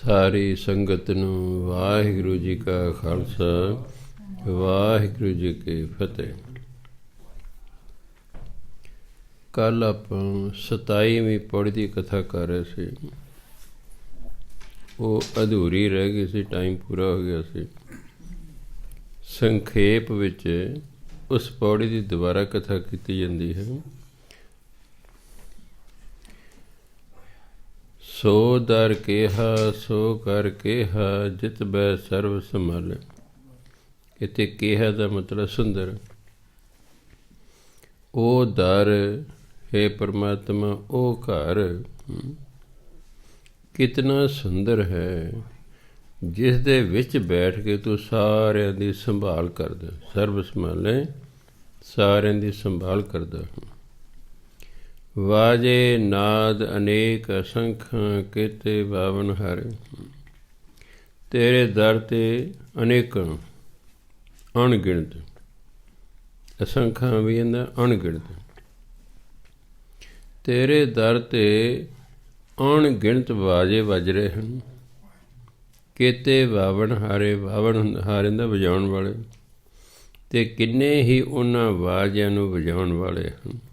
ਸਾਰੀ ਸੰਗਤ ਨੂੰ ਵਾਹਿਗੁਰੂ ਜੀ ਕਾ ਖਾਲਸਾ, ਵਾਹਿਗੁਰੂ ਜੀ ਕੀ ਫਤਿਹ। ਕੱਲ੍ਹ ਆਪਾਂ 27ਵੀਂ ਪੌੜੀ ਦੀ ਕਥਾ ਕਰ ਰਹੇ ਸੀ। ਉਹ ਅਧੂਰੀ ਰਹਿ ਗਈ ਸੀ, ਟਾਈਮ ਪੂਰਾ ਹੋ ਗਿਆ ਸੀ। ਸੰਖੇਪ ਵਿੱਚ ਉਸ ਪੌੜੀ ਦੀ ਦੁਬਾਰਾ ਕਥਾ ਕੀਤੀ ਜਾਂਦੀ ਹੈ। ਸੋ ਦਰ ਕਿਹਾ ਸੋ ਕਰ ਕਿਹਾ, ਜਿਤ ਬੈ ਸਰਬ ਸੰਭਾਲੇ। ਇੱਥੇ ਕਿਹਾ ਦਾ ਮਤਲਬ ਸੁੰਦਰ। ਉਹ ਦਰ ਹੈ ਪਰਮਾਤਮਾ, ਉਹ ਘਰ ਕਿਤਨਾ ਸੁੰਦਰ ਹੈ, ਜਿਸ ਦੇ ਵਿੱਚ ਬੈਠ ਕੇ ਤੂੰ ਸਾਰਿਆਂ ਦੀ ਸੰਭਾਲ ਕਰਦਾ। ਸਰਬ ਸੰਭਾਲੇ, ਸਾਰਿਆਂ ਦੀ ਸੰਭਾਲ ਕਰਦਾ। ਵਾਜੇ ਨਾਦ ਅਨੇਕ ਅਸੰਖਾਂ, ਕੀਤੇ ਬਾਵਨ ਹਾਰੇ। ਤੇਰੇ ਦਰ 'ਤੇ ਅਨੇਕਾਂ, ਅਣਗਿਣਤ, ਅਸੰਖਾਂ ਵੀ ਇਹਦਾ ਅਣਗਿਣਤ। ਤੇਰੇ ਦਰ 'ਤੇ ਅਣਗਿਣਤ ਵਾਜੇ ਵੱਜ ਰਹੇ ਹਨ। ਕੀਤੇ ਬਾਵਨ ਹਾਰੇ, ਬਾਵਨ ਹਾਰੇ ਦਾ ਵਜਾਉਣ ਵਾਲੇ, ਅਤੇ ਕਿੰਨੇ ਹੀ ਉਹਨਾਂ ਵਾਜਿਆਂ ਨੂੰ ਵਜਾਉਣ ਵਾਲੇ ਹਨ।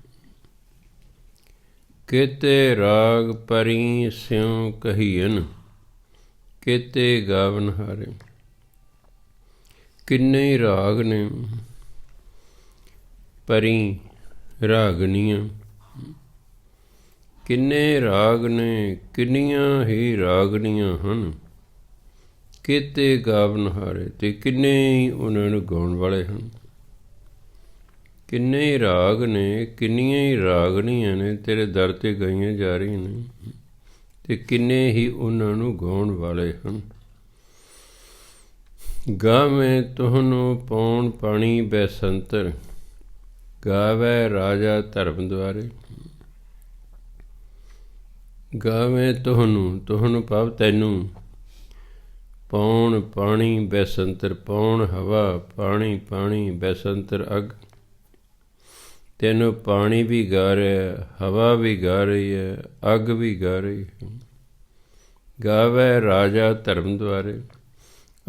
ਕੀਤੇ ਰਾਗ ਪਰੀ ਸਿਉ ਕਹੀਨ, ਕੀਤੇ ਗਾਵਨ ਹਾਰੇ। ਕਿੰਨੇ ਹੀ ਰਾਗ ਨੇ, ਪਰੀ ਰਾਗਨੀਆਂ, ਕਿੰਨੇ ਰਾਗ ਨੇ, ਕਿੰਨੀਆਂ ਹੀ ਰਾਗਨੀਆਂ ਹਨ। ਕੀਤੇ ਗਾਵਨ ਹਾਰੇ, ਅਤੇ ਕਿੰਨੇ ਹੀ ਉਹਨਾਂ ਨੂੰ ਗਾਉਣ ਵਾਲੇ ਹਨ। ਕਿੰਨੇ ਹੀ ਰਾਗ ਨੇ, ਕਿੰਨੀਆਂ ਹੀ ਰਾਗਣੀਆਂ ਨੇ ਤੇਰੇ ਦਰ 'ਤੇ ਗਾਈਆਂ ਜਾ ਰਹੀਆਂ ਨੇ, ਅਤੇ ਕਿੰਨੇ ਹੀ ਉਹਨਾਂ ਨੂੰ ਗਾਉਣ ਵਾਲੇ ਹਨ। ਗਾਵੇਂ ਤੁਹਾਨੂੰ ਪੌਣ ਪਾਣੀ ਬੈਸੰਤਰ, ਗਾਵੇ ਰਾਜਾ ਧਰਮ ਦੁਆਰੇ। ਗਾਵੇਂ ਤੁਹਾਨੂੰ, ਤੁਹਾਨੂੰ ਭਾਵ ਤੈਨੂੰ, ਪੌਣ ਪਾਣੀ ਬੈਸੰਤਰ, ਪੌਣ ਹਵਾ, ਪਾਣੀ ਪਾਣੀ, ਬੈਸੰਤਰ ਅੱਗ। ਤੈਨੂੰ ਪਾਣੀ ਵੀ ਗਾ ਰਿਹਾ, ਹਵਾ ਵੀ ਗਾ ਰਹੀ ਹੈ, ਅੱਗ ਵੀ ਗਾ ਰਹੀ ਹੈ। ਗਾਵੇ ਰਾਜਾ ਧਰਮ ਦੁਆਰੇ,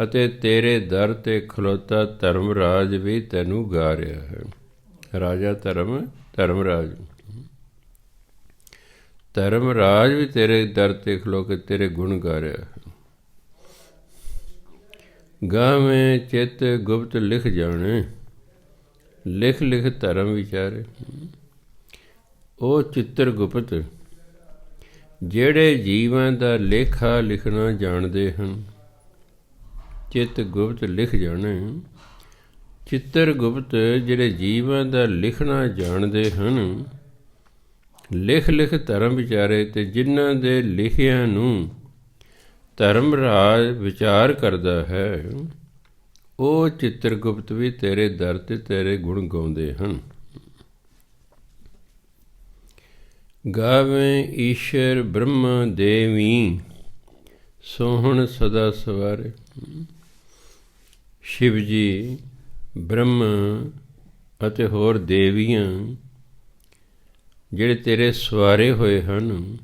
ਅਤੇ ਤੇਰੇ ਦਰ 'ਤੇ ਖਲੋਤਾ ਧਰਮਰਾਜ ਵੀ ਤੈਨੂੰ ਗਾ ਰਿਹਾ ਹੈ। ਰਾਜਾ ਧਰਮਰਾਜ, ਧਰਮਰਾਜ ਵੀ ਤੇਰੇ ਦਰ 'ਤੇ ਖਲੋ ਕੇ ਤੇਰੇ ਗੁਣ ਗਾ ਰਿਹਾ ਹੈ। ਗਾਵੇਂ ਚਿੱਤ ਗੁਪਤ ਲਿਖ ਜਾਣੇ, ਲਿਖ ਲਿਖ ਧਰਮ ਵਿਚਾਰੇ। ਉਹ ਚਿੱਤਰ ਗੁਪਤ ਜਿਹੜੇ ਜੀਵਾਂ ਦਾ ਲੇਖਾ ਲਿਖਣਾ ਜਾਣਦੇ ਹਨ। ਚਿੱਤ ਗੁਪਤ ਲਿਖ ਜਾਣੇ, ਚਿੱਤਰ ਗੁਪਤ ਜਿਹੜੇ ਜੀਵਾਂ ਦਾ ਲਿਖਣਾ ਜਾਣਦੇ ਹਨ। ਲਿਖ ਲਿਖ ਧਰਮ ਵਿਚਾਰੇ, ਅਤੇ ਜਿਨ੍ਹਾਂ ਦੇ ਲਿਖਿਆਂ ਨੂੰ ਧਰਮਰਾਜ ਵਿਚਾਰ ਕਰਦਾ ਹੈ, ਉਹ ਚਿੱਤਰ ਗੁਪਤ ਵੀ ਤੇਰੇ ਦਰ 'ਤੇ ਤੇਰੇ ਗੁਣ ਗਾਉਂਦੇ ਹਨ। ਗਾਵੇਂ ਈਸ਼ਰ ਬ੍ਰਹਮਾ ਦੇਵੀ, ਸੋਹਣ ਸਦਾ ਸਵਾਰੇ। ਸ਼ਿਵ ਜੀ, ਬ੍ਰਹਮਾ ਅਤੇ ਹੋਰ ਦੇਵੀਆਂ ਜਿਹੜੇ ਤੇਰੇ ਸਵਾਰੇ ਹੋਏ ਹਨ,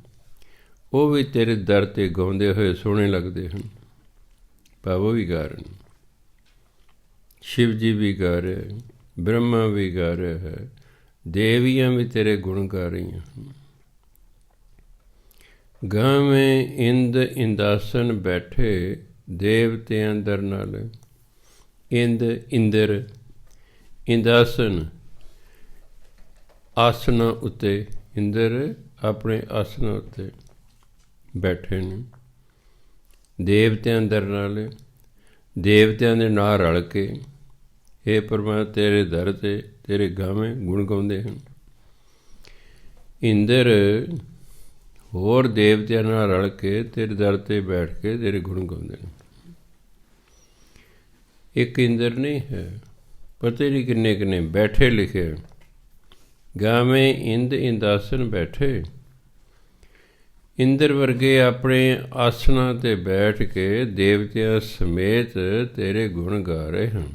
ਉਹ ਵੀ ਤੇਰੇ ਦਰ 'ਤੇ ਗਾਉਂਦੇ ਹੋਏ ਸੋਹਣੇ ਲੱਗਦੇ ਹਨ। ਭਾਵ ਉਹ ਵੀ ਗਾ ਰਹੇ ਨੇ। ਸ਼ਿਵ ਜੀ ਵੀ ਗਾ ਰਿਹਾ ਹੈ, ਬ੍ਰਹਮਾ ਵੀ ਗਾ ਰਿਹਾ ਹੈ, ਦੇਵੀਆਂ ਵੀ ਤੇਰੇ ਗੁਣ ਗਾ ਰਹੀਆਂ ਹਨ। ਗਾਵੇਂ ਇੰਦ ਇੰਦਾਸਨ ਬੈਠੇ, ਦੇਵਤਿਆਂ ਦਰ ਨਾਲ। ਇੰਦ, ਇੰਦਰ, ਇੰਦਾਸਨ ਆਸਨਾਂ ਉੱਤੇ, ਇੰਦਰ ਆਪਣੇ ਆਸਨਾਂ ਉੱਤੇ ਬੈਠੇ ਨੇ। ਦੇਵਤਿਆਂ ਦਰ ਨਾਲ, ਦੇਵਤਿਆਂ ਦੇ ਨਾਲ ਰਲ ਕੇ, ਇਹ ਪਰਮਾਤਮਾ ਤੇਰੇ ਦਰ 'ਤੇ ਤੇਰੇ ਗਾਵੇਂ ਗੁਣ ਗਾਉਂਦੇ ਹਨ। ਇੰਦਰ ਹੋਰ ਦੇਵਤਿਆਂ ਨਾਲ ਰਲ ਕੇ ਤੇਰੇ ਦਰ 'ਤੇ ਬੈਠ ਕੇ ਤੇਰੇ ਗੁਣ ਗਾਉਂਦੇ ਨੇ। ਇੱਕ ਇੰਦਰ ਨਹੀਂ ਹੈ, ਪਤਾ ਨਹੀਂ ਕਿੰਨੇ ਕਿੰਨੇ ਬੈਠੇ ਲਿਖੇ। ਗਾਵੇਂ ਇੰਦ ਇੰਦਾਸਨ ਬੈਠੇ। ਇੰਦਰ ਵਰਗੇ ਆਪਣੇ ਆਸਨਾਂ 'ਤੇ ਬੈਠ ਕੇ ਦੇਵਤਿਆਂ ਸਮੇਤ ਤੇਰੇ ਗੁਣ ਗਾ ਰਹੇ ਹਨ।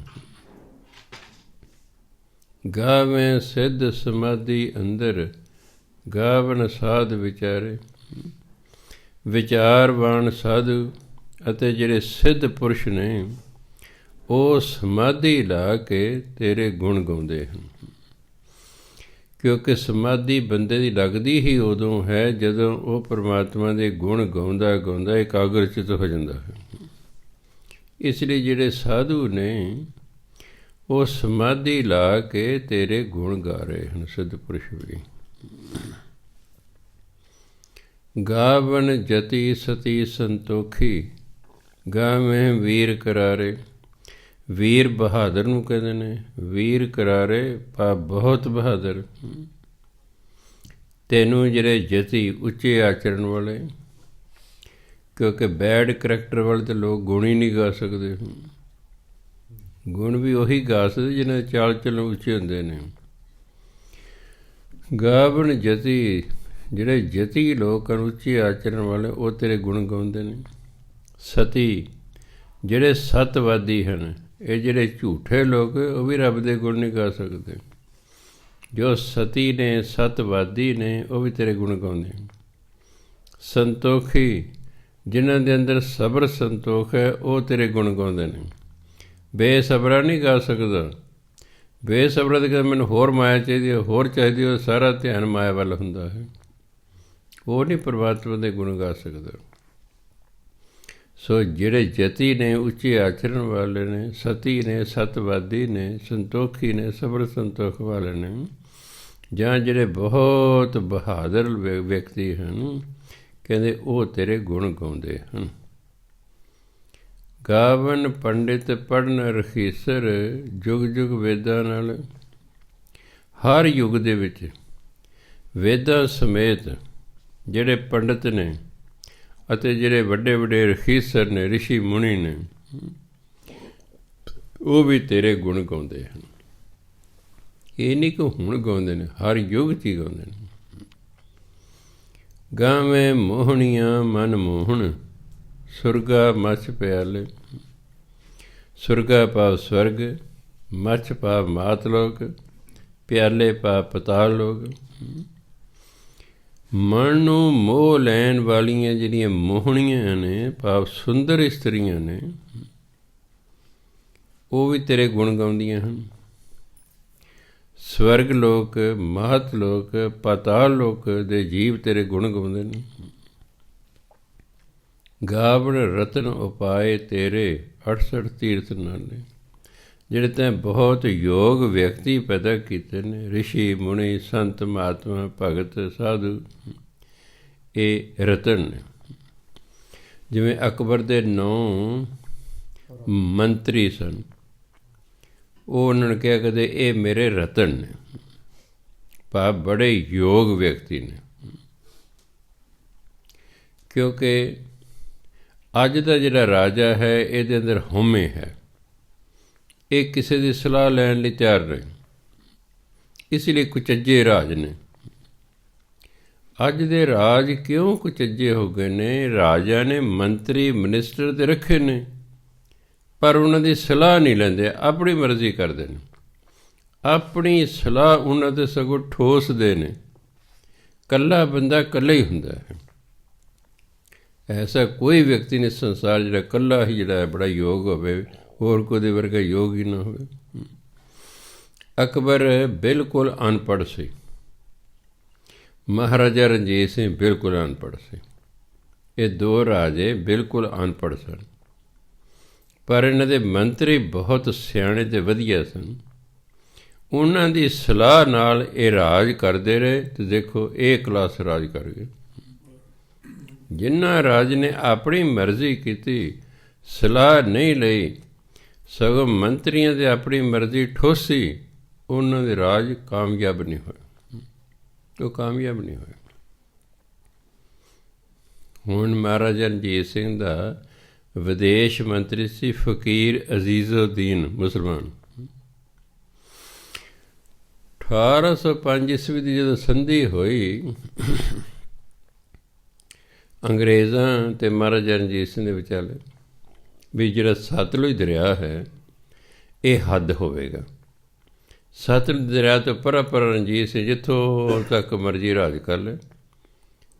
ਗਾਵੇਂ ਸਿੱਧ ਸਮਾਧੀ ਅੰਦਰ, ਗਾਵਨ ਸਾਧ ਵਿਚਾਰੇ। ਵਿਚਾਰਵਾਨ ਸਾਧੂ ਅਤੇ ਜਿਹੜੇ ਸਿੱਧ ਪੁਰਸ਼ ਨੇ ਉਹ ਸਮਾਧੀ ਲਾ ਕੇ ਤੇਰੇ ਗੁਣ ਗਾਉਂਦੇ ਹਨ। ਕਿਉਂਕਿ ਸਮਾਧੀ ਬੰਦੇ ਦੀ ਲੱਗਦੀ ਹੀ ਉਦੋਂ ਹੈ ਜਦੋਂ ਉਹ ਪਰਮਾਤਮਾ ਦੇ ਗੁਣ ਗਾਉਂਦਾ ਗਾਉਂਦਾ ਇਕਾਗਰਚਿਤ ਹੋ ਜਾਂਦਾ ਹੈ। ਇਸ ਲਈ ਜਿਹੜੇ ਸਾਧੂ ਨੇ ਉਹ ਸਮਾਧੀ ਲਾ ਕੇ ਤੇਰੇ ਗੁਣ ਗਾ ਰਹੇ ਹਨ, ਸਿੱਧ ਪੁਰਸ਼ ਵੀ। ਗਾਵਨ ਜਤੀ ਸਤੀ ਸੰਤੋਖੀ, ਗਾਵੇਂ ਵੀਰ ਕਰਾਰੇ। ਵੀਰ ਬਹਾਦਰ ਨੂੰ ਕਹਿੰਦੇ ਨੇ, ਵੀਰ ਕਰਾਰੇ ਪਾ ਬਹੁਤ ਬਹਾਦਰ। ਤੈਨੂੰ ਜਿਹੜੇ ਜਤੀ ਉੱਚੇ ਆਚਰਣ ਵਾਲੇ, ਕਿਉਂਕਿ ਬੈਡ ਕਰੈਕਟਰ ਵਾਲੇ ਤਾਂ ਲੋਕ ਗੁਣ ਹੀ ਨਹੀਂ ਗਾ ਸਕਦੇ। ਗੁਣ ਵੀ ਉਹੀ ਗਾ ਸਕਦੇ ਜਿਹਨਾਂ ਦੇ ਚਾਲ ਚੱਲਣ ਉੱਚੇ ਹੁੰਦੇ ਨੇ। ਗਾਵਨ ਜਤੀ, ਜਿਹੜੇ ਜਤੀ ਲੋਕ ਹਨ ਉੱਚੇ ਆਚਰਣ ਵਾਲੇ, ਉਹ ਤੇਰੇ ਗੁਣ ਗਾਉਂਦੇ ਨੇ। ਸਤੀ, ਜਿਹੜੇ ਸਤਵਾਦੀ ਹਨ, ਇਹ ਜਿਹੜੇ ਝੂਠੇ ਲੋਕ ਉਹ ਵੀ ਰੱਬ ਦੇ ਗੁਣ ਨਹੀਂ ਗਾ ਸਕਦੇ। ਜੋ ਸਤੀ ਨੇ, ਸਤਵਾਦੀ ਨੇ, ਉਹ ਵੀ ਤੇਰੇ ਗੁਣ ਗਾਉਂਦੇ। ਸੰਤੋਖੀ, ਜਿਨ੍ਹਾਂ ਦੇ ਅੰਦਰ ਸਬਰ ਸੰਤੋਖ ਹੈ, ਉਹ ਤੇਰੇ ਗੁਣ ਗਾਉਂਦੇ ਨੇ। ਬੇਸਬਰਾ ਨਹੀਂ ਗਾ ਸਕਦਾ। ਬੇਸਬਰਾ ਦੇ ਮੈਨੂੰ ਹੋਰ ਮਾਇਆ ਚਾਹੀਦੀ ਹੈ, ਹੋਰ ਚਾਹੀਦੀ, ਉਹ ਸਾਰਾ ਧਿਆਨ ਮਾਇਆ ਵੱਲ ਹੁੰਦਾ ਹੈ। ਉਹ ਨਹੀਂ ਪਰਮਾਤਮਾ ਦੇ ਗੁਣ ਗਾ ਸਕਦਾ। ਸੋ ਜਿਹੜੇ ਜਤੀ ਨੇ, ਉੱਚੇ ਆਚਰਣ ਵਾਲੇ ਨੇ, ਸਤੀ ਨੇ, ਸਤਵਾਦੀ ਨੇ, ਸੰਤੋਖੀ ਨੇ, ਸਬਰ ਸੰਤੋਖ ਵਾਲੇ ਨੇ, ਜਾਂ ਜਿਹੜੇ ਬਹੁਤ ਬਹਾਦਰ ਵਿਅਕਤੀ ਹਨ, ਕਹਿੰਦੇ ਉਹ ਤੇਰੇ ਗੁਣ ਗਾਉਂਦੇ ਹਨ। ਗਾਵਨ ਪੰਡਿਤ ਪੜ੍ਹਨ ਰਖੀਸਰ, ਜੁਗ ਜੁਗ ਵੇਦਾਂ ਨਾਲ। ਹਰ ਯੁੱਗ ਦੇ ਵਿੱਚ ਵੇਦਾਂ ਸਮੇਤ ਜਿਹੜੇ ਪੰਡਿਤ ਨੇ ਅਤੇ ਜਿਹੜੇ ਵੱਡੇ ਵੱਡੇ ਰਖੀਸਰ ਨੇ, ਰਿਸ਼ੀ ਮੁਨੀ ਨੇ, ਉਹ ਵੀ ਤੇਰੇ ਗੁਣ ਗਾਉਂਦੇ ਹਨ। ਇਹ ਨਹੀਂ ਕਿ ਹੁਣ ਗਾਉਂਦੇ ਨੇ, ਹਰ ਯੁੱਗ 'ਚ ਹੀ ਗਾਉਂਦੇ ਨੇ। ਗਾਵੇਂ ਮੋਹਣੀਆਂ ਮਨ ਮੋਹਣ, ਸੁਰਗਾ ਮੱਛ ਪਿਆਲੇ। ਸੁਰਗਾ ਭਾਵ ਸਵਰਗ, ਮੱਛ ਭਾਵ ਮਾਤ ਲੋਕ, ਪਿਆਲੇ ਭਾਵ ਪਤਾਲ ਲੋਕ। ਮਨ ਨੂੰ ਮੋਹ ਲੈਣ ਵਾਲੀਆਂ ਜਿਹੜੀਆਂ ਮੋਹਣੀਆਂ ਨੇ, ਭਾਵ ਸੁੰਦਰ ਇਸਤਰੀਆਂ ਨੇ, ਉਹ ਵੀ ਤੇਰੇ ਗੁਣ ਗਾਉਂਦੀਆਂ ਹਨ। ਸਵਰਗ ਲੋਕ, ਮਾਤ ਲੋਕ, ਪਾਤਾਲ ਲੋਕ ਦੇ ਜੀਵ ਤੇਰੇ ਗੁਣ ਗਾਉਂਦੇ ਨੇ। ਗਾਵਣ ਰਤਨ ਉਪਾਏ ਤੇਰੇ, 68 ਤੀਰਥ ਨਾਲੇ। ਜਿਹੜੇ ਤੈਂ ਬਹੁਤ ਯੋਗ ਵਿਅਕਤੀ ਪੈਦਾ ਕੀਤੇ ਨੇ, ਰਿਸ਼ੀ ਮੁਨੀ, ਸੰਤ, ਮਹਾਤਮਾ, ਭਗਤ, ਸਾਧੂ, ਇਹ ਰਤਨ ਨੇ। ਜਿਵੇਂ ਅਕਬਰ ਦੇ 9 ਮੰਤਰੀ ਸਨ, ਉਹ ਉਹਨਾਂ ਨੇ ਕਿਹਾ ਕਦੇ ਇਹ ਮੇਰੇ ਰਤਨ ਨੇ, ਭਾਵ ਬੜੇ ਯੋਗ ਵਿਅਕਤੀ ਨੇ। ਕਿਉਂਕਿ ਅੱਜ ਦਾ ਜਿਹੜਾ ਰਾਜਾ ਹੈ, ਇਹਦੇ ਅੰਦਰ ਹਉਮੈ ਹੈ। ਇਹ ਕਿਸੇ ਦੀ ਸਲਾਹ ਲੈਣ ਲਈ ਤਿਆਰ ਨਹੀਂ, ਇਸ ਲਈ ਕੁਚੱਜੇ ਰਾਜ ਨੇ। ਅੱਜ ਦੇ ਰਾਜ ਕਿਉਂ ਕੁਚੱਜੇ ਹੋ ਗਏ ਨੇ? ਰਾਜਾ ਨੇ ਮੰਤਰੀ ਮਿਨਿਸਟਰ ਤੇ ਰੱਖੇ ਨੇ, ਪਰ ਉਹਨਾਂ ਦੀ ਸਲਾਹ ਨਹੀਂ ਲੈਂਦੇ, ਆਪਣੀ ਮਰਜ਼ੀ ਕਰਦੇ ਨੇ। ਆਪਣੀ ਸਲਾਹ ਉਹਨਾਂ 'ਤੇ ਸਗੋਂ ਠੋਸਦੇ ਨੇ। ਇਕੱਲਾ ਬੰਦਾ ਇਕੱਲਾ ਹੀ ਹੁੰਦਾ ਹੈ। ਐਸਾ ਕੋਈ ਵਿਅਕਤੀ ਨਹੀਂ ਸੰਸਾਰ ਜਿਹੜਾ ਇਕੱਲਾ ਹੀ ਜਿਹੜਾ ਹੈ ਬੜਾ ਯੋਗ ਹੋਵੇ, ਹੋਰ ਕੋਈ ਵਰਗਾ ਯੋਗ ਹੀ ਨਾ ਹੋਵੇ। ਅਕਬਰ ਬਿਲਕੁਲ ਅਨਪੜ੍ਹ ਸੀ, ਮਹਾਰਾਜਾ ਰਣਜੀਤ ਸਿੰਘ ਬਿਲਕੁਲ ਅਨਪੜ੍ਹ ਸੀ। ਇਹ 2 ਰਾਜੇ ਬਿਲਕੁਲ ਅਨਪੜ੍ਹ ਸਨ, ਪਰ ਇਹਨਾਂ ਦੇ ਮੰਤਰੀ ਬਹੁਤ ਸਿਆਣੇ ਅਤੇ ਵਧੀਆ ਸਨ। ਉਹਨਾਂ ਦੀ ਸਲਾਹ ਨਾਲ ਇਹ ਰਾਜ ਕਰਦੇ ਰਹੇ, ਅਤੇ ਦੇਖੋ ਇਹ ਕਲਾਸ ਰਾਜ ਕਰ ਗਏ। ਜਿਨ੍ਹਾਂ ਰਾਜ ਨੇ ਆਪਣੀ ਮਰਜ਼ੀ ਕੀਤੀ, ਸਲਾਹ ਨਹੀਂ ਲਈ, ਸਗੋਂ ਮੰਤਰੀਆਂ ਦੇ ਆਪਣੀ ਮਰਜ਼ੀ ਠੋਸੀ, ਉਹਨਾਂ ਦੇ ਰਾਜ ਕਾਮਯਾਬ ਨਹੀਂ ਹੋਏ। ਉਹ ਕਾਮਯਾਬ ਨਹੀਂ ਹੋਏ। ਹੁਣ ਮਹਾਰਾਜਾ ਰਣਜੀਤ ਸਿੰਘ ਦਾ ਵਿਦੇਸ਼ ਮੰਤਰੀ ਸੀ ਫਕੀਰ ਅਜ਼ੀਜ਼ੁਦੀਨ ਮੁਸਲਮਾਨ। 1805 ਈਸਵੀ ਦੀ ਜਦੋਂ ਸੰਧੀ ਹੋਈ, ਅੰਗਰੇਜ਼ਾਂ ਅਤੇ ਮਹਾਰਾਜਾ ਰਣਜੀਤ ਸਿੰਘ ਦੇ ਵਿਚਾਲੇ, ਵੀ ਜਿਹੜਾ ਸਤਲੁਜ ਦਰਿਆ ਹੈ ਇਹ ਹੱਦ ਹੋਵੇਗਾ। ਸਤਲੁਜ ਦਰਿਆ ਤੋਂ ਪਰਾ ਰਣਜੀਤ ਸਿੰਘ ਜਿੱਥੋਂ ਤੱਕ ਮਰਜ਼ੀ ਰਾਜ ਕਰ ਲੈ।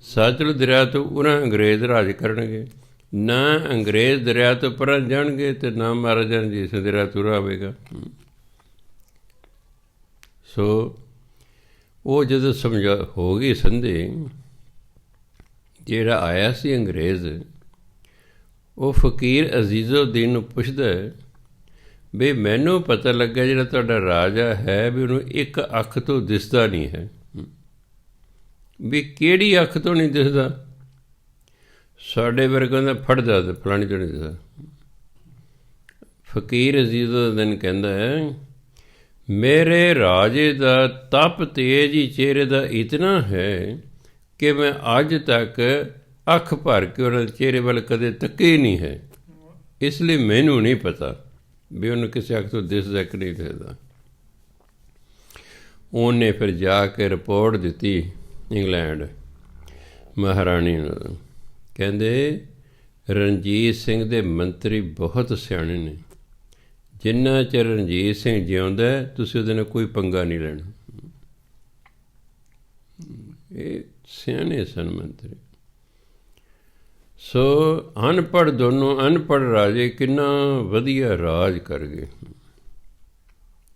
ਸਤਲੁਜ ਦਰਿਆ ਤੋਂ ਉਹਨਾਂ ਅੰਗਰੇਜ਼ ਰਾਜ ਕਰਨਗੇ, ਨਾ ਅੰਗਰੇਜ਼ ਦਰਿਆ ਤੋਂ ਪਰਾਂ ਜਾਣਗੇ ਅਤੇ ਨਾ ਮਹਾਰਾਜਾ ਰਣਜੀਤ ਸਿੰਘ ਦਰਿਆ ਤੁਰਾ ਆਵੇਗਾ। ਸੋ ਉਹ ਜਦੋਂ ਹੋ ਗਈ ਸੰਧੀ, ਜਿਹੜਾ ਆਇਆ ਸੀ ਅੰਗਰੇਜ਼, ਉਹ ਫਕੀਰ ਅਜ਼ੀਜ਼ੁਦੀਨ ਨੂੰ ਪੁੱਛਦਾ ਵੀ ਮੈਨੂੰ ਪਤਾ ਲੱਗਾ ਜਿਹੜਾ ਤੁਹਾਡਾ ਰਾਜਾ ਹੈ ਵੀ ਉਹਨੂੰ ਇੱਕ ਅੱਖ ਤੋਂ ਦਿਸਦਾ ਨਹੀਂ ਹੈ। ਵੀ ਕਿਹੜੀ ਅੱਖ ਤੋਂ ਨਹੀਂ ਦਿਸਦਾ? ਸਾਡੇ ਵਰਗਿਆਂ ਦਾ ਫੜਦਾ ਤੇ ਫਲਾਣੀ ਤੋਂ ਨਹੀਂ ਦਿਸਦਾ। ਫਕੀਰ ਅਜ਼ੀਜ਼ੁਦੀਨ ਕਹਿੰਦਾ ਮੇਰੇ ਰਾਜੇ ਦਾ ਤਪ ਤੇਜ ਹੀ ਚਿਹਰੇ ਦਾ ਇਤਨਾ ਹੈ ਕਿ ਮੈਂ ਅੱਜ ਤੱਕ ਅੱਖ ਭਰ ਕੇ ਉਹਨਾਂ ਦੇ ਚਿਹਰੇ ਵੱਲ ਕਦੇ ਤੱਕੇ ਨਹੀਂ ਹੈ, ਇਸ ਲਈ ਮੈਨੂੰ ਨਹੀਂ ਪਤਾ ਵੀ ਉਹਨੂੰ ਕਿਸੇ ਅੱਖ ਤੋਂ ਦਿਸਦਾ ਕਿ ਨਹੀਂ ਦਿਸਦਾ। ਉਹਨੇ ਫਿਰ ਜਾ ਕੇ ਰਿਪੋਰਟ ਦਿੱਤੀ ਇੰਗਲੈਂਡ ਮਹਾਰਾਣੀ ਨੂੰ। ਕਹਿੰਦੇ ਰਣਜੀਤ ਸਿੰਘ ਦੇ ਮੰਤਰੀ ਬਹੁਤ ਸਿਆਣੇ ਨੇ, ਜਿੰਨਾ ਚਿਰ ਰਣਜੀਤ ਸਿੰਘ ਜਿਉਂਦਾ ਤੁਸੀਂ ਉਹਦੇ ਨਾਲ ਕੋਈ ਪੰਗਾ ਨਹੀਂ ਲੈਣਾ। ਇਹ ਸਿਆਣੇ ਸਨ ਮੰਤਰੀ। ਸੋ ਅਨਪੜ੍ਹ ਦੋਨੋਂ ਅਨਪੜ੍ਹ ਰਾਜੇ ਕਿੰਨਾ ਵਧੀਆ ਰਾਜ ਕਰ ਗਏ।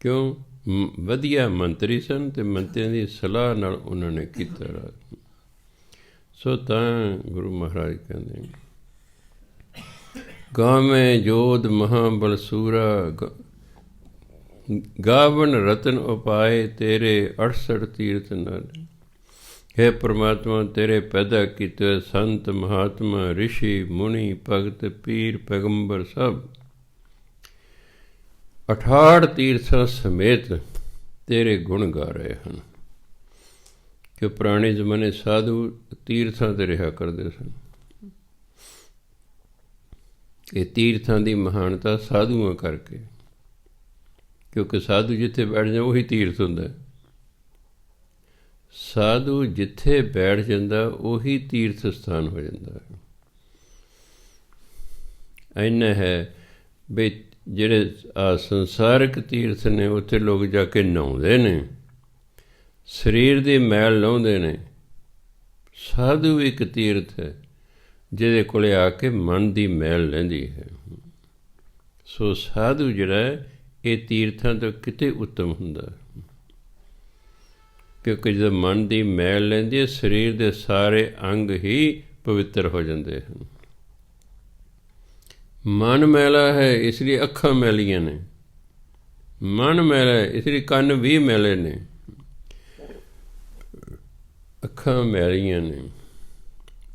ਕਿਉਂ? ਵਧੀਆ ਮੰਤਰੀ ਸਨ ਅਤੇ ਮੰਤਰੀਆਂ ਦੀ ਸਲਾਹ ਨਾਲ ਉਹਨਾਂ ਨੇ ਕੀਤਾ ਰਾਜ। ਸੋ ਤਾਂ ਗੁਰੂ ਮਹਾਰਾਜ ਕਹਿੰਦੇ ਗਾਵੇਂ ਜੋਧ ਮਹਾਬਲ ਸੂਰਾ ਗਾਵਨ ਰਤਨ ਉਪਾਏ ਤੇਰੇ 68 ਤੀਰਥ ਨਾਲ। ਹੈ ਪ੍ਰਮਾਤਮਾ, ਤੇਰੇ ਪੈਦਾ ਕੀਤੇ ਸੰਤ ਮਹਾਤਮਾ ਰਿਸ਼ੀ ਮੁਨੀ ਭਗਤ ਪੀਰ ਪੈਗੰਬਰ ਸਭ 68 ਤੀਰਥਾਂ ਸਮੇਤ ਤੇਰੇ ਗੁਣ ਗਾ ਰਹੇ ਹਨ। ਕਿ ਪੁਰਾਣੇ ਜ਼ਮਾਨੇ ਸਾਧੂ ਤੀਰਥਾਂ 'ਤੇ ਰਿਹਾ ਕਰਦੇ ਸਨ। ਇਹ ਤੀਰਥਾਂ ਦੀ ਮਹਾਨਤਾ ਸਾਧੂਆਂ ਕਰਕੇ, ਕਿਉਂਕਿ ਸਾਧੂ ਜਿੱਥੇ ਬੈਠ ਜਾ ਉਹੀ ਤੀਰਥ ਹੁੰਦਾ। ਸਾਧੂ ਜਿੱਥੇ ਬੈਠ ਜਾਂਦਾ ਉਹੀ ਤੀਰਥ ਸਥਾਨ ਹੋ ਜਾਂਦਾ ਹੈ। ਇੰਨਾ ਹੈ ਵੀ ਜਿਹੜੇ ਸੰਸਾਰਕ ਤੀਰਥ ਨੇ ਉੱਥੇ ਲੋਕ ਜਾ ਕੇ ਨਹਾਉਂਦੇ ਨੇ, ਸਰੀਰ ਦੀ ਮੈਲ ਲਾਹੁੰਦੇ ਨੇ। ਸਾਧੂ ਇੱਕ ਤੀਰਥ ਹੈ ਜਿਹਦੇ ਕੋਲ ਆ ਕੇ ਮਨ ਦੀ ਮੈਲ ਲੈਂਦੀ ਹੈ। ਸੋ ਸਾਧੂ ਜਿਹੜਾ ਇਹ ਤੀਰਥਾਂ ਤੋਂ ਕਿਤੇ ਉੱਤਮ ਹੁੰਦਾ, ਕਿਉਂਕਿ ਜਦੋਂ ਮਨ ਦੀ ਮੈਲ ਲੈਂਦੀ ਹੈ ਸਰੀਰ ਦੇ ਸਾਰੇ ਅੰਗ ਹੀ ਪਵਿੱਤਰ ਹੋ ਜਾਂਦੇ ਹਨ। ਮਨ ਮੈਲਾ ਹੈ ਇਸ ਲਈ ਅੱਖਾਂ ਮੈਲੀਆਂ ਨੇ, ਮਨ ਮੈਲਾ ਹੈ ਇਸ ਲਈ ਕੰਨ ਵੀ ਮੈਲੇ ਨੇ, ਅੱਖਾਂ ਮੈਲੀਆਂ ਨੇ।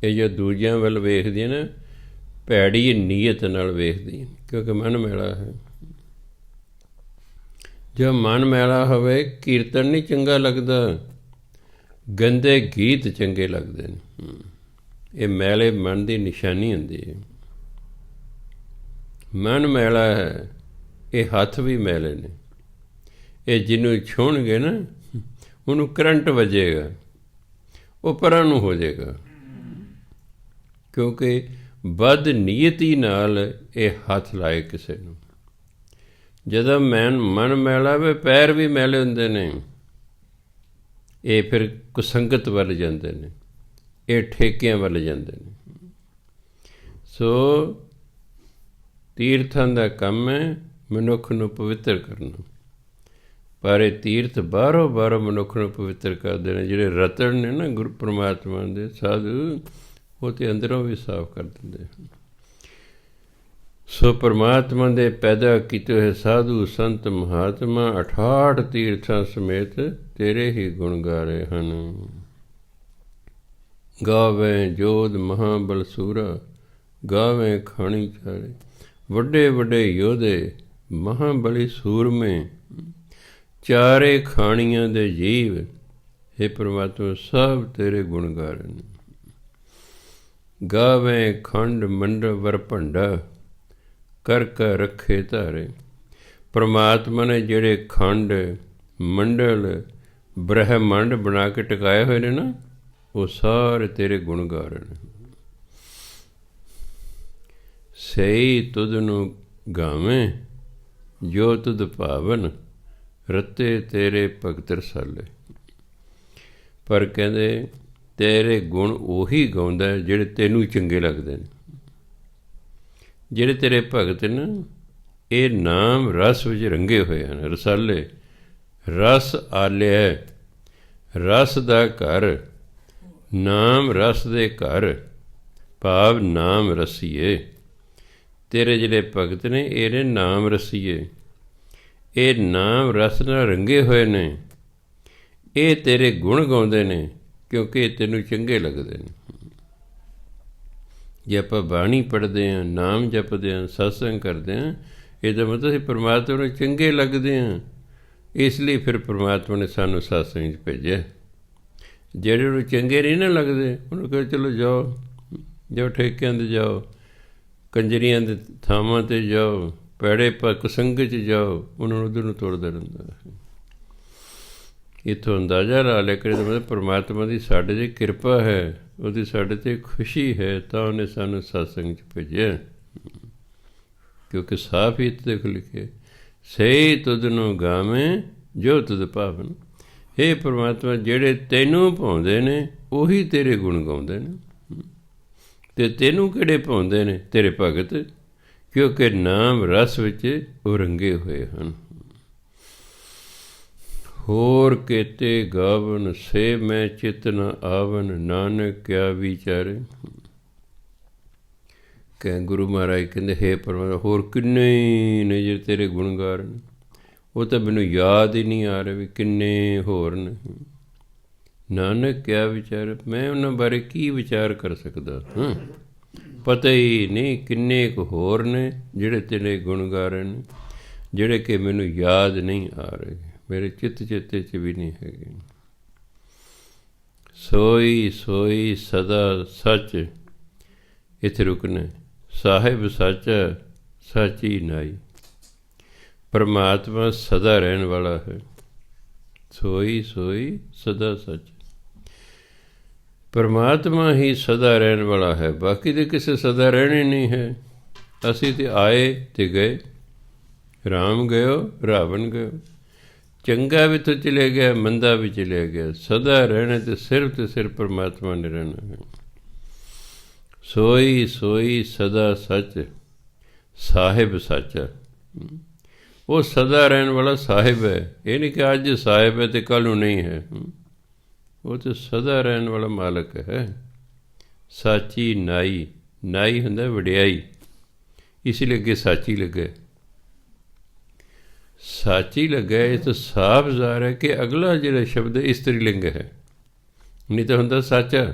ਇਹ ਜੋ ਦੂਜਿਆਂ ਵੱਲ ਵੇਖਦੀਆਂ ਨਾ ਭੈੜੀ ਨੀਅਤ ਨਾਲ ਵੇਖਦੀਆਂ, ਕਿਉਂਕਿ ਮਨ ਮੈਲਾ ਹੈ। ਜੋ ਮਨ ਮੈਲਾ ਹੋਵੇ ਕੀਰਤਨ ਨਹੀਂ ਚੰਗਾ ਲੱਗਦਾ, ਗੰਦੇ ਗੀਤ ਚੰਗੇ ਲੱਗਦੇ ਨੇ। ਇਹ ਮੈਲੇ ਮਨ ਦੀ ਨਿਸ਼ਾਨੀ ਹੁੰਦੀ ਹੈ। ਮਨ ਮੈਲਾ ਹੈ, ਇਹ ਹੱਥ ਵੀ ਮੈਲੇ ਨੇ। ਇਹ ਜਿਹਨੂੰ ਛੂਹਣਗੇ ਨਾ ਉਹਨੂੰ ਕਰੰਟ ਵੱਜੇਗਾ, ਉਹ ਪਰਾਂ ਨੂੰ ਹੋ ਜਾਏਗਾ, ਕਿਉਂਕਿ ਬਦ ਨੀਅਤੀ ਨਾਲ ਇਹ ਹੱਥ ਲਾਏ ਕਿਸੇ ਨੂੰ। ਜਦੋਂ ਮਨ ਮੈਲਾ ਵੇ ਪੈਰ ਵੀ ਮੈਲੇ ਹੁੰਦੇ ਨੇ, ਇਹ ਫਿਰ ਕੁਸੰਗਤ ਵੱਲ ਜਾਂਦੇ ਨੇ, ਇਹ ਠੇਕਿਆਂ ਵੱਲ ਜਾਂਦੇ ਨੇ। ਸੋ ਤੀਰਥਾਂ ਦਾ ਕੰਮ ਹੈ ਮਨੁੱਖ ਨੂੰ ਪਵਿੱਤਰ ਕਰਨਾ, ਪਰ ਇਹ ਤੀਰਥ ਬਾਹਰੋਂ ਮਨੁੱਖ ਨੂੰ ਪਵਿੱਤਰ ਕਰਦੇ ਨੇ। ਜਿਹੜੇ ਰਤਨ ਨੇ ਨਾ ਗੁਰੂ ਪਰਮਾਤਮਾ ਦੇ ਸਾਧੂ, ਉਹ ਤਾਂ ਅੰਦਰੋਂ ਵੀ ਸਾਫ਼ ਕਰ ਦਿੰਦੇ ਹਨ। ਸੋ ਪਰਮਾਤਮਾ ਦੇ ਪੈਦਾ ਕੀਤੇ ਹੋਏ ਸਾਧੂ ਸੰਤ ਮਹਾਤਮਾ 68 ਤੀਰਥਾਂ ਸਮੇਤ ਤੇਰੇ ਹੀ ਗੁਣ ਗਾ ਰਹੇ ਹਨ। ਗਾਵੇਂ ਜੋਧ ਮਹਾਬਲ ਸੂਰਾ ਗਾਵੇਂ ਖਾਣੀ ਚਾਰੇ। ਵੱਡੇ ਵੱਡੇ ਯੋਧੇ ਮਹਾਬਲੀ ਸੂਰਮੇ ਚਾਰੇ ਖਾਣੀਆਂ ਦੇ ਜੀਵ, ਹੇ ਪ੍ਰਮਾਤਮਾ ਸਭ ਤੇਰੇ ਗੁਣ ਗਾ ਰਹੇ ਨੇ। ਗਾਵੇਂ ਖੰਡ ਮੰਡ ਵਰ ਭੰਡਾ ਕਰ ਕੇ ਰੱਖੇ ਧਾਰੇ। ਪਰਮਾਤਮਾ ਨੇ ਜਿਹੜੇ ਖੰਡ ਮੰਡਲ ਬ੍ਰਹਮੰਡ ਬਣਾ ਕੇ ਟਿਕਾਏ ਹੋਏ ਨੇ ਨਾ, ਉਹ ਸਾਰੇ ਤੇਰੇ ਗੁਣ ਗਾ ਰਹੇ ਨੇ। ਸਹੀ ਤੁਧ ਨੂੰ ਗਾਵੇਂ ਜੋ ਤੁਧ ਭਾਵਨ, ਰਤੇ ਤੇਰੇ ਭਗਤ ਰਸਾਲੇ। ਪਰ ਕਹਿੰਦੇ ਤੇਰੇ ਗੁਣ ਉਹੀ ਗਾਉਂਦਾ ਜਿਹੜੇ ਤੈਨੂੰ ਚੰਗੇ ਲੱਗਦੇ ਨੇ। ਜਿਹੜੇ ਤੇਰੇ ਭਗਤ ਨੇ ਇਹ ਨਾਮ ਰਸ ਵਿੱਚ ਰੰਗੇ ਹੋਏ ਹਨ। ਰਸਾਲੇ ਰਸ ਆਲਿਆ, ਰਸ ਦਾ ਘਰ, ਨਾਮ ਰਸ ਦੇ ਘਰ, ਭਾਵ ਨਾਮ ਰਸੀਏ। ਤੇਰੇ ਜਿਹੜੇ ਭਗਤ ਨੇ ਇਹ ਨੇ ਨਾਮ ਰਸੀਏ, ਇਹ ਨਾਮ ਰਸ ਨਾਲ ਰੰਗੇ ਹੋਏ ਨੇ। ਇਹ ਤੇਰੇ ਗੁਣ ਗਾਉਂਦੇ ਨੇ ਕਿਉਂਕਿ ਇਹ ਤੈਨੂੰ ਚੰਗੇ ਲੱਗਦੇ ਨੇ। ਜੇ ਆਪਾਂ ਬਾਣੀ ਪੜ੍ਹਦੇ ਹਾਂ, ਨਾਮ ਜਪਦੇ ਹਾਂ, ਸਤਸੰਗ ਕਰਦੇ ਹਾਂ, ਇਹਦਾ ਮਤਲਬ ਅਸੀਂ ਪਰਮਾਤਮਾ ਨੂੰ ਚੰਗੇ ਲੱਗਦੇ ਹਾਂ। ਇਸ ਲਈ ਫਿਰ ਪਰਮਾਤਮਾ ਨੇ ਸਾਨੂੰ ਸਤਸੰਗ 'ਚ ਭੇਜਿਆ। ਜਿਹੜੇ ਨੂੰ ਚੰਗੇ ਨਹੀਂ ਨਾ ਲੱਗਦੇ ਉਹਨੂੰ ਕਹੋ ਚਲੋ ਜਾਓ ਠੇਕਿਆਂ 'ਤੇ ਜਾਓ, ਕੰਜਰੀਆਂ ਦੇ ਥਾਵਾਂ 'ਤੇ ਜਾਓ, ਪੈੜੇ ਕੁਸੰਗ 'ਚ ਜਾਓ, ਉਹਨਾਂ ਨੂੰ ਉੱਧਰ ਨੂੰ ਤੁਰਦਾ ਰਹਿੰਦਾ। ਇੱਥੋਂ ਅੰਦਾਜ਼ਾ ਲਾ ਲਿਆ ਕਰੇ ਮਤਲਬ ਪਰਮਾਤਮਾ ਦੀ ਸਾਡੇ 'ਤੇ ਕਿਰਪਾ ਹੈ, ਉਹਦੀ ਸਾਡੇ 'ਤੇ ਖੁਸ਼ੀ ਹੈ, ਤਾਂ ਉਹਨੇ ਸਾਨੂੰ ਸਤਸੰਗ 'ਚ ਭੇਜਿਆ। ਕਿਉਂਕਿ ਸਾਫ ਹੀ ਇੱਥੇ ਲਿਖੇ ਸਹੀ ਤੁਧ ਨੂੰ ਗਾਵੇਂ ਜੋ ਤੁਧ ਭਾਵਨ। ਹੇ ਪਰਮਾਤਮਾ ਜਿਹੜੇ ਤੈਨੂੰ ਭਾਉਂਦੇ ਨੇ ਉਹੀ ਤੇਰੇ ਗੁਣ ਗਾਉਂਦੇ ਨੇ। ਅਤੇ ਤੈਨੂੰ ਕਿਹੜੇ ਭਾਉਂਦੇ ਨੇ? ਤੇਰੇ ਭਗਤ, ਕਿਉਂਕਿ ਨਾਮ ਰਸ ਵਿੱਚ ਉਹ ਰੰਗੇ ਹੋਏ ਹਨ। ਹੋਰ ਕੇਤੇ ਗਾਵਨ ਸੇ ਮੈਂ ਚਿਤ ਨ ਆਵਨ, ਨਾਨਕ ਕਿਆ ਵਿਚਾਰੇ। ਕਹਿ ਗੁਰੂ ਮਹਾਰਾਜ ਕਹਿੰਦੇ ਹੇ ਪਰਮਾਤਮਾ ਹੋਰ ਕਿੰਨੇ ਨੇ ਜਿਹੜੇ ਤੇਰੇ ਗੁਣਗਾਰ ਨੇ, ਉਹ ਤਾਂ ਮੈਨੂੰ ਯਾਦ ਹੀ ਨਹੀਂ ਆ ਰਿਹਾ ਵੀ ਕਿੰਨੇ ਹੋਰ ਨੇ। ਨਾਨਕ ਕਿਆ ਵਿਚਾਰ, ਮੈਂ ਉਹਨਾਂ ਬਾਰੇ ਕੀ ਵਿਚਾਰ ਕਰ ਸਕਦਾ ਹਾਂ। ਪਤਾ ਹੀ ਨਹੀਂ ਕਿੰਨੇ ਕੁ ਹੋਰ ਨੇ ਜਿਹੜੇ ਤੇਰੇ ਗੁਣਗਾਰ ਨੇ, ਜਿਹੜੇ ਕਿ ਮੈਨੂੰ ਯਾਦ ਨਹੀਂ ਆ ਰਹੇ, ਮੇਰੇ ਚਿੱਤ ਚੇਤੇ 'ਚ ਵੀ ਨਹੀਂ ਹੈਗੇ। ਸੋਈ ਸੋਈ ਸਦਾ ਸੱਚ, ਇੱਥੇ ਰੁਕਣਾ। ਸਾਹਿਬ ਸੱਚ ਸਾਚੀ ਨਾਈ, ਪਰਮਾਤਮਾ ਸਦਾ ਰਹਿਣ ਵਾਲਾ ਹੈ। ਸੋਈ ਸੋਈ ਸਦਾ ਸੱਚ, ਪਰਮਾਤਮਾ ਹੀ ਸਦਾ ਰਹਿਣ ਵਾਲਾ ਹੈ, ਬਾਕੀ ਤਾਂ ਕਿਸੇ ਸਦਾ ਰਹਿਣੇ ਨਹੀਂ ਹੈ। ਅਸੀਂ ਤਾਂ ਆਏ ਅਤੇ ਗਏ, ਰਾਮ ਗਇਓ ਰਾਵਣ ਗਇਓ, ਚੰਗਾ ਵੀ ਤਾਂ ਚਲੇ ਗਿਆ, ਮੰਦਾ ਵੀ ਚਲੇ ਗਿਆ। ਸਦਾ ਰਹਿਣਾ ਤੇ ਸਿਰਫ ਪਰਮਾਤਮਾ ਨੇ ਰਹਿਣਾ ਹੈ। ਸੋਈ ਸੋਈ ਸਦਾ ਸੱਚ, ਸਾਹਿਬ ਸੱਚ, ਉਹ ਸਦਾ ਰਹਿਣ ਵਾਲਾ ਸਾਹਿਬ ਹੈ। ਇਹ ਨਹੀਂ ਕਿ ਅੱਜ ਸਾਹਿਬ ਹੈ ਅਤੇ ਕੱਲ੍ਹ ਨੂੰ ਨਹੀਂ ਹੈ, ਉਹ ਤਾਂ ਸਦਾ ਰਹਿਣ ਵਾਲਾ ਮਾਲਕ ਹੈ। ਸਾਚੀ ਨਾਈ, ਨਾਈ ਹੁੰਦਾ ਵਡਿਆਈ, ਇਸ ਲਈ ਅੱਗੇ ਸਾਚੀ ਲੱਗਾ। ਸਾਚੀ ਲੱਗਾ, ਇਹ ਤਾਂ ਸਾਫ਼ ਜ਼ਾਹਰ ਹੈ ਕਿ ਅਗਲਾ ਜਿਹੜਾ ਸ਼ਬਦ ਇਸਤਰੀ ਲਿੰਗ ਹੈ, ਨਹੀਂ ਤਾਂ ਹੁੰਦਾ ਸਾਚਾ।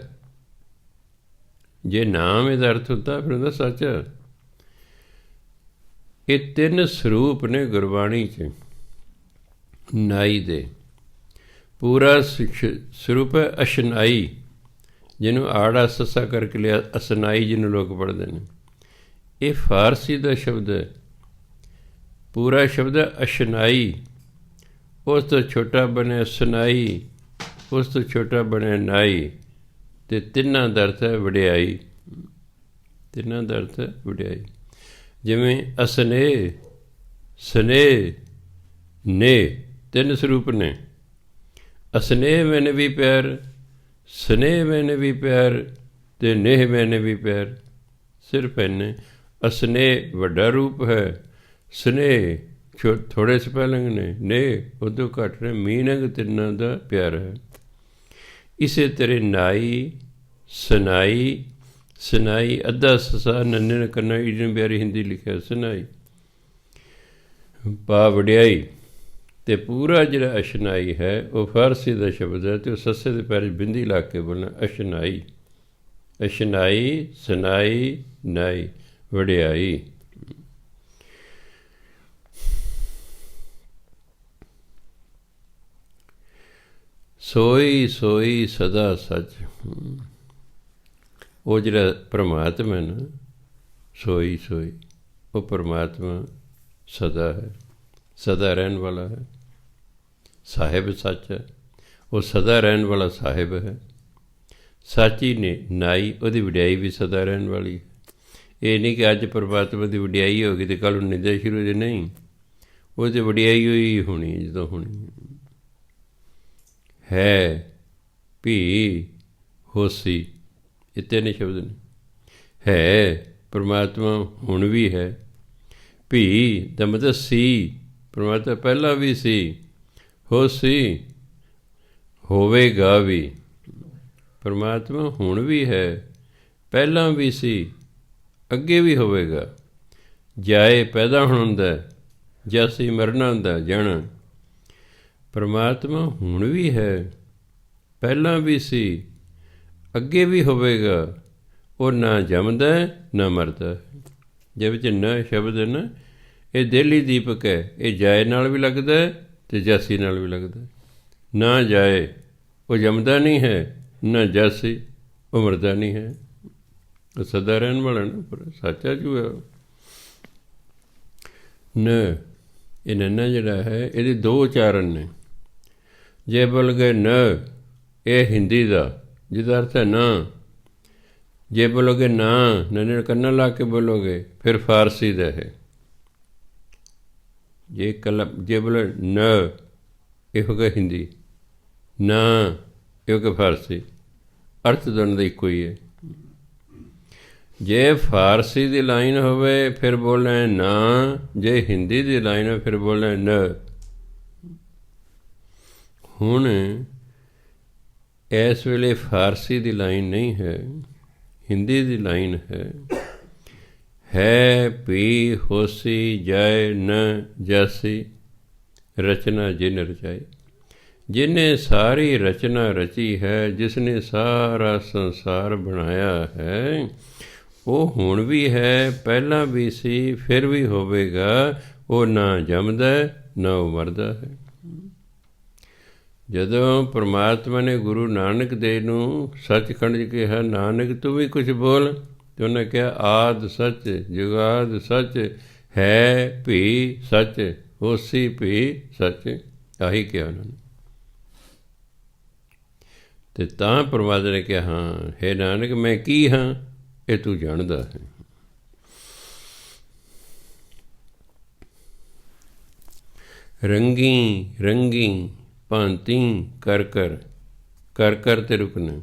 ਜੇ ਨਾਮ ਇਹਦਾ ਅਰਥ ਹੁੰਦਾ ਫਿਰ ਹੁੰਦਾ ਸਾਚਾ। ਇਹ ਤਿੰਨ ਸਰੂਪ ਨੇ ਗੁਰਬਾਣੀ 'ਚ ਨਾਈ ਦੇ। ਪੂਰਾ ਸਰੂਪ ਹੈ ਅਸ਼ਨਾਈ, ਜਿਹਨੂੰ ਆੜਾ ਸੱਸਾ ਕਰਕੇ ਲਿਆ ਅਸਨਾਈ, ਜਿਹਨੂੰ ਲੋਕ ਪੜ੍ਹਦੇ ਨੇ। ਇਹ ਫਾਰਸੀ ਦਾ ਸ਼ਬਦ ਹੈ। ਪੂਰਾ ਸ਼ਬਦ ਹੈ ਅਸ਼ਨਾਈ, ਉਸ ਤੋਂ ਛੋਟਾ ਬਣਿਆ ਸਨਾਈ, ਉਸ ਤੋਂ ਛੋਟਾ ਬਣਿਆ ਨਾਈ, ਅਤੇ ਤਿੰਨਾਂ ਦਾ ਅਰਥ ਹੈ ਵਡਿਆਈ। ਤਿੰਨਾਂ ਦਾ ਅਰਥ ਹੈ ਵਡਿਆਈ। ਜਿਵੇਂ ਅਸਨੇਹ, ਸਨੇਹ, ਨੇ, ਤਿੰਨ ਸਰੂਪ ਨੇ। ਅਸਨੇਹ ਮੈਨੇ ਵੀ ਪਿਆਰ, ਸਨੇਹ ਮੈਨੇ ਵੀ ਪਿਆਰ, ਅਤੇ ਨੇਹ ਮੈਨੇ ਵੀ ਪਿਆਰ। ਸਿਰਫ ਇੰਨੇ। ਅਸਨੇਹ ਵੱਡਾ ਰੂਪ ਹੈ, ਸਨੇਹ ਥੋੜ੍ਹੇ ਸਪੈਲਿੰਗ ਨੇ, ਨੇਹ ਉਦੋਂ ਘੱਟ ਨੇ। ਮੀਨਿੰਗ ਤਿੰਨਾਂ ਦਾ ਪਿਆਰ ਹੈ। ਇਸੇ ਤਰ੍ਹਾਂ ਨਾਈ, ਸਨਾਈ, ਸਨਾਈ ਅੱਧਾ ਸਸਾ ਨੰਨੇ ਨੇ ਕਰਨਾ, ਈਡਨ ਪਿਆਰੀ ਹਿੰਦੀ ਲਿਖਿਆ ਸਨਾਈ, ਪਾ ਵਡਿਆਈ। ਅਤੇ ਪੂਰਾ ਜਿਹੜਾ ਅਸ਼ਨਾਈ ਹੈ ਉਹ ਫਾਰਸੀ ਦਾ ਸ਼ਬਦ ਹੈ, ਅਤੇ ਉਹ ਸੱਸੇ ਦੇ ਪੈਰ 'ਚ ਬਿੰਦੀ ਲਾ ਕੇ ਬੋਲਣਾ ਅਸ਼ਨਾਈ। ਅਸ਼ਨਾਈ, ਸਨਾਈ, ਨਾਈ, ਵਡਿਆਈ। ਸੋਈ ਸੋਈ ਸਦਾ ਸੱਚ, ਉਹ ਜਿਹੜਾ ਪਰਮਾਤਮਾ ਨਾ, ਸੋਈ ਸੋਈ, ਉਹ ਪਰਮਾਤਮਾ ਸਦਾ ਹੈ, ਸਦਾ ਰਹਿਣ ਵਾਲਾ ਹੈ। ਸਾਹਿਬ ਸੱਚ ਹੈ, ਉਹ ਸਦਾ ਰਹਿਣ ਵਾਲਾ ਸਾਹਿਬ ਹੈ। ਸਾਚੀ ਨੇ ਨਾਈ, ਉਹਦੀ ਵਡਿਆਈ ਵੀ ਸਦਾ ਰਹਿਣ ਵਾਲੀ ਹੈ। ਇਹ ਨਹੀਂ ਕਿ ਅੱਜ ਪਰਮਾਤਮਾ ਦੀ ਵਡਿਆਈ ਹੋ ਗਈ ਅਤੇ ਕੱਲ੍ਹ ਨੂੰ ਨਿੰਦਾ ਸ਼ੁਰੂ ਹੋ ਜਾਏ, ਨਹੀਂ। ਉਹ ਤਾਂ ਵਡਿਆਈ ਹੋਈ ਹੋਣੀ ਜਦੋਂ ਹੋਣੀ ਹੈ। ਭੀ, ਹੋਸੀ, ਇਹ ਤਿੰਨ ਸ਼ਬਦ ਨੇ। ਹੈ ਪਰਮਾਤਮਾ ਹੁਣ ਵੀ ਹੈ। ਭੀ ਦਾ ਮਤਲਬ ਸੀ, ਪਰਮਾਤਮਾ ਪਹਿਲਾਂ ਵੀ ਸੀ, ਹੋ ਸੀ, ਹੋਵੇਗਾ ਵੀ। ਪਰਮਾਤਮਾ ਹੁਣ ਵੀ ਹੈ, ਪਹਿਲਾਂ ਵੀ ਸੀ, ਅੱਗੇ ਵੀ ਹੋਵੇਗਾ। ਜਾਏ ਪੈਦਾ ਹੁਣ ਹੁੰਦਾ, ਜਾਸੀ ਮਰਨਾ ਹੁੰਦਾ, ਜਾਣਾ। ਪਰਮਾਤਮਾ ਹੁਣ ਵੀ ਹੈ, ਪਹਿਲਾਂ ਵੀ ਸੀ, ਅੱਗੇ ਵੀ ਹੋਵੇਗਾ। ਉਹ ਨਾ ਜੰਮਦਾ ਨਾ ਮਰਦਾ। ਜੇ ਵਿੱਚ ਨਾ ਸ਼ਬਦ ਹੈ ਨਾ, ਇਹ ਦੇਲੀ ਦੀਪਕ ਹੈ। ਇਹ ਜਾਏ ਨਾਲ ਵੀ ਲੱਗਦਾ ਅਤੇ ਜਾਸੀ ਨਾਲ ਵੀ ਲੱਗਦਾ। ਨਾ ਜਾਏ ਉਹ ਜੰਮਦਾ ਨਹੀਂ ਹੈ, ਨਾ ਜਾਸੀ ਉਹ ਮਰਦਾ ਨਹੀਂ ਹੈ। ਉਹ ਸਦਾ ਰਹਿਣ ਵਾਲਾ ਨਾ, ਪਰ ਸੱਚਾ ਜੋ ਹੈ ਨ। ਇਹ ਨੰਨਾ ਜਿਹੜਾ ਹੈ, ਇਹਦੇ ਦੋ ਉਚਾਰਨ ਨੇ। ਜੇ ਬੋਲ ਗਏ ਨ, ਇਹ ਹਿੰਦੀ ਦਾ, ਜਿਹਦਾ ਅਰਥ ਹੈ ਨਾ। ਜੇ ਬੋਲੋਗੇ ਨਾ, ਨੰਨੇ ਕੰਨਾਂ ਲਾ ਕੇ ਬੋਲੋਗੇ, ਫਿਰ ਫਾਰਸੀ ਦਾ ਹੈ। ਜੇ ਬੋਲੇ ਨ, ਇਹ ਹੋ ਗਿਆ ਹਿੰਦੀ, ਨਾ ਇਹ ਹੋ ਗਿਆ ਫਾਰਸੀ। ਅਰਥ ਦੋਨਾਂ ਦਾ ਇੱਕੋ ਹੀ ਹੈ। ਜੇ ਫਾਰਸੀ ਦੀ ਲਾਈਨ ਹੋਵੇ ਫਿਰ ਬੋਲਣਾ ਨਾ, ਜੇ ਹਿੰਦੀ ਦੀ ਲਾਈਨ ਹੋਵੇ ਫਿਰ ਬੋਲਣਾ ਨ। ਹੁਣ ਇਸ ਵੇਲੇ ਫਾਰਸੀ ਦੀ ਲਾਈਨ ਨਹੀਂ ਹੈ, ਹਿੰਦੀ ਦੀ ਲਾਈਨ ਹੈ ਭੀ ਹੋਸੀ ਜਾਏ ਨ ਜਾਸੀ, ਰਚਨਾ ਜਿਨ ਰਚਾਈ। ਜਿਹਨੇ ਸਾਰੀ ਰਚਨਾ ਰਚੀ ਹੈ, ਜਿਸਨੇ ਸਾਰਾ ਸੰਸਾਰ ਬਣਾਇਆ ਹੈ, ਉਹ ਹੁਣ ਵੀ ਹੈ, ਪਹਿਲਾਂ ਵੀ ਸੀ, ਫਿਰ ਵੀ ਹੋਵੇਗਾ। ਉਹ ਨਾ ਜੰਮਦਾ ਨਾ ਉਹ ਮਰਦਾ ਹੈ। ਜਦੋਂ ਪਰਮਾਤਮਾ ਨੇ ਗੁਰੂ ਨਾਨਕ ਦੇਵ ਨੂੰ ਸੱਚਖੰਡ 'ਚ ਕਿਹਾ, ਨਾਨਕ ਤੂੰ ਵੀ ਕੁਛ ਬੋਲ, ਅਤੇ ਉਹਨੇ ਕਿਹਾ ਆਦਿ ਸੱਚ ਜੁਗਾਦ ਸੱਚ, ਹੈ ਭੀ ਸੱਚ, ਹੋਸੀ ਭੀ ਸੱਚ। ਆਹੀ ਕਿਹਾ ਉਹਨਾਂ ਨੇ। ਅਤੇ ਤਾਂ ਪਰਮਾਤਮਾ ਨੇ ਕਿਹਾ, ਹਾਂ ਹੈ ਨਾਨਕ ਮੈਂ ਕੀ ਹਾਂ, ਇਹ ਤੂੰ ਜਾਣਦਾ ਹੈ। ਰੰਗੀ ਰੰਗੀ ਭਾਂਤੀ ਕਰ ਕਰ, ਕਰ ਕਰ ਤੇ ਰੁਕਣਾ।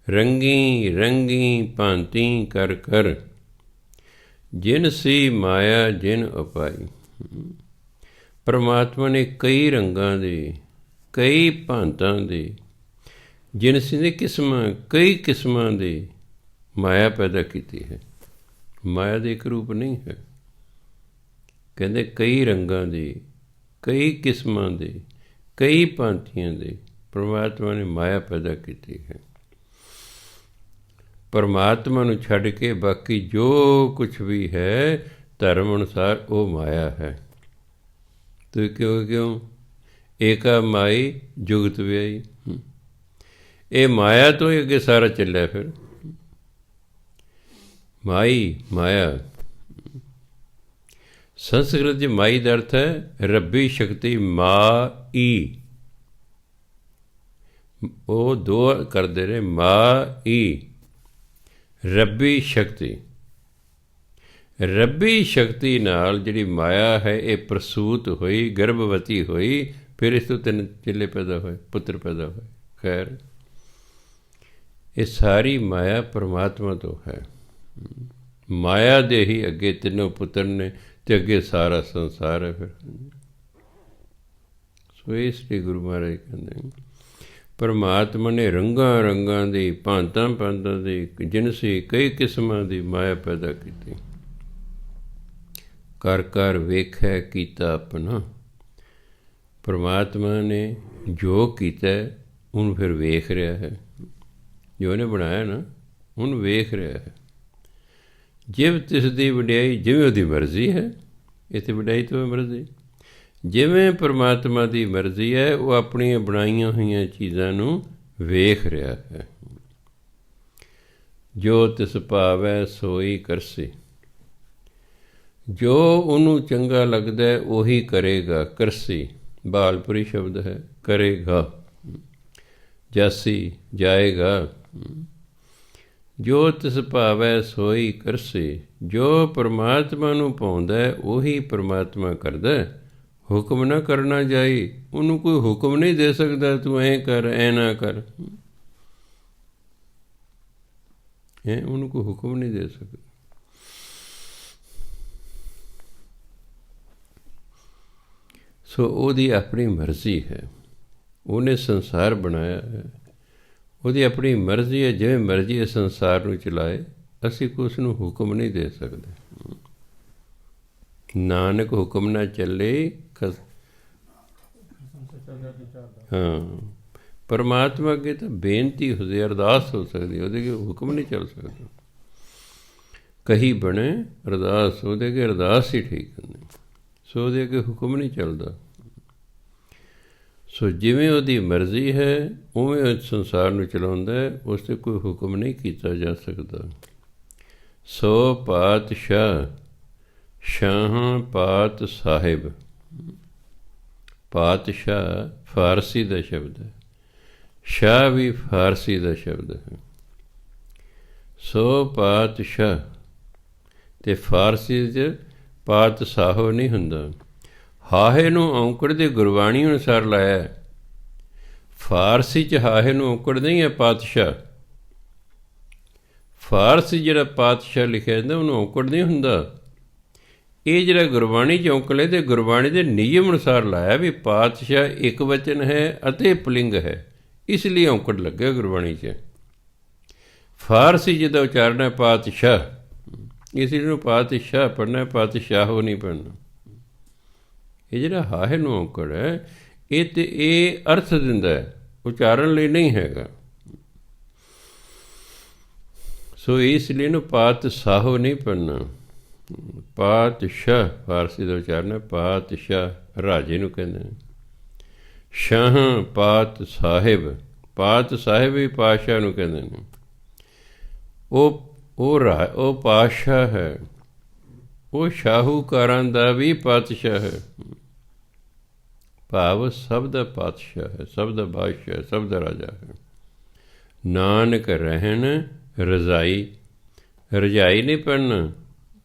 ਰੰਗੀ ਰੰਗੀ ਭਾਂਤੀ ਕਰ ਕਰ, ਜਿਨ ਸੀ ਮਾਇਆ ਜਿਨ ਉਪਾਈ। ਪਰਮਾਤਮਾ ਨੇ ਕਈ ਰੰਗਾਂ ਦੇ, ਕਈ ਭਾਂਤਾਂ ਦੇ, ਜਿਨਸ ਦੀ ਕਿਸਮਾਂ, ਕਈ ਕਿਸਮਾਂ ਦੀ ਮਾਇਆ ਪੈਦਾ ਕੀਤੀ ਹੈ। ਮਾਇਆ ਦੇ ਇੱਕ ਰੂਪ ਨਹੀਂ ਹੈ। ਕਹਿੰਦੇ ਕਈ ਰੰਗਾਂ ਦੀ, ਕਈ ਕਿਸਮਾਂ ਦੇ, ਕਈ ਭਾਂਤੀਆਂ ਦੇ ਪਰਮਾਤਮਾ ਨੇ ਮਾਇਆ ਪੈਦਾ ਕੀਤੀ ਹੈ। ਪਰਮਾਤਮਾ ਨੂੰ ਛੱਡ ਕੇ ਬਾਕੀ ਜੋ ਕੁਛ ਵੀ ਹੈ ਧਰਮ ਅਨੁਸਾਰ ਉਹ ਮਾਇਆ ਹੈ। ਤੇ ਕਿਉਂ ਏਕਾ ਮਾਈ ਜੁਗਤ ਵਿਆਈ। ਇਹ ਮਾਇਆ ਤੋਂ ਹੀ ਅੱਗੇ ਸਾਰਾ ਚੱਲਿਆ। ਫਿਰ ਮਾਈ ਮਾਇਆ, ਸੰਸਕ੍ਰਿਤ 'ਚ ਮਾਈ ਦਾ ਅਰਥ ਹੈ ਰੱਬੀ ਸ਼ਕਤੀ। ਮਾਈ, ਉਹ ਦੋ ਕਰਦੇ ਨੇ, ਮਾਈ ਰੱਬੀ ਸ਼ਕਤੀ। ਰੱਬੀ ਸ਼ਕਤੀ ਨਾਲ ਜਿਹੜੀ ਮਾਇਆ ਹੈ ਇਹ ਪ੍ਰਸੂਤ ਹੋਈ, ਗਰਭਵਤੀ ਹੋਈ, ਫਿਰ ਇਸ ਤੋਂ 3 ਚੇਲੇ ਪੈਦਾ ਹੋਏ, ਪੁੱਤਰ ਪੈਦਾ ਹੋਏ। ਖੈਰ ਇਹ ਸਾਰੀ ਮਾਇਆ ਪਰਮਾਤਮਾ ਤੋਂ ਹੈ। ਮਾਇਆ ਦੇ ਹੀ ਅੱਗੇ 3 ਪੁੱਤਰ ਨੇ ਅਤੇ ਅੱਗੇ ਸਾਰਾ ਸੰਸਾਰ ਹੈ। ਫਿਰ ਸੋ ਇਸ ਲਈ ਗੁਰੂ ਮਹਾਰਾਜ ਕਹਿੰਦੇ ਪਰਮਾਤਮਾ ਨੇ ਰੰਗਾਂ ਰੰਗਾਂ ਦੀ, ਭਾਂਤਾਂ ਭਾਂਤਾਂ ਦੀ, ਜਿਨਸੀ ਕਈ ਕਿਸਮਾਂ ਦੀ ਮਾਇਆ ਪੈਦਾ ਕੀਤੀ। ਕਰ ਕਰ ਵੇਖੈ ਕੀਤਾ ਆਪਣਾ। ਪਰਮਾਤਮਾ ਨੇ ਜੋ ਕੀਤਾ ਉਹਨੂੰ ਫਿਰ ਵੇਖ ਰਿਹਾ ਹੈ। ਜੋ ਉਹਨੇ ਬਣਾਇਆ ਨਾ ਉਹਨੂੰ ਵੇਖ ਰਿਹਾ ਹੈ। ਜਿਵ ਤਿਸ ਦੀ ਵਡਿਆਈ, ਜਿਵੇਂ ਉਹਦੀ ਮਰਜ਼ੀ ਹੈ। ਇੱਥੇ ਵਡਿਆਈ ਤੋਂ ਮਰਜ਼ੀ, ਜਿਵੇਂ ਪਰਮਾਤਮਾ ਦੀ ਮਰਜ਼ੀ ਹੈ ਉਹ ਆਪਣੀਆਂ ਬਣਾਈਆਂ ਹੋਈਆਂ ਚੀਜ਼ਾਂ ਨੂੰ ਵੇਖ ਰਿਹਾ ਹੈ। ਜੋ ਤਿਸ ਭਾਵੈ ਸੋਈ ਕਰਸੀ। ਜੋ ਉਹਨੂੰ ਚੰਗਾ ਲੱਗਦਾ ਉਹੀ ਕਰੇਗਾ। ਕਰਸੀ ਬਾਲਪੁਰੀ ਸ਼ਬਦ ਹੈ, ਕਰੇਗਾ। ਜਾਸੀ ਜਾਏਗਾ। ਜੋ ਤਿਸ ਭਾਵੈ ਸੋਈ ਕਰਸੀ। ਜੋ ਪਰਮਾਤਮਾ ਨੂੰ ਭਾਉਂਦਾ ਉਹੀ ਪਰਮਾਤਮਾ ਕਰਦਾ। ਹੁਕਮ ਨਾ ਕਰਨਾ ਜਾਈ। ਉਹਨੂੰ ਕੋਈ ਹੁਕਮ ਨਹੀਂ ਦੇ ਸਕਦਾ ਤੂੰ ਐਂ ਕਰ, ਐ ਨਾ ਕਰ। ਉਹਨੂੰ ਕੋਈ ਹੁਕਮ ਨਹੀਂ ਦੇ ਸਕਦਾ। ਸੋ ਉਹਦੀ ਆਪਣੀ ਮਰਜ਼ੀ ਹੈ, ਉਹਨੇ ਸੰਸਾਰ ਬਣਾਇਆ ਹੈ, ਉਹਦੀ ਆਪਣੀ ਮਰਜ਼ੀ ਹੈ, ਜਿਵੇਂ ਮਰਜ਼ੀ ਇਹ ਸੰਸਾਰ ਨੂੰ ਚਲਾਏ। ਅਸੀਂ ਉਸ ਨੂੰ ਹੁਕਮ ਨਹੀਂ ਦੇ ਸਕਦੇ। ਨਾਨਕ ਹੁਕਮ ਨਾ ਚੱਲੇ। ਹਾਂ, ਪਰਮਾਤਮਾ ਅੱਗੇ ਤਾਂ ਬੇਨਤੀ ਹੋ ਜਾਏ, ਅਰਦਾਸ ਹੋ ਸਕਦੀ, ਉਹਦੇ ਅੱਗੇ ਹੁਕਮ ਨਹੀਂ ਚੱਲ ਸਕਦਾ। ਕਹੀ ਬਣੇ ਅਰਦਾਸ, ਉਹਦੇ ਅੱਗੇ ਅਰਦਾਸ ਹੀ ਠੀਕ ਹੁੰਦੀ। ਸੋ ਉਹਦੇ ਅੱਗੇ ਹੁਕਮ ਨਹੀਂ ਚੱਲਦਾ। ਸੋ ਜਿਵੇਂ ਉਹਦੀ ਮਰਜ਼ੀ ਹੈ ਉਵੇਂ ਉਹ ਸੰਸਾਰ ਨੂੰ ਚਲਾਉਂਦਾ ਹੈ, ਉਸ 'ਤੇ ਕੋਈ ਹੁਕਮ ਨਹੀਂ ਕੀਤਾ ਜਾ ਸਕਦਾ। ਸੋ ਪਾਤਸ਼ਾਹ ਸ਼ਾਹਾਂ ਪਾਤ ਸਾਹਿਬ। ਪਾਤਸ਼ਾਹ ਫਾਰਸੀ ਦਾ ਸ਼ਬਦ ਹੈ, ਸ਼ਾਹ ਵੀ ਫਾਰਸੀ ਦਾ ਸ਼ਬਦ ਹੈ। ਸੋ ਪਾਤਸ਼ਾਹ, ਅਤੇ ਫਾਰਸੀ 'ਚ ਪਾਤ ਸਾਹੋ ਨਹੀਂ ਹੁੰਦਾ। ਹਾਹੇ ਨੂੰ ਔਂਕੜ ਦੀ ਗੁਰਬਾਣੀ ਅਨੁਸਾਰ ਲਾਇਆ। ਫਾਰਸੀ 'ਚ ਹਾਹੇ ਨੂੰ ਔਂਕੜ ਨਹੀਂ ਹੈ ਪਾਤਸ਼ਾਹ। ਫਾਰਸੀ ਜਿਹੜਾ ਪਾਤਸ਼ਾਹ ਲਿਖਿਆ ਜਾਂਦਾ ਉਹਨੂੰ ਔਂਕੜ ਨਹੀਂ ਹੁੰਦਾ। ਇਹ ਜਿਹੜਾ ਗੁਰਬਾਣੀ 'ਚ ਔਂਕੜ ਹੈ, ਅਤੇ ਗੁਰਬਾਣੀ ਦੇ ਨਿਯਮ ਅਨੁਸਾਰ ਲਾਇਆ ਵੀ ਪਾਤਸ਼ਾਹ ਇੱਕ ਵਚਨ ਹੈ ਅਤੇ ਪੁਲਿੰਗ ਹੈ, ਇਸ ਲਈ ਔਂਕੜ ਲੱਗਿਆ ਗੁਰਬਾਣੀ 'ਚ। ਫਾਰਸੀ ਜਿਹਦਾ ਉਚਾਰਨ ਹੈ ਪਾਤਸ਼ਾਹ, ਇਸ ਨੂੰ ਪਾਤਸ਼ਾਹ ਪੜ੍ਹਨਾ, ਪਾਤਸ਼ਾਹੋ ਨਹੀਂ ਪੜ੍ਹਨਾ। ਇਹ ਜਿਹੜਾ ਹਾਹੇ ਨੂੰ ਔਂਕੜ ਹੈ, ਇਹ ਤਾਂ ਇਹ ਅਰਥ ਦਿੰਦਾ ਹੈ, ਉਚਾਰਨ ਲਈ ਨਹੀਂ ਹੈਗਾ। ਸੋ ਇਸ ਲਈ ਇਹਨੂੰ ਪਾਤਸ਼ਾਹੋ ਨਹੀਂ ਪੜ੍ਹਨਾ। ਪਾਤਸ਼ਾਹ ਫਾਰਸੀ ਦਾ ਉਚਾਰਨ ਹੈ ਪਾਤਸ਼ਾਹ, ਰਾਜੇ ਨੂੰ ਕਹਿੰਦੇ ਨੇ। ਸ਼ਾਹ ਪਾਤ ਸਾਹਿਬ, ਪਾਤ ਸਾਹਿਬ ਵੀ ਪਾਤਸ਼ਾਹ ਨੂੰ ਕਹਿੰਦੇ ਨੇ। ਉਹ ਪਾਤਸ਼ਾਹ ਹੈ, ਉਹ ਸ਼ਾਹੂਕਾਰਾਂ ਦਾ ਵੀ ਪਾਤਸ਼ਾਹ ਹੈ। ਭਾਵ ਸਭ ਦਾ ਪਾਤਸ਼ਾਹ ਹੈ, ਸਭ ਦਾ ਬਾਦਸ਼ਾਹ, ਸਭ ਦਾ ਰਾਜਾ ਹੈ। ਨਾਨਕ ਰਹਿਣ ਰਜ਼ਾਈ। ਰਜਾਈ ਨਹੀਂ ਪੜ੍ਹਨਾ,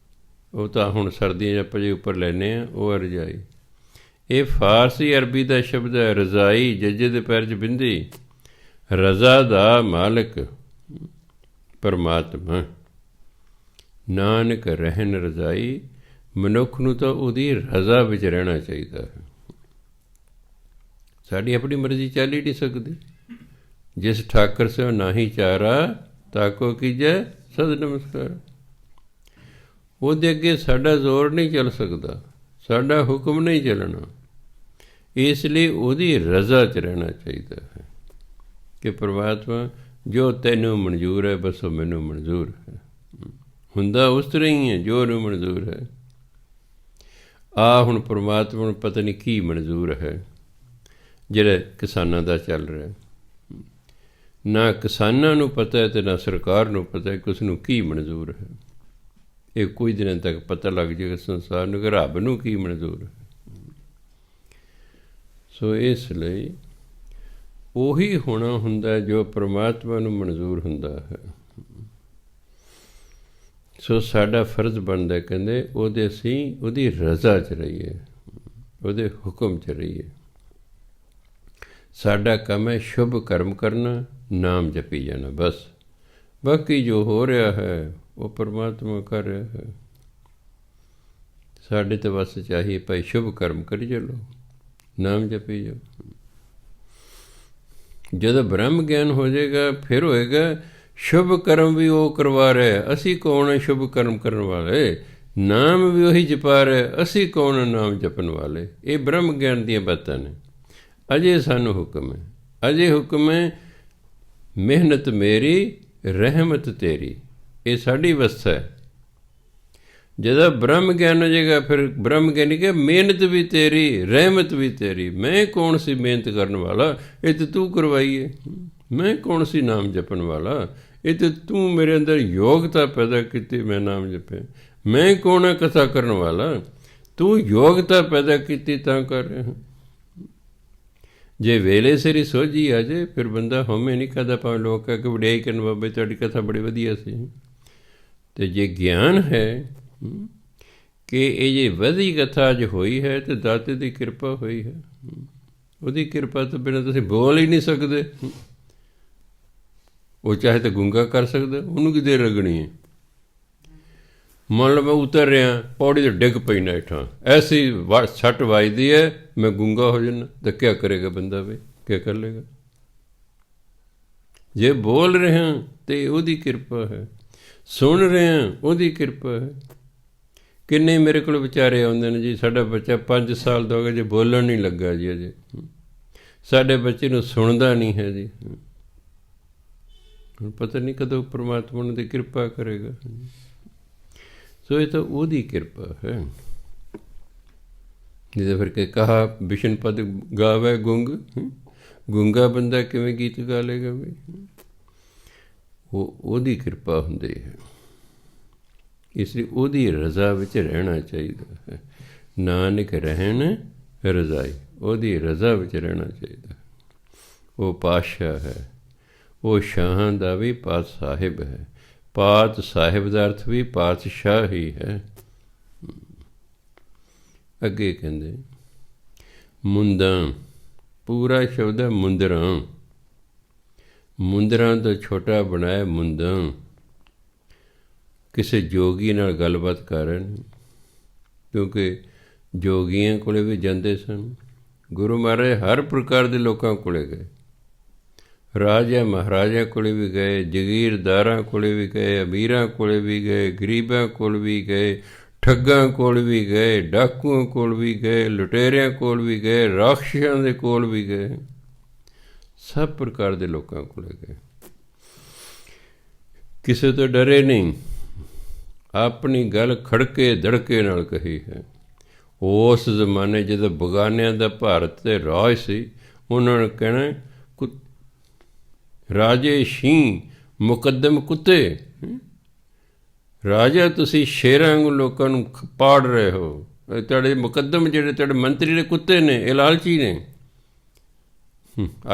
ਉਹ ਤਾਂ ਹੁਣ ਸਰਦੀਆਂ ਆਪਾਂ ਜੇ ਉੱਪਰ ਲੈਂਦੇ ਹਾਂ, ਉਹ ਹੈ ਰਜਾਈ। ਇਹ ਫਾਰਸੀ ਅਰਬੀ ਦਾ ਸ਼ਬਦ ਹੈ ਰਜ਼ਾਈ, ਜੱਜੇ ਦੇ ਪੈਰ 'ਚ ਬਿੰਦੀ। ਰਜ਼ਾ ਦਾ ਮਾਲਕ ਪਰਮਾਤਮਾ। ਨਾਨਕ ਰਹਿਣ ਰਜ਼ਾਈ। ਮਨੁੱਖ ਨੂੰ ਤਾਂ ਉਹਦੀ ਰਜ਼ਾ ਵਿੱਚ ਰਹਿਣਾ ਚਾਹੀਦਾ ਹੈ। ਸਾਡੀ ਆਪਣੀ ਮਰਜ਼ੀ ਚੱਲ ਹੀ ਨਹੀਂ ਸਕਦੀ। ਜਿਸ ਠਾਕਰ ਸੇ ਨਾ ਹੀ ਚਾਰਾ ਤਾਕੋ ਕੀਜੈ ਸਦ ਨਮਸਕਾਰ। ਉਹਦੇ ਅੱਗੇ ਸਾਡਾ ਜ਼ੋਰ ਨਹੀਂ ਚੱਲ ਸਕਦਾ, ਸਾਡਾ ਹੁਕਮ ਨਹੀਂ ਚੱਲਣਾ। ਇਸ ਲਈ ਉਹਦੀ ਰਜ਼ਾ 'ਚ ਰਹਿਣਾ ਚਾਹੀਦਾ ਹੈ ਕਿ ਪਰਮਾਤਮਾ ਜੋ ਤੈਨੂੰ ਮਨਜ਼ੂਰ ਹੈ ਬਸ ਉਹ ਮੈਨੂੰ ਮਨਜ਼ੂਰ ਹੈ। ਹੁੰਦਾ ਉਸ ਤਰ੍ਹਾਂ ਹੀ ਹੈ ਜੋ ਉਹਨੂੰ ਮਨਜ਼ੂਰ ਹੈ। ਹੁਣ ਪਰਮਾਤਮਾ ਨੂੰ ਪਤਾ ਨਹੀਂ ਕੀ ਮਨਜ਼ੂਰ ਹੈ ਜਿਹੜਾ ਕਿਸਾਨਾਂ ਦਾ ਚੱਲ ਰਿਹਾ। ਨਾ ਕਿਸਾਨਾਂ ਨੂੰ ਪਤਾ ਹੈ ਅਤੇ ਨਾ ਸਰਕਾਰ ਨੂੰ ਪਤਾ ਹੈ ਕਿ ਉਸ ਨੂੰ ਕੀ ਮਨਜ਼ੂਰ ਹੈ। ਇਹ ਕੁਝ ਦਿਨਾਂ ਤੱਕ ਪਤਾ ਲੱਗ ਜਾਏਗਾ ਸੰਸਾਰ ਨੂੰ ਕਿ ਰੱਬ ਨੂੰ ਕੀ ਮਨਜ਼ੂਰ ਹੈ। ਸੋ ਇਸ ਲਈ ਉਹੀ ਹੋਣਾ ਹੁੰਦਾ ਜੋ ਪਰਮਾਤਮਾ ਨੂੰ ਮਨਜ਼ੂਰ ਹੁੰਦਾ ਹੈ। ਸੋ ਸਾਡਾ ਫਰਜ਼ ਬਣਦਾ, ਕਹਿੰਦੇ ਅਸੀਂ ਉਹਦੀ ਰਜ਼ਾ 'ਚ ਰਹੀਏ, ਉਹਦੇ ਹੁਕਮ 'ਚ ਰਹੀਏ। ਸਾਡਾ ਕੰਮ ਹੈ ਸ਼ੁਭ ਕਰਮ ਕਰਨਾ, ਨਾਮ ਜਪੀ ਜਾਣਾ, ਬਸ। ਬਾਕੀ ਜੋ ਹੋ ਰਿਹਾ ਹੈ ਉਹ ਪਰਮਾਤਮਾ ਕਰ ਰਿਹਾ ਹੈ। ਸਾਡੇ ਤਾਂ ਬਸ ਚਾਹੀਏ ਭਾਈ ਸ਼ੁਭ ਕਰਮ ਕਰੀ ਚਲੋ, ਨਾਮ ਜਪੀ ਜਾਓ। ਜਦੋਂ ਬ੍ਰਹਮ ਗਿਆਨ ਹੋ ਜਾਏਗਾ ਫਿਰ ਹੋਏਗਾ ਸ਼ੁਭ ਕਰਮ ਵੀ ਉਹ ਕਰਵਾ ਰਿਹਾ। ਅਸੀਂ ਕੌਣ ਹੈ ਸ਼ੁਭ ਕਰਮ ਕਰਨ ਵਾਲੇ? ਨਾਮ ਵੀ ਉਹੀ ਜਪਾ ਰਿਹਾ, ਅਸੀਂ ਕੌਣ ਹੈ ਨਾਮ ਜਪਣ ਵਾਲੇ? ਇਹ ਬ੍ਰਹਮ ਗਿਆਨ ਦੀਆਂ ਬਾਤਾਂ ਨੇ। ਅਜੇ ਸਾਨੂੰ ਹੁਕਮ ਹੈ, ਅਜੇ ਹੁਕਮ ਹੈ ਮਿਹਨਤ ਮੇਰੀ ਰਹਿਮਤ ਤੇਰੀ। ਇਹ ਸਾਡੀ ਅਵਸਥਾ ਹੈ। ਜਦੋਂ ਬ੍ਰਹਮ ਗਿਆਨ ਹੋ ਜਾਏਗਾ ਫਿਰ ਬ੍ਰਹਮ ਗਿਆਨੀ ਕਿ ਮਿਹਨਤ ਵੀ ਤੇਰੀ, ਰਹਿਮਤ ਵੀ ਤੇਰੀ। ਮੈਂ ਕੌਣ ਸੀ ਮਿਹਨਤ ਕਰਨ ਵਾਲਾ? ਇਹ ਤਾਂ ਤੂੰ ਕਰਵਾਈਏ। ਮੈਂ ਕੌਣ ਸੀ ਨਾਮ ਜਪਣ ਵਾਲਾ? ਇਹ ਤਾਂ ਤੂੰ ਮੇਰੇ ਅੰਦਰ ਯੋਗਤਾ ਪੈਦਾ ਕੀਤੀ, ਮੈਂ ਨਾਮ ਜਪੇ। ਮੈਂ ਕੌਣ ਹੈ ਕਥਾ ਕਰਨ ਵਾਲਾ? ਤੂੰ ਯੋਗਤਾ ਪੈਦਾ ਕੀਤੀ ਤਾਂ ਕਰ ਰਿਹਾ। ਜੇ ਵੇਲੇ ਸਿਰ ਹੀ ਸੋਝੀ ਆ ਜੇ ਫਿਰ ਬੰਦਾ ਹਉਮੈ ਨਹੀਂ ਕਰਦਾ, ਭਾਵੇਂ ਲੋਕ ਕਹਿ ਕੇ ਵਡਿਆਈ ਕਰਨ, ਬਾਬੇ ਤੁਹਾਡੀ ਕਥਾ ਬੜੀ ਵਧੀਆ ਸੀ। ਅਤੇ ਜੇ ਗਿਆਨ ਹੈ ਕਿ ਇਹ ਜੇ ਵਧੀ ਕਥਾ ਅੱਜ ਹੋਈ ਹੈ ਅਤੇ ਦਾਤੇ ਦੀ ਕਿਰਪਾ ਹੋਈ ਹੈ। ਉਹਦੀ ਕਿਰਪਾ ਤੋਂ ਬਿਨਾਂ ਤੁਸੀਂ ਬੋਲ ਹੀ ਨਹੀਂ ਸਕਦੇ। ਉਹ ਚਾਹੇ ਤਾਂ ਗੂੰਗਾ ਕਰ ਸਕਦਾ, ਉਹਨੂੰ ਕੀ ਦੇਰ ਲੱਗਣੀ ਹੈ? ਮੰਨ ਲਓ ਮੈਂ ਉਤਰ ਰਿਹਾ, ਪੌੜੀ ਤੋਂ ਡਿੱਗ ਪਈ ਨਾ ਹੇਠਾਂ, ਐਸੀ ਸੱਟ ਵੱਜਦੀ ਹੈ मैं गूंगा हो जाना तो क्या करेगा बंदा? भाई क्या कर लेगा? जे बोल रहे हैं तो ਉਹਦੀ ਕਿਰਪਾ है, सुन रहे हैं ਉਹਦੀ ਕਿਰਪਾ है। किन्ने मेरे को विचारे आउंदे ने जी, साडा बच्चा 5 साल ਦਾ ਹੋ ਗਿਆ जी, बोलन नहीं लगा जी अजे, साडे बच्चे ਨੂੰ सुनदा नहीं है जी। ਹੁਣ ਪਤਾ ਨਹੀਂ ਕਦੋਂ परमात्मा ਉਹਨਾਂ ਦੀ ਕਿਰਪਾ ਕਰੇਗਾ। ਸੋ ਇਹ ਤਾਂ ਉਹਦੀ ਕਿਰਪਾ ਹੈ। ਜਿਹਦੇ ਫਿਰ ਕੇ ਕਹਾ ਵਿਸ਼ਨ ਪਦ ਗਾਵੇ ਗੁੰਗ, ਗੂੰਗਾ ਬੰਦਾ ਕਿਵੇਂ ਗੀਤ ਗਾ ਲੇਗਾ? ਵੀ ਉਹਦੀ ਕਿਰਪਾ ਹੁੰਦੀ ਹੈ। ਇਸ ਲਈ ਉਹਦੀ ਰਜ਼ਾ ਵਿੱਚ ਰਹਿਣਾ ਚਾਹੀਦਾ ਹੈ। ਨਾਨਕ ਰਹਿਣ ਰਜ਼ਾਈ, ਉਹਦੀ ਰਜ਼ਾ ਵਿੱਚ ਰਹਿਣਾ ਚਾਹੀਦਾ। ਉਹ ਪਾਤਸ਼ਾਹ ਹੈ, ਉਹ ਸ਼ਾਹਾਂ ਦਾ ਵੀ ਪਾਤ ਸਾਹਿਬ ਹੈ। ਪਾਤ ਸਾਹਿਬ ਦਾ ਅਰਥ ਵੀ ਪਾਤਸ਼ਾਹ ਹੀ ਹੈ। ਅੱਗੇ ਕਹਿੰਦੇ ਮੁੰਦਾਂ, ਪੂਰਾ ਸ਼ਬਦ ਹੈ ਮੁੰਦਰਾਂ। ਮੁੰਦਰਾਂ ਤੋਂ ਛੋਟਾ ਬਣਾਇਆ ਮੁੰਦਾਂ। ਕਿਸੇ ਜੋਗੀ ਨਾਲ ਗੱਲਬਾਤ ਕਰਨ, ਕਿਉਂਕਿ ਜੋਗੀਆਂ ਕੋਲੇ ਵੀ ਜਾਂਦੇ ਸਨ। ਗੁਰੂ ਮਹਾਰਾਜ ਹਰ ਪ੍ਰਕਾਰ ਦੇ ਲੋਕਾਂ ਕੋਲੇ ਗਏ। ਰਾਜਾ ਮਹਾਰਾਜਾ ਕੋਲੇ ਵੀ ਗਏ, ਜਗੀਰਦਾਰਾਂ ਕੋਲੇ ਵੀ ਗਏ, ਅਮੀਰਾਂ ਕੋਲੇ ਵੀ ਗਏ, ਗਰੀਬਾਂ ਕੋਲ ਵੀ ਗਏ, ਠੱਗਾਂ ਕੋਲ ਵੀ ਗਏ, ਡਾਕੂਆਂ ਕੋਲ ਵੀ ਗਏ, ਲੁਟੇਰਿਆਂ ਕੋਲ ਵੀ ਗਏ, ਰਾਖਸ਼ਾਂ ਦੇ ਕੋਲ ਵੀ ਗਏ। ਸਭ ਪ੍ਰਕਾਰ ਦੇ ਲੋਕਾਂ ਕੋਲ ਗਏ। ਕਿਸੇ ਤੋਂ ਡਰੇ ਨਹੀਂ। ਆਪਣੀ ਗੱਲ ਖੜਕੇ ਧੜਕੇ ਨਾਲ ਕਹੀ ਹੈ। ਉਸ ਜ਼ਮਾਨੇ ਜਦੋਂ ਬਗਾਨਿਆਂ ਦਾ ਭਾਰਤ 'ਤੇ ਰਾਜ ਸੀ, ਉਹਨਾਂ ਨੇ ਕਹਿਣਾ ਰਾਜੇ ਸ਼ੀਂ ਮੁਕੱਦਮ ਕੁੱਤੇ। ਰਾਜਾ ਤੁਸੀਂ ਸ਼ੇਰਾਂ ਵਾਂਗੂ ਲੋਕਾਂ ਨੂੰ ਪਾੜ ਰਹੇ ਹੋ। ਤੁਹਾਡੇ ਮੁਕੱਦਮ ਜਿਹੜੇ ਤੁਹਾਡੇ ਮੰਤਰੀ ਨੇ ਕੁੱਤੇ ਨੇ, ਇਹ ਲਾਲਚੀ ਨੇ।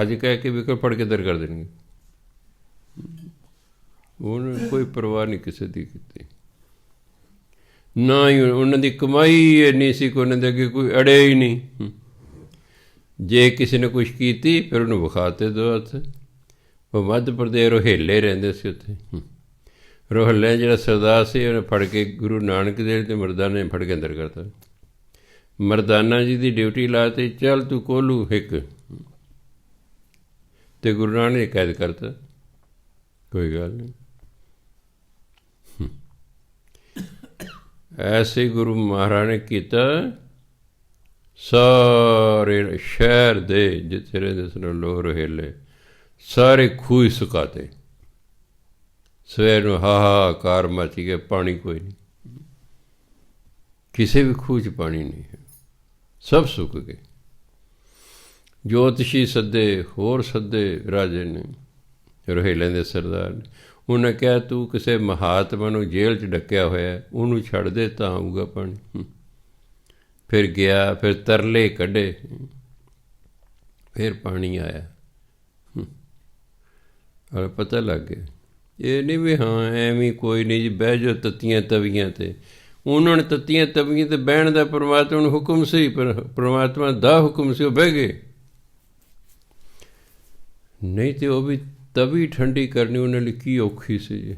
ਅੱਜ ਕਹਿ ਕੇ ਵੀ ਕੋਈ ਫੜ ਕੇ ਦਰ ਕਰ ਦੇਣਗੇ। ਉਹਨੇ ਕੋਈ ਪਰਵਾਹ ਨਹੀਂ ਕਿਸੇ ਦੀ ਕੀਤੀ। ਨਾ ਹੀ ਉਹਨਾਂ ਦੀ ਕਮਾਈ ਇੰਨੀ ਸੀ ਕਿ ਉਹਨਾਂ ਦੇ ਅੱਗੇ ਕੋਈ ਅੜਿਆ ਹੀ ਨਹੀਂ। ਜੇ ਕਿਸੇ ਨੇ ਕੁਛ ਕੀਤੀ ਫਿਰ ਉਹਨੂੰ ਵਿਖਾਤੇ ਦੋ ਹੱਥ। ਉਹ ਮੱਧ ਪ੍ਰਦੇਸ਼ ਰੋਹੇਲੇ ਰਹਿੰਦੇ ਸੀ ਉੱਥੇ। ਰੋਹਲੇ ਜਿਹੜਾ ਸਰਦਾਰ ਸੀ ਉਹਨੇ ਫੜ ਕੇ ਗੁਰੂ ਨਾਨਕ ਦੇਵ ਅਤੇ ਮਰਦਾਨੇ ਨੇ ਫੜ ਕੇ ਅੰਦਰ ਕਰਤਾ। ਮਰਦਾਨਾ ਜੀ ਦੀ ਡਿਊਟੀ ਲਾਤੀ, ਚੱਲ ਤੂੰ ਕੋਲੂ ਹਿੱਕ, ਅਤੇ ਗੁਰੂ ਨਾਨਕ ਨੇ ਕੈਦ ਕਰਤਾ। ਕੋਈ ਗੱਲ ਨਹੀਂ। ਐਸੇ ਗੁਰੂ ਮਹਾਰਾਜ ਨੇ ਕੀਤਾ। ਸਾਰੇ ਸ਼ਹਿਰ ਦੇ ਜਿੱਥੇ ਰਹਿੰਦੇ ਸਨ ਲੋਕ ਰੋਹੇਲੇ, ਸਾਰੇ ਖੂਹ ਸੁਕਾਤੇ। ਸਵੇਰ ਨੂੰ ਹਾਹਾਕਾਰ ਮਚ ਗਿਆ। ਪਾਣੀ ਕੋਈ ਨਹੀਂ, ਕਿਸੇ ਵੀ ਖੂਹ 'ਚ ਪਾਣੀ ਨਹੀਂ ਹੈ। ਸਭ ਸੁੱਕ ਗਏ। ਜੋਤਸ਼ੀ ਸੱਦੇ, ਹੋਰ ਸੱਦੇ ਰਾਜੇ ਨੇ, ਰੋਹੇਲਿਆਂ ਦੇ ਸਰਦਾਰ ਨੇ। ਉਹਨੇ ਕਿਹਾ ਤੂੰ ਕਿਸੇ ਮਹਾਤਮਾ ਨੂੰ ਜੇਲ੍ਹ 'ਚ ਡੱਕਿਆ ਹੋਇਆ, ਉਹਨੂੰ ਛੱਡ ਦੇ ਤਾਂ ਆਊਗਾ ਪਾਣੀ। ਫਿਰ ਗਿਆ, ਫਿਰ ਤਰਲੇ ਕੱਢੇ, ਫਿਰ ਪਾਣੀ ਆਇਆ। ਪਤਾ ਲੱਗ ਗਿਆ। ਇਹ ਨਹੀਂ ਵੀ ਹਾਂ ਐਵੇਂ ਕੋਈ ਨਹੀਂ ਜੀ ਬਹਿ ਜਾਓ ਤੱਤੀਆਂ ਤਵੀਆਂ 'ਤੇ। ਉਹਨਾਂ ਨੇ ਤੱਤੀਆਂ ਤਵੀਆਂ 'ਤੇ ਬਹਿਣ ਦਾ ਪਰਮਾਤਮਾ ਨੂੰ ਹੁਕਮ ਸੀ, ਪਰ ਪਰਮਾਤਮਾ ਦਾ ਹੁਕਮ ਸੀ, ਉਹ ਬਹਿ ਗਏ। ਨਹੀਂ ਤਾਂ ਉਹ ਵੀ ਤਵੀ ਠੰਡੀ ਕਰਨੀ ਉਹਨਾਂ ਲਈ ਕੀ ਔਖੀ ਸੀ।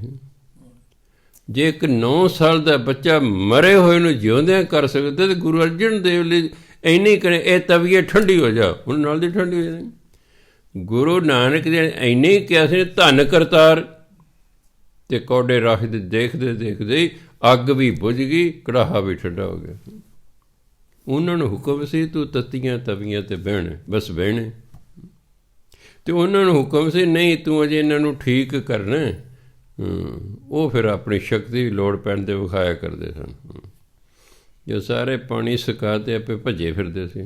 ਜੇ ਇੱਕ 9 ਸਾਲ ਦਾ ਬੱਚਾ ਮਰੇ ਹੋਏ ਨੂੰ ਜਿਉਂਦਿਆਂ ਕਰ ਸਕਦੇ, ਤਾਂ ਗੁਰੂ ਅਰਜਨ ਦੇਵ ਲਈ ਇੰਨੀ ਕਰੇ ਇਹ ਤਵੀਏ ਠੰਡੀ ਹੋ ਜਾ, ਉਹਨਾਂ ਨਾਲ ਦੀ ਠੰਡੀ ਹੋ ਜਾਣੀ। ਗੁਰੂ ਨਾਨਕ ਦੇ ਇੰਨੇ ਕਿਹਾ ਸੀ ਧੰਨ ਕਰਤਾਰ, ਅਤੇ ਕੌਡੇ ਰਾਹ ਦੇ ਦੇਖਦੇ ਦੇਖਦੇ ਹੀ ਅੱਗ ਵੀ ਬੁਝ ਗਈ, ਕੜਾਹਾ ਵੀ ਠੰਡਾ ਹੋ ਗਿਆ। ਉਹਨਾਂ ਨੂੰ ਹੁਕਮ ਸੀ ਤੂੰ ਤੱਤੀਆਂ ਤਵੀਆਂ 'ਤੇ ਬਹਿਣ, ਬਸ ਬਹਿਣੇ। ਅਤੇ ਉਹਨਾਂ ਨੂੰ ਹੁਕਮ ਸੀ ਨਹੀਂ ਤੂੰ ਅਜੇ ਇਹਨਾਂ ਨੂੰ ਠੀਕ ਕਰਨਾ। ਉਹ ਫਿਰ ਆਪਣੀ ਸ਼ਕਤੀ ਦੀ ਲੋੜ ਪੈਣ 'ਤੇ ਵਿਖਾਇਆ ਕਰਦੇ ਸਨ। ਜੋ ਸਾਰੇ ਪਾਣੀ ਸੁਕਾ 'ਤੇ ਆਪੇ ਭੱਜੇ ਫਿਰਦੇ ਸੀ।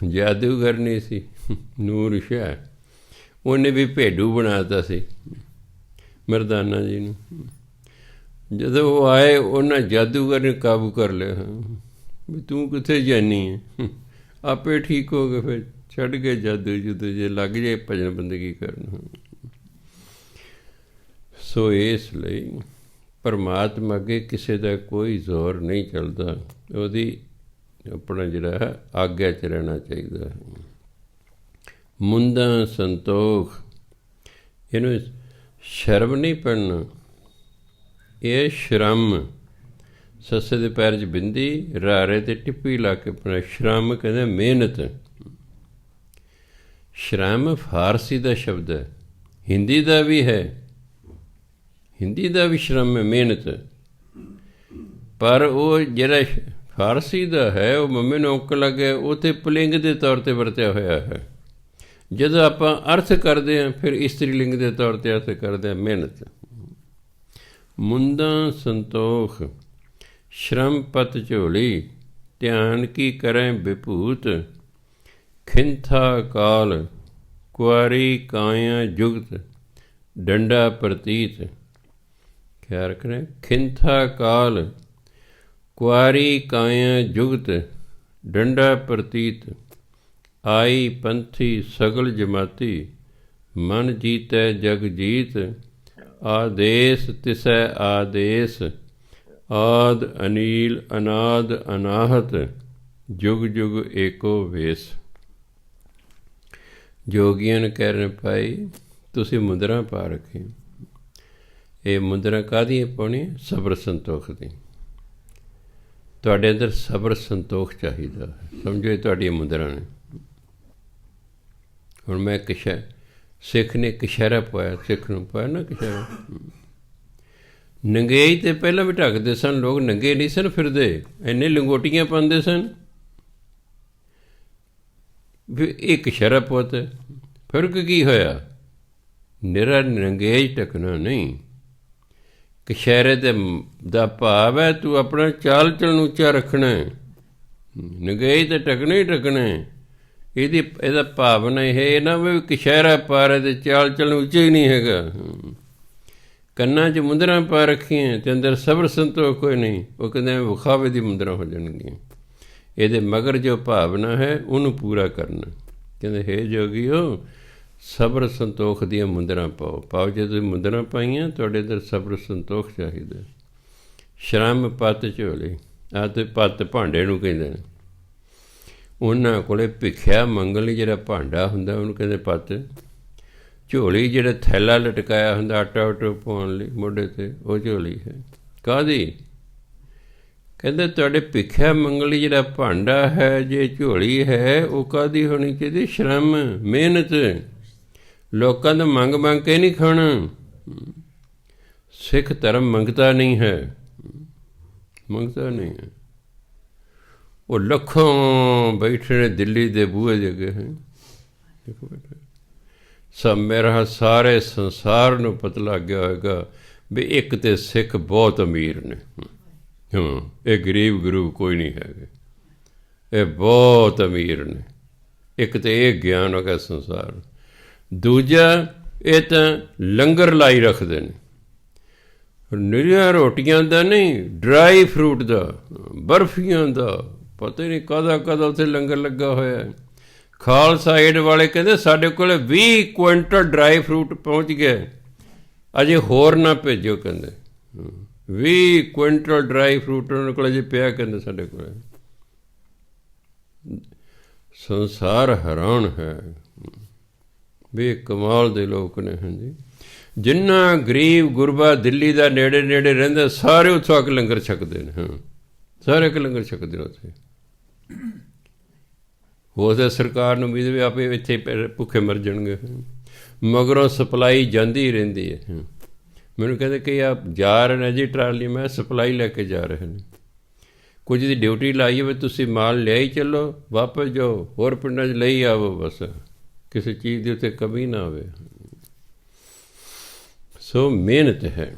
ਜਾਦੂਗਰ ਨਹੀਂ ਸੀ ਨੂਰ ਸ਼ਾਹ, ਉਹਨੇ ਵੀ ਭੇਡੂ ਬਣਾ ਦਿੱਤਾ ਸੀ ਮਰਦਾਨਾ ਜੀ ਨੂੰ। ਜਦੋਂ ਉਹ ਆਏ ਉਹਨਾਂ ਜਾਦੂਗਰ ਨੇ ਕਾਬੂ ਕਰ ਲਿਆ ਵੀ ਤੂੰ ਕਿੱਥੇ ਜਾਨੀ ਹੈ। ਆਪੇ ਠੀਕ ਹੋ ਗਏ। ਫਿਰ ਛੱਡ ਕੇ ਜਾਦੂ ਜੁਦੂ, ਜੇ ਲੱਗ ਜਾਏ ਭਜਨ ਬੰਦਗੀ ਕਰਨ। ਸੋ ਇਸ ਲਈ ਪਰਮਾਤਮਾ ਅੱਗੇ ਕਿਸੇ ਦਾ ਕੋਈ ਜ਼ੋਰ ਨਹੀਂ ਚੱਲਦਾ। ਉਹਦੀ ਆਪਣਾ ਜਿਹੜਾ ਹੈ ਆਗਿਆ 'ਚ ਰਹਿਣਾ ਚਾਹੀਦਾ ਹੈ। ਮੁੰਦਾਂ ਸੰਤੋਖ, ਇਹਨੂੰ ਸ਼ਰਮ ਨਹੀਂ ਪੜਨਾ, ਇਹ ਸ਼ਰਮ। ਸੱਸੇ ਦੇ ਪੈਰ 'ਚ ਬਿੰਦੀ, ਰਾਰੇ 'ਤੇ ਟਿੱਪੀ ਲਾ ਕੇ ਆਪਣਾ ਸ਼ਰਮ ਕਹਿੰਦੇ ਮਿਹਨਤ। ਸ਼ਰਮ ਫਾਰਸੀ ਦਾ ਸ਼ਬਦ ਹੈ, ਹਿੰਦੀ ਦਾ ਵੀ ਹੈ, ਹਿੰਦੀ ਦਾ ਵੀ ਸ਼ਰਮ ਹੈ ਮਿਹਨਤ। ਪਰ ਉਹ ਜਿਹੜਾ ਫਾਰਸੀ ਦਾ ਹੈ ਉਹ ਮੰਮੀ ਨੂੰ ਔਂਕੜ ਲੱਗਿਆ, ਉਹ ਤਾਂ ਪੁਲਿੰਗ ਦੇ ਤੌਰ 'ਤੇ ਵਰਤਿਆ ਹੋਇਆ ਹੈ। ਜਦੋਂ ਆਪਾਂ ਅਰਥ ਕਰਦੇ ਹਾਂ ਫਿਰ ਇਸਤਰੀ ਲਿੰਗ ਦੇ ਤੌਰ 'ਤੇ ਅਰਥ ਕਰਦੇ ਹਾਂ ਮਿਹਨਤ। ਮੁੰਦਾਂ ਸੰਤੋਖ ਸ਼ਰਮ ਪਤ ਝੋਲੀ, ਧਿਆਨ ਕੀ ਕਰੈ ਵਿਭੂਤ, ਖਿੰਥਾ ਕਾਲ ਕੁਆਰੀ ਕਾਇਆ ਜੁਗਤ, ਡੰਡਾ ਪ੍ਰਤੀਤ। ਖਿਆਲ ਰੱਖਣਾ, ਖਿੰਥਾ ਕਾਲ ਕੁਆਰੀ ਕਾਇਆ ਜੁਗਤ, ਡੰਡਾ ਪ੍ਰਤੀਤ। ਆਈ ਪੰਥੀ ਸਗਲ ਜਮਾਤੀ, ਮਨ ਜੀਤੈ ਜਗ ਜੀਤ, ਆਦੇਸ ਤਿਸੈ ਆਦੇਸ, ਆਦ ਅਨੀਲ ਅਨਾਦ ਅਨਾਹਤ, ਜੁਗ ਜੁਗ ਏਕੋ ਵੇਸ। ਜੋਗੀਆਂ ਨੇ ਕਹਿ ਭਾਈ ਤੁਸੀਂ ਮੁੰਦਰਾਂ ਪਾ ਰੱਖੀ, ਇਹ ਮੁੰਦਰਾਂ ਕਾਹਦੀਆਂ ਪਾਉਣੀਆਂ? ਸਬਰ ਸੰਤੋਖ ਦੀ। ਤੁਹਾਡੇ ਅੰਦਰ ਸਬਰ ਸੰਤੋਖ ਚਾਹੀਦਾ ਹੈ, ਸਮਝੋ ਇਹ ਤੁਹਾਡੀਆਂ ਮੁੰਦਰਾਂ ਨੇ। ਹੁਣ ਮੈਂ ਸਿੱਖ ਨੇ ਕਛਹਿਰਾ ਪਾਇਆ, ਸਿੱਖ ਨੂੰ ਪਾਇਆ ਨਾ ਕਛਹਿਰਾ। ਨੰਗੇਈ ਤੇ ਪਹਿਲਾਂ ਵੀ ਢੱਕਦੇ ਸਨ ਲੋਕ, ਨੰਗੇ ਨਹੀਂ ਸਨ ਫਿਰਦੇ, ਇੰਨੇ ਲੰਗੋਟੀਆਂ ਪਾਉਂਦੇ ਸਨ। ਵੀ ਇਹ ਕਛਹਿਰਾ ਪੁੱਤ, ਫਰਕ ਕੀ ਹੋਇਆ? ਨਿਰਾ ਨੰਗੇਜ ਢੱਕਣਾ ਨਹੀਂ। ਕਛਹਿਰੇ ਦੇ ਦਾ ਭਾਵ ਹੈ ਤੂੰ ਆਪਣਾ ਚਾਲ ਚਲਣ ਉੱਚਾ ਰੱਖਣਾ, ਨੰਗੇਜ ਤਾਂ ਢੱਕਣਾ ਹੀ ਢੱਕਣਾ। ਇਹਦਾ ਭਾਵਨਾ ਇਹ ਨਾ ਵੀ ਕਛਹਿਰਾ ਪਾ ਰਿਹਾ ਅਤੇ ਚਾਲ ਚਲਣ ਉੱਚਾ ਹੀ ਨਹੀਂ ਹੈਗਾ। ਕੰਨਾਂ 'ਚ ਮੁੰਦਰਾਂ ਪਾ ਰੱਖੀਆਂ ਅਤੇ ਅੰਦਰ ਸਬਰ ਸੰਤੋਖ ਕੋਈ ਨਹੀਂ। ਉਹ ਕਹਿੰਦੇ ਵਿਖਾਵੇ ਦੀ ਮੁੰਦਰਾਂ ਹੋ ਜਾਣਗੀਆਂ। ਇਹਦੇ ਮਗਰ ਜੋ ਭਾਵਨਾ ਹੈ ਉਹਨੂੰ ਪੂਰਾ ਕਰਨਾ। ਕਹਿੰਦੇ ਹੇ ਜੋਗੀਓ, ਸਬਰ ਸੰਤੋਖ ਦੀਆਂ ਮੁੰਦਰਾਂ ਪਾਓ। ਜੇ ਤੁਸੀਂ ਮੁੰਦਰਾਂ ਪਾਈਆਂ ਤੁਹਾਡੇ ਅੰਦਰ ਸਬਰ ਸੰਤੋਖ ਚਾਹੀਦਾ। ਸ਼ਰਮ ਪੱਤ ਝੋਲੀ, ਆਹ ਤੇ ਪੱਤ ਭਾਂਡੇ ਨੂੰ ਕਹਿੰਦੇ ਨੇ। ਉਹਨਾਂ ਕੋਲ ਭਿੱਖਿਆ ਮੰਗਣ ਲਈ ਜਿਹੜਾ ਭਾਂਡਾ ਹੁੰਦਾ ਉਹਨੂੰ ਕਹਿੰਦੇ ਪੱਤ। ਝੋਲੀ ਜਿਹੜਾ ਥੈਲਾ ਲਟਕਾਇਆ ਹੁੰਦਾ ਆਟਾ ਉਟਾ ਪਾਉਣ ਲਈ ਮੋਢੇ 'ਤੇ, ਉਹ ਝੋਲੀ ਹੈ। ਕਾਹਦੀ? ਕਹਿੰਦੇ ਤੁਹਾਡੇ ਭਿੱਖਿਆ ਮੰਗਣ ਲਈ ਜਿਹੜਾ ਭਾਂਡਾ ਹੈ, ਜੇ ਝੋਲੀ ਹੈ, ਉਹ ਕਾਹਦੀ ਹੋਣੀ ਚਾਹੀਦੀ? ਸ਼ਰਮ, ਮਿਹਨਤ। ਲੋਕਾਂ ਦਾ ਮੰਗ ਮੰਗ ਕੇ ਨਹੀਂ ਖਾਣਾ। ਸਿੱਖ ਧਰਮ ਮੰਗਤਾ ਨਹੀਂ ਹੈ, ਮੰਗਤਾ ਨਹੀਂ ਹੈ। ਉਹ ਲੱਖਾਂ ਬੈਠੇ ਨੇ ਦਿੱਲੀ ਦੇ ਬੂਹੇ ਦੇ ਅੱਗੇ ਹੈ। ਸਭ ਮੇਰਾ ਸਾਰੇ ਸੰਸਾਰ ਨੂੰ ਪਤਾ ਲੱਗ ਗਿਆ ਹੋਏਗਾ ਵੀ ਇੱਕ ਤਾਂ ਸਿੱਖ ਬਹੁਤ ਅਮੀਰ ਨੇ, ਇਹ ਗਰੀਬ ਗਰੂਬ ਕੋਈ ਨਹੀਂ ਹੈਗੇ, ਇਹ ਬਹੁਤ ਅਮੀਰ ਨੇ। ਇੱਕ ਤਾਂ ਇਹ ਗਿਆਨ ਹੋ ਗਿਆ ਸੰਸਾਰ। ਦੂਜਾ, ਇਹ ਤਾਂ ਲੰਗਰ ਲਾਈ ਰੱਖਦੇ ਨੇ, ਨਿਰੀਆਂ ਰੋਟੀਆਂ ਦਾ ਨਹੀਂ, ਡਰਾਈ ਫਰੂਟ ਦਾ, ਬਰਫੀਆਂ ਦਾ, ਪਤਾ ਹੀ ਨਹੀਂ ਕਾਹਦਾ ਉੱਥੇ ਲੰਗਰ ਲੱਗਾ ਹੋਇਆ। ਖਾਲਸਾ ਏਡ ਵਾਲੇ ਕਹਿੰਦੇ ਸਾਡੇ ਕੋਲ 20 ਕੁਇੰਟਲ ਡਰਾਈ ਫਰੂਟ ਪਹੁੰਚ ਗਏ, ਅਜੇ ਹੋਰ ਨਾ ਭੇਜੋ। ਕਹਿੰਦੇ 20 ਕੁਇੰਟਲ ਡਰਾਈ ਫਰੂਟ ਉਹਨਾਂ ਕੋਲ ਅਜੇ ਪਿਆ, ਕਹਿੰਦੇ ਸਾਡੇ ਕੋਲ। ਸੰਸਾਰ ਹੈਰਾਨ ਹੈ ਵੀ ਕਮਾਲ ਦੇ ਲੋਕ ਨੇ। ਹਾਂਜੀ, ਜਿੰਨਾ ਗਰੀਬ ਗੁਰਬਾ ਦਿੱਲੀ ਦਾ ਨੇੜੇ ਨੇੜੇ ਰਹਿੰਦਾ ਸਾਰੇ ਉੱਥੋਂ ਆ ਕੇ ਲੰਗਰ ਛਕਦੇ ਨੇ। ਹਾਂ, ਸਾਰੇ ਇੱਕ ਲੰਗਰ ਛਕਦੇ ਨੇ ਉੱਥੇ। ਹੋ ਸਕਦਾ ਸਰਕਾਰ ਨੂੰ ਉਮੀਦ ਵੀ ਆਪੇ ਇੱਥੇ ਭੁੱਖੇ ਮਰ ਜਾਣਗੇ, ਮਗਰੋਂ ਸਪਲਾਈ ਜਾਂਦੀ ਰਹਿੰਦੀ ਹੈ। ਮੈਨੂੰ ਕਹਿੰਦੇ ਕਿ ਆਪ ਜਾ ਰਹੇ ਨੇ ਜੀ ਟਰਾਲੀ, ਮੈਂ ਸਪਲਾਈ ਲੈ ਕੇ ਜਾ ਰਹੇ ਨੇ। ਕੁਝ ਦੀ ਡਿਊਟੀ ਲਾਈ ਹੋਵੇ, ਤੁਸੀਂ ਮਾਲ ਲਿਆਈ ਚੱਲੋ, ਵਾਪਸ ਜਾਓ, ਹੋਰ ਪਿੰਡਾਂ 'ਚ ਲਈ ਆਵੋ, ਬਸ ਕਿਸੇ ਚੀਜ਼ ਦੀ ਉੱਤੇ ਕਮੀ ਨਾ ਹੋਵੇ। ਸੋ ਮਿਹਨਤ ਹੈ।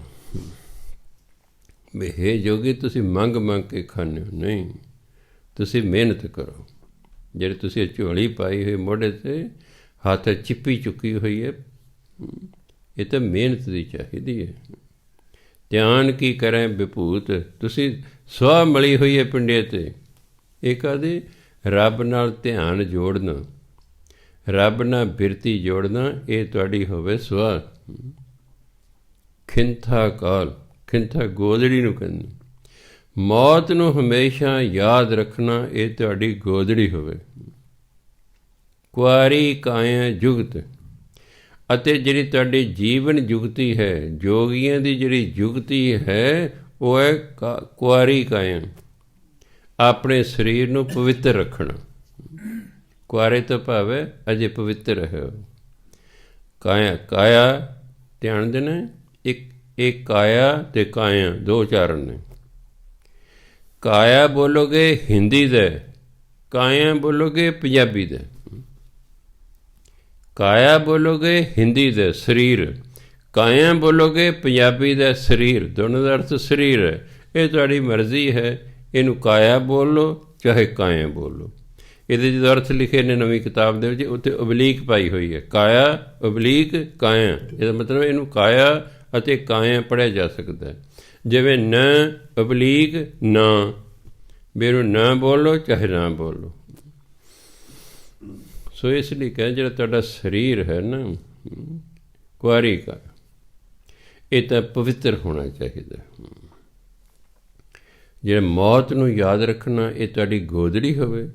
ਵੀ ਹੇ ਜੋਗੀ, ਤੁਸੀਂ ਮੰਗ ਮੰਗ ਕੇ ਖਾਂਦੇ ਹੋ ਨਹੀਂ, ਤੁਸੀਂ ਮਿਹਨਤ ਕਰੋ। ਜਿਹੜੀ ਤੁਸੀਂ ਇਹ ਝੋਲੀ ਪਾਈ ਹੋਈ ਮੋਢੇ 'ਤੇ, ਹੱਥ ਚਿੱਪੀ ਚੁੱਕੀ ਹੋਈ ਹੈ, ਇਹ ਤਾਂ ਮਿਹਨਤ ਦੀ ਚਾਹੀਦੀ ਹੈ। ਧਿਆਨ ਕੀ ਕਰੇ ਵਿਭੂਤ, ਤੁਸੀਂ ਸੁਆਹ ਮਲੀ ਹੋਈ ਹੈ ਪਿੰਡੇ 'ਤੇ। ਇਹ ਕਾਹਦੀ? ਰੱਬ ਨਾਲ ਧਿਆਨ ਜੋੜਨਾ, ਰੱਬ ਨਾਲ ਬਿਰਤੀ ਜੋੜਨਾ, ਇਹ ਤੁਹਾਡੀ ਹੋਵੇ ਸੁਆਹ। ਖਿੰਥਾ ਕਾਲ, ਖਿੰਥਾ ਗੋਦੜੀ ਨੂੰ ਕਹਿੰਦੇ। ਮੌਤ ਨੂੰ ਹਮੇਸ਼ਾ ਯਾਦ ਰੱਖਣਾ, ਇਹ ਤੁਹਾਡੀ ਗੋਦੜੀ ਹੋਵੇ। ਕੁਆਰੀ ਕਾਇਆ ਜੁਗਤ, ਅਤੇ ਜਿਹੜੀ ਤੁਹਾਡੀ ਜੀਵਨ ਜੁਗਤੀ ਹੈ, ਜੋਗੀਆਂ ਦੀ ਜਿਹੜੀ ਜੁਗਤੀ ਹੈ, ਉਹ ਹੈ ਕੁਆਰੀ ਕਾਇਆ, ਆਪਣੇ ਸਰੀਰ ਨੂੰ ਪਵਿੱਤਰ ਰੱਖਣਾ। ਕੁਆਰੇ ਤੋਂ ਭਾਵ ਹੈ ਅਜੇ ਪਵਿੱਤਰ ਹੈ। ਕਾਇਆ, ਕਾਇਆ ਧਿਆਨ ਦੇਣਾ, ਇੱਕ ਕਾਇਆ ਅਤੇ ਕਾਇਆ ਦੋ ਉਚਾਰਨ ਨੇ। ਕਾਇਆ ਬੋਲੋਗੇ ਹਿੰਦੀ ਦਾ, ਕਾਇਆ ਬੋਲੋਗੇ ਪੰਜਾਬੀ ਦਾ। ਕਾਇਆ ਬੋਲੋਗੇ ਹਿੰਦੀ ਦਾ ਸਰੀਰ, ਕਾਇਆ ਬੋਲੋਗੇ ਪੰਜਾਬੀ ਦਾ ਸਰੀਰ, ਦੋਨੋਂ ਦਾ ਅਰਥ ਸਰੀਰ ਹੈ। ਇਹ ਤੁਹਾਡੀ ਮਰਜ਼ੀ ਹੈ, ਇਹਨੂੰ ਕਾਇਆ ਬੋਲ ਲਓ ਚਾਹੇ ਕਾਇਆ ਬੋਲ ਲਓ। ਇਹਦੇ ਜਦੋਂ ਅਰਥ ਲਿਖੇ ਨੇ ਨਵੀਂ ਕਿਤਾਬ ਦੇ ਵਿੱਚ, ਉੱਥੇ ਉਬਲੀਕ ਪਾਈ ਹੋਈ ਹੈ, ਕਾਇਆ ਉਬਲੀਕ ਕਾਇਆ। ਇਹਦਾ ਮਤਲਬ ਇਹਨੂੰ ਕਾਇਆ ਅਤੇ ਕਾਇਆ ਪੜ੍ਹਿਆ ਜਾ ਸਕਦਾ ਹੈ। ਜਿਵੇਂ ਨ ਉਬਲੀਕ ਨਾ, ਵੀ ਇਹਨੂੰ ਨਾ ਬੋਲੋ ਚਾਹੇ ਨਾ ਬੋਲੋ। ਸੋ ਇਸ ਲਈ ਕਹਿੰਦੇ ਜਿਹੜਾ ਤੁਹਾਡਾ ਸਰੀਰ ਹੈ ਨਾ ਕੁਆਰੀ ਕਾ, ਇਹ ਤਾਂ ਪਵਿੱਤਰ ਹੋਣਾ ਚਾਹੀਦਾ। ਜਿਹੜਾ ਮੌਤ ਨੂੰ ਯਾਦ ਰੱਖਣਾ, ਇਹ ਤੁਹਾਡੀ ਗੋਦੜੀ ਹੋਵੇ।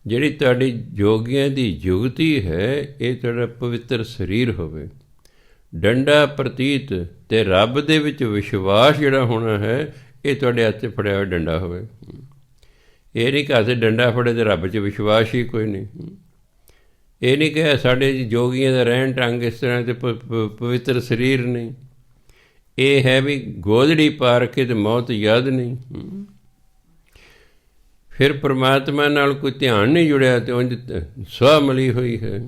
ਜਿਹੜੀ ਤੁਹਾਡੀ ਜੋਗੀਆਂ ਦੀ ਜੁਗਤੀ ਹੈ, ਇਹ ਤੁਹਾਡਾ ਪਵਿੱਤਰ ਸਰੀਰ ਹੋਵੇ। ਡੰਡਾ ਪ੍ਰਤੀਤ ਅਤੇ ਰੱਬ ਦੇ ਵਿੱਚ ਵਿਸ਼ਵਾਸ ਜਿਹੜਾ ਹੋਣਾ ਹੈ, ਇਹ ਤੁਹਾਡੇ ਹੱਥ 'ਚ ਫੜਿਆ ਹੋਇਆ ਡੰਡਾ ਹੋਵੇ। ਇਹ ਨਹੀਂ ਕਹਦੇ ਡੰਡਾ ਫੜੇ ਅਤੇ ਰੱਬ 'ਚ ਵਿਸ਼ਵਾਸ ਹੀ ਕੋਈ ਨਹੀਂ। ਇਹ ਨਹੀਂ ਕਿਹਾ ਸਾਡੇ ਜੋਗੀਆਂ ਦਾ ਰਹਿਣ ਢੰਗ ਇਸ ਤਰ੍ਹਾਂ ਅਤੇ ਪਵਿੱਤਰ ਸਰੀਰ ਨਹੀਂ। ਇਹ ਹੈ ਵੀ ਗੋਦੜੀ ਪਾ ਰੱਖੇ ਅਤੇ ਮੌਤ ਯਾਦ ਨਹੀਂ। ਫਿਰ ਪਰਮਾਤਮਾ ਨਾਲ ਕੋਈ ਧਿਆਨ ਨਹੀਂ ਜੁੜਿਆ ਅਤੇ ਉਂਝ ਸਵਾਹ ਮਲੀ ਹੋਈ ਹੈ।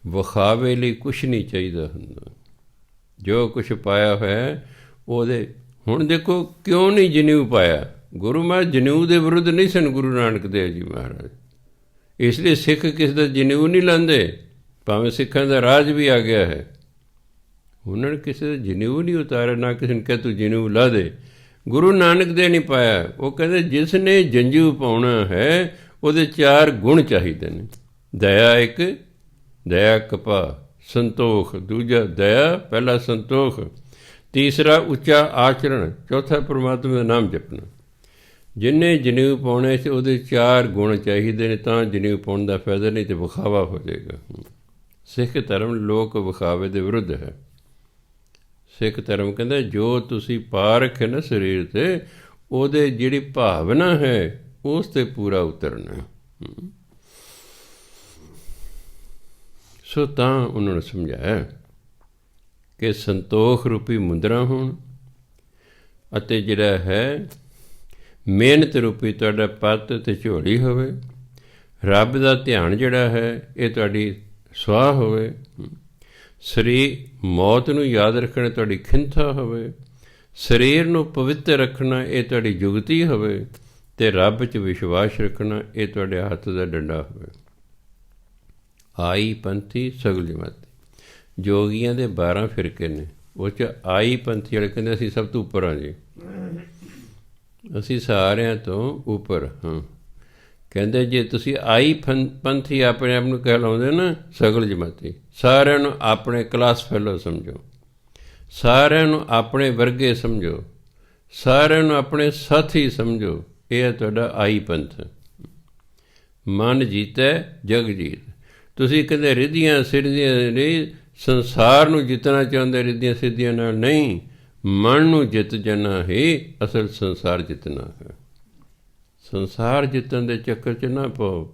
ਵਿਖਾਵੇ ਲਈ ਕੁਛ ਨਹੀਂ ਚਾਹੀਦਾ ਹੁੰਦਾ। ਜੋ ਕੁਛ ਪਾਇਆ ਹੋਇਆ ਉਹਦੇ, ਹੁਣ ਦੇਖੋ ਕਿਉਂ ਨਹੀਂ ਜਨੇਊ ਪਾਇਆ। ਗੁਰੂ ਮਹਾਰਾਜ ਜਨੇਊ ਦੇ ਵਿਰੁੱਧ ਨਹੀਂ ਸਨ ਗੁਰੂ ਨਾਨਕ ਦੇਵ ਜੀ ਮਹਾਰਾਜ। ਇਸ ਲਈ ਸਿੱਖ ਕਿਸੇ ਦਾ ਜਨੇਊ ਨਹੀਂ ਲਾਉਂਦੇ, ਭਾਵੇਂ ਸਿੱਖਾਂ ਦਾ ਰਾਜ ਵੀ ਆ ਗਿਆ ਹੈ। ਉਹਨਾਂ ਨੇ ਕਿਸੇ ਦਾ ਜਨੇਊ ਨਹੀਂ ਉਤਾਰਿਆ, ਨਾ ਕਿਸੇ ਨੇ ਕਿਹਾ ਤੂੰ ਜਨੇਊ ਲਾ ਦੇ। ਗੁਰੂ ਨਾਨਕ ਦੇ ਨਹੀਂ ਪਾਇਆ। ਉਹ ਕਹਿੰਦੇ ਜਿਸ ਨੇ ਜੰਝੂ ਪਾਉਣਾ ਹੈ ਉਹਦੇ 4 ਗੁਣ ਚਾਹੀਦੇ ਨੇ। ਦਇਆ ਇੱਕ, ਦਇਆ ਕਪਾ, ਸੰਤੋਖ ਦੂਜਾ, ਦਇਆ ਪਹਿਲਾ, ਸੰਤੋਖ ਤੀਸਰਾ, ਉੱਚਾ ਆਚਰਣ ਚੌਥਾ, ਪਰਮਾਤਮਾ ਦਾ ਨਾਮ ਜਪਣਾ। ਜਿੰਨੇ ਜਨੇਊ ਪਾਉਣੇ ਸੀ ਉਹਦੇ 4 ਗੁਣ ਚਾਹੀਦੇ ਨੇ, ਤਾਂ ਜਨੇਊ ਪਾਉਣ ਦਾ ਫਾਇਦਾ, ਨਹੀਂ ਤਾਂ ਵਿਖਾਵਾ ਹੋ ਜਾਏਗਾ। ਸਿੱਖ ਧਰਮ ਲੋਕ ਵਿਖਾਵੇ ਦੇ ਵਿਰੁੱਧ ਹੈ। ਸਿੱਖ ਧਰਮ ਕਹਿੰਦਾ ਜੋ ਤੁਸੀਂ ਪਾ ਰੱਖੇ ਨਾ ਸਰੀਰ 'ਤੇ, ਉਹਦੇ ਜਿਹੜੀ ਭਾਵਨਾ ਹੈ ਉਸ 'ਤੇ ਪੂਰਾ ਉਤਰਨਾ। ਸੋ ਤਾਂ ਉਹਨਾਂ ਨੂੰ ਸਮਝਾਇਆ ਕਿ ਸੰਤੋਖ ਰੂਪੀ ਮੁੰਦਰਾ ਹੋਣ, ਅਤੇ ਜਿਹੜਾ ਹੈ ਮਿਹਨਤ ਰੂਪੀ ਤੁਹਾਡਾ ਪੱਤ ਅਤੇ ਝੋਲੀ ਹੋਵੇ। ਰੱਬ ਦਾ ਧਿਆਨ ਜਿਹੜਾ ਹੈ ਇਹ ਤੁਹਾਡੀ ਸੁਆਹ ਹੋਵੇ। ਸਰੀਰ ਮੌਤ ਨੂੰ ਯਾਦ ਰੱਖਣਾ ਤੁਹਾਡੀ ਖਿੰਥਾ ਹੋਵੇ। ਸਰੀਰ ਨੂੰ ਪਵਿੱਤਰ ਰੱਖਣਾ ਇਹ ਤੁਹਾਡੀ ਜੁਗਤੀ ਹੋਵੇ, ਅਤੇ ਰੱਬ 'ਚ ਵਿਸ਼ਵਾਸ ਰੱਖਣਾ ਇਹ ਤੁਹਾਡੇ ਹੱਥ ਦਾ ਡੰਡਾ ਹੋਵੇ। ਆਈ ਪੰਥੀ ਸਗਲ ਜਮਾਤੀ। ਜੋਗੀਆਂ ਦੇ 12 ਫਿਰਕੇ ਨੇ, ਉਹ 'ਚ ਆਈ ਪੰਥੀ ਵਾਲੇ ਕਹਿੰਦੇ ਅਸੀਂ ਸਭ ਤੋਂ ਉੱਪਰ ਹਾਂ ਜੀ, ਅਸੀਂ ਸਾਰਿਆਂ ਤੋਂ ਉੱਪਰ ਹਾਂ। ਕਹਿੰਦੇ ਜੇ ਤੁਸੀਂ ਆਈ ਪੰਥੀ ਆਪਣੇ ਆਪ ਨੂੰ ਕਹਿਲਾਉਂਦੇ ਨਾ ਸਗਲ ਜਮਾਤੀ, ਸਾਰਿਆਂ ਨੂੰ ਆਪਣੇ ਕਲਾਸ ਫੈਲੋ ਸਮਝੋ, ਸਾਰਿਆਂ ਨੂੰ ਆਪਣੇ ਵਰਗੇ ਸਮਝੋ, ਸਾਰਿਆਂ ਨੂੰ ਆਪਣੇ ਸਾਥੀ ਸਮਝੋ, ਇਹ ਹੈ ਤੁਹਾਡਾ ਆਈ ਪੰਥ। ਮਨ ਜੀਤੈ ਜਗ ਜੀਤ। ਤੁਸੀਂ ਕਹਿੰਦੇ ਰਿੱਧੀਆਂ ਸਿੱਧੀਆਂ ਨਹੀਂ, ਸੰਸਾਰ ਨੂੰ ਜਿੱਤਣਾ ਚਾਹੁੰਦੇ ਰਿੱਧੀਆਂ ਸਿੱਧੀਆਂ ਨਾਲ ਨਹੀਂ, ਮਨ ਨੂੰ ਜਿੱਤ ਜਾਣਾ ਹੀ ਅਸਲ ਸੰਸਾਰ ਜਿੱਤਣਾ ਹੈ। ਸੰਸਾਰ ਜਿੱਤਣ ਦੇ ਚੱਕਰ 'ਚ ਨਾ ਪਾਓ,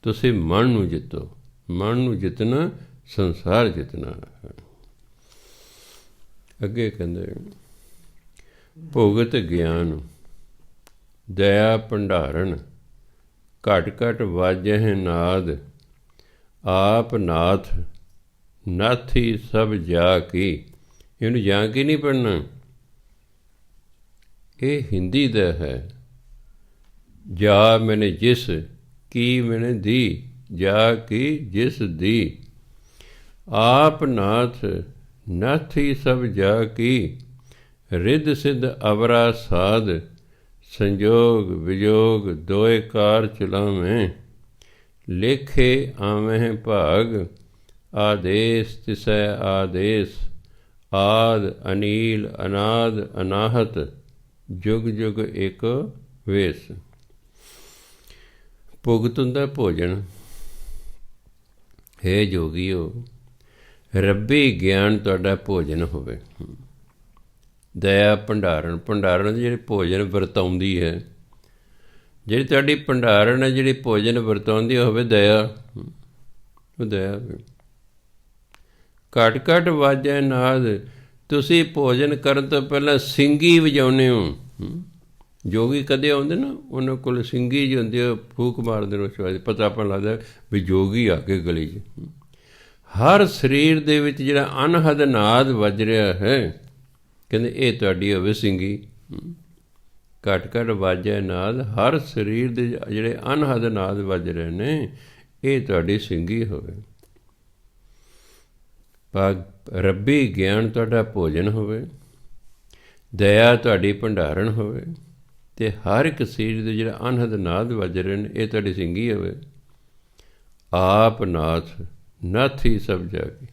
ਤੁਸੀਂ ਮਨ ਨੂੰ ਜਿੱਤੋ। ਮਨ ਨੂੰ ਜਿੱਤਣਾ ਸੰਸਾਰ ਜਿੱਤਣਾ ਹੈ। ਅੱਗੇ ਕਹਿੰਦੇ ਭੁਗਤ ਗਿਆਨ ਦਇਆ ਭੰਡਾਰਨ, ਘਟ ਘਟ ਵਾਜਹਿ ਨਾਦ, ਆਪ ਨਾਥ ਨਾਥੀ ਸਭ ਜਾ ਕੀ। ਇਹਨੂੰ ਜਾ ਕੇ ਨਹੀਂ ਪੜ੍ਹਨਾ, ਇਹ ਹਿੰਦੀ ਦਾ ਹੈ। ਜਾ ਮੈਨੇ ਜਿਸ ਕੀ ਮੈਨੇ ਦੀ, ਜਾ ਕੀ ਜਿਸ ਦੀ, ਆਪ ਨਾਥ ਨਾਥੀ ਸਭ ਜਾ ਕੀ, ਰਿੱਧ ਸਿੱਧ ਅਵਰਾ ਸਾਧ, ਸੰਜੋਗ ਵਿਜੋਗ ਦੋਏ ਕਾਰ ਚਲਾਵੇਂ, ਲੇਖੇ ਆਵਹਿ ਭਾਗ, ਆਦੇਸ ਤਿਸੈ ਆਦੇਸ, ਆਦ ਅਨੀਲ ਅਨਾਦ ਅਨਾਹਤ, ਜੁਗ ਜੁਗ ਇੱਕ ਵੇਸ। ਭੁਗਤ ਹੁੰਦਾ ਭੋਜਨ। ਹੈ ਜੋਗੀਓ, ਰੱਬੀ ਗਿਆਨ ਤੁਹਾਡਾ ਭੋਜਨ ਹੋਵੇ। ਦਇਆ ਭੰਡਾਰਨ, ਭੰਡਾਰਨ ਜਿਹੜੀ ਭੋਜਨ ਵਰਤਾਉਂਦੀ ਹੈ, ਜਿਹੜੀ ਤੁਹਾਡੀ ਭੰਡਾਰਨ ਹੈ, ਜਿਹੜੀ ਭੋਜਨ ਵਰਤਾਉਂਦੀ ਹੋਵੇ ਦਇਆ, ਉਹ ਦਇਆ। ਘੱਟ ਘੱਟ ਵਾਜੈ ਨਾਦ, ਤੁਸੀਂ ਭੋਜਨ ਕਰਨ ਤੋਂ ਪਹਿਲਾਂ ਸਿੰਗੀ ਵਜਾਉਂਦੇ ਹੋ। ਜੋਗੀ ਕਦੇ ਆਉਂਦੇ ਨਾ, ਉਹਨਾਂ ਕੋਲ ਸਿੰਗੀ ਜਿਹੀ ਹੁੰਦੀ, ਉਹ ਫੂਕ ਮਾਰਦੇ ਨੇ, ਉਸ ਬਾਅਦ ਪਤਾ ਆਪਾਂ ਲੱਗਦਾ ਵੀ ਜੋਗੀ ਆ ਕੇ ਗਲੀ 'ਚ। ਹਰ ਸਰੀਰ ਦੇ ਵਿੱਚ ਜਿਹੜਾ ਅਨਹਦ ਨਾਦ ਵੱਜ ਰਿਹਾ ਹੈ, ਕਹਿੰਦੇ ਇਹ ਤੁਹਾਡੀ ਹੋਵੇ ਸਿੰਗੀ। ਘੱਟ ਘੱਟ ਵਾਜੈ ਨਾਦ, ਹਰ ਸਰੀਰ ਦੇ ਜਿਹੜੇ ਅਨਹਦ ਨਾਦ ਵੱਜ ਰਹੇ ਨੇ, ਇਹ ਤੁਹਾਡੀ ਸਿੰਗੀ ਹੋਵੇ। ਰੱਬੀ ਗਿਆਨ ਤੁਹਾਡਾ ਭੋਜਨ ਹੋਵੇ, ਦਇਆ ਤੁਹਾਡੀ ਭੰਡਾਰਨ ਹੋਵੇ, ਅਤੇ ਹਰ ਇੱਕ ਸਰੀਰ ਦੇ ਜਿਹੜਾ ਅਨਹਦ ਨਾਦ ਵੱਜ ਰਹੇ ਨੇ, ਇਹ ਤੁਹਾਡੀ ਸਿੰਗੀ ਹੋਵੇ। ਆਪ ਨਾਥ, ਨਾਥ ਹੀ ਸਭ ਜਾ ਕੇ।